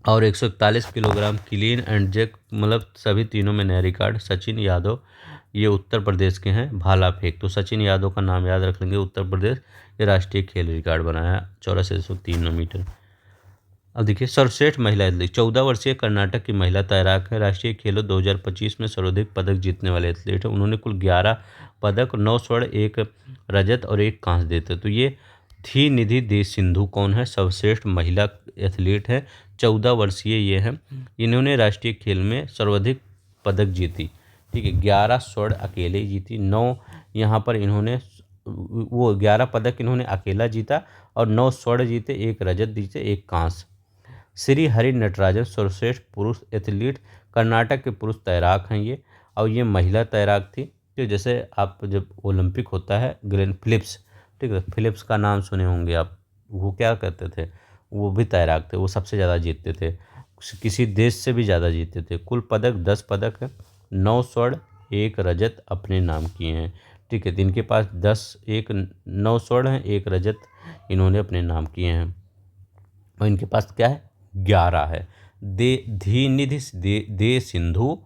और 141 किलोग्राम क्लीन एंड जैक, मतलब सभी तीनों में नया रिकॉर्ड। सचिन यादव, ये उत्तर प्रदेश के हैं, भाला फेंक, तो सचिन यादव का नाम याद रख लेंगे, उत्तर प्रदेश, ये राष्ट्रीय खेल रिकॉर्ड बनाया 8403 मीटर। अब देखिए सर्वश्रेष्ठ महिला एथलीट 14 वर्षीय कर्नाटक की महिला तैराक है। राष्ट्रीय खेलों 2025 में सर्वाधिक पदक जीतने वाले एथलीट है। उन्होंने कुल 11 पदक, 9 स्वर्ण, 1 रजत और 1 कांस्य देते। तो ये धीनिधि दे सिंधु कौन है? सर्वश्रेष्ठ महिला एथलीट है, 14 वर्षीय ये हैं। इन्होंने राष्ट्रीय खेल में सर्वाधिक पदक जीती, ठीक है, 11 स्वर्ण अकेले जीती, 9 यहाँ पर इन्होंने, वो 11 पदक इन्होंने अकेला जीता और 9 स्वर्ण जीते, 1 रजत जीते, 1 कांस्य। श्री हरि नटराजन सर्वश्रेष्ठ पुरुष एथलीट, कर्नाटक के पुरुष तैराक हैं ये, और ये महिला तैराक थी। तो जैसे आप जब ओलंपिक होता है ग्लेन फिलिप्स, ठीक है। फिलिप्स का नाम सुने होंगे आप, वो क्या करते थे, वो भी तैराक थे, वो सबसे ज़्यादा जीतते थे, किसी देश से भी ज़्यादा जीतते थे। कुल पदक 10 पदक है, 9 स्वर्ण 1 रजत अपने नाम किए हैं। ठीक है, तो इनके पास 9 स्वर्ण है, 1 रजत इन्होंने अपने नाम किए हैं। और इनके पास क्या है, 11 है। धी निधि दे सिंधु,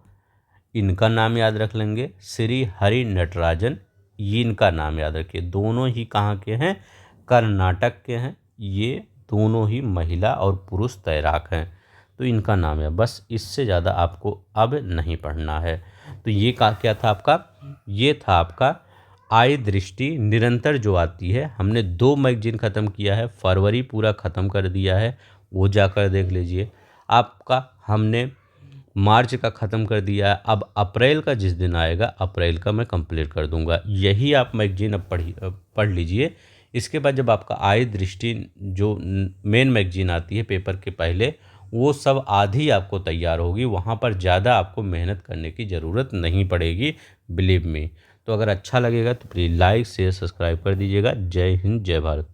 इनका नाम याद रख लेंगे। श्री हरि नटराजन, ये इनका नाम याद रखिए। दोनों ही कहाँ के हैं, कर्नाटक के हैं। ये दोनों ही महिला और पुरुष तैराक हैं, तो इनका नाम है। बस इससे ज़्यादा आपको अब नहीं पढ़ना है। तो ये क्या था आपका, ये था आपका आय दृष्टि निरंतर जो आती है। हमने 2 मैगजीन ख़त्म किया है, फरवरी पूरा ख़त्म कर दिया है, वो जाकर देख लीजिए। आपका हमने मार्च का ख़त्म कर दिया है। अब अप्रैल का जिस दिन आएगा, अप्रैल का मैं कंप्लीट कर दूंगा। यही आप मैगजीन अब पढ़ लीजिए। इसके बाद जब आपका आय दृष्टि जो मेन मैगजीन आती है पेपर के पहले, वो सब आधी आपको तैयार होगी, वहाँ पर ज़्यादा आपको मेहनत करने की ज़रूरत नहीं पड़ेगी, बिलीव मी। तो अगर अच्छा लगेगा तो प्लीज़ लाइक शेयर सब्सक्राइब कर दीजिएगा। जय हिंद, जय भारत।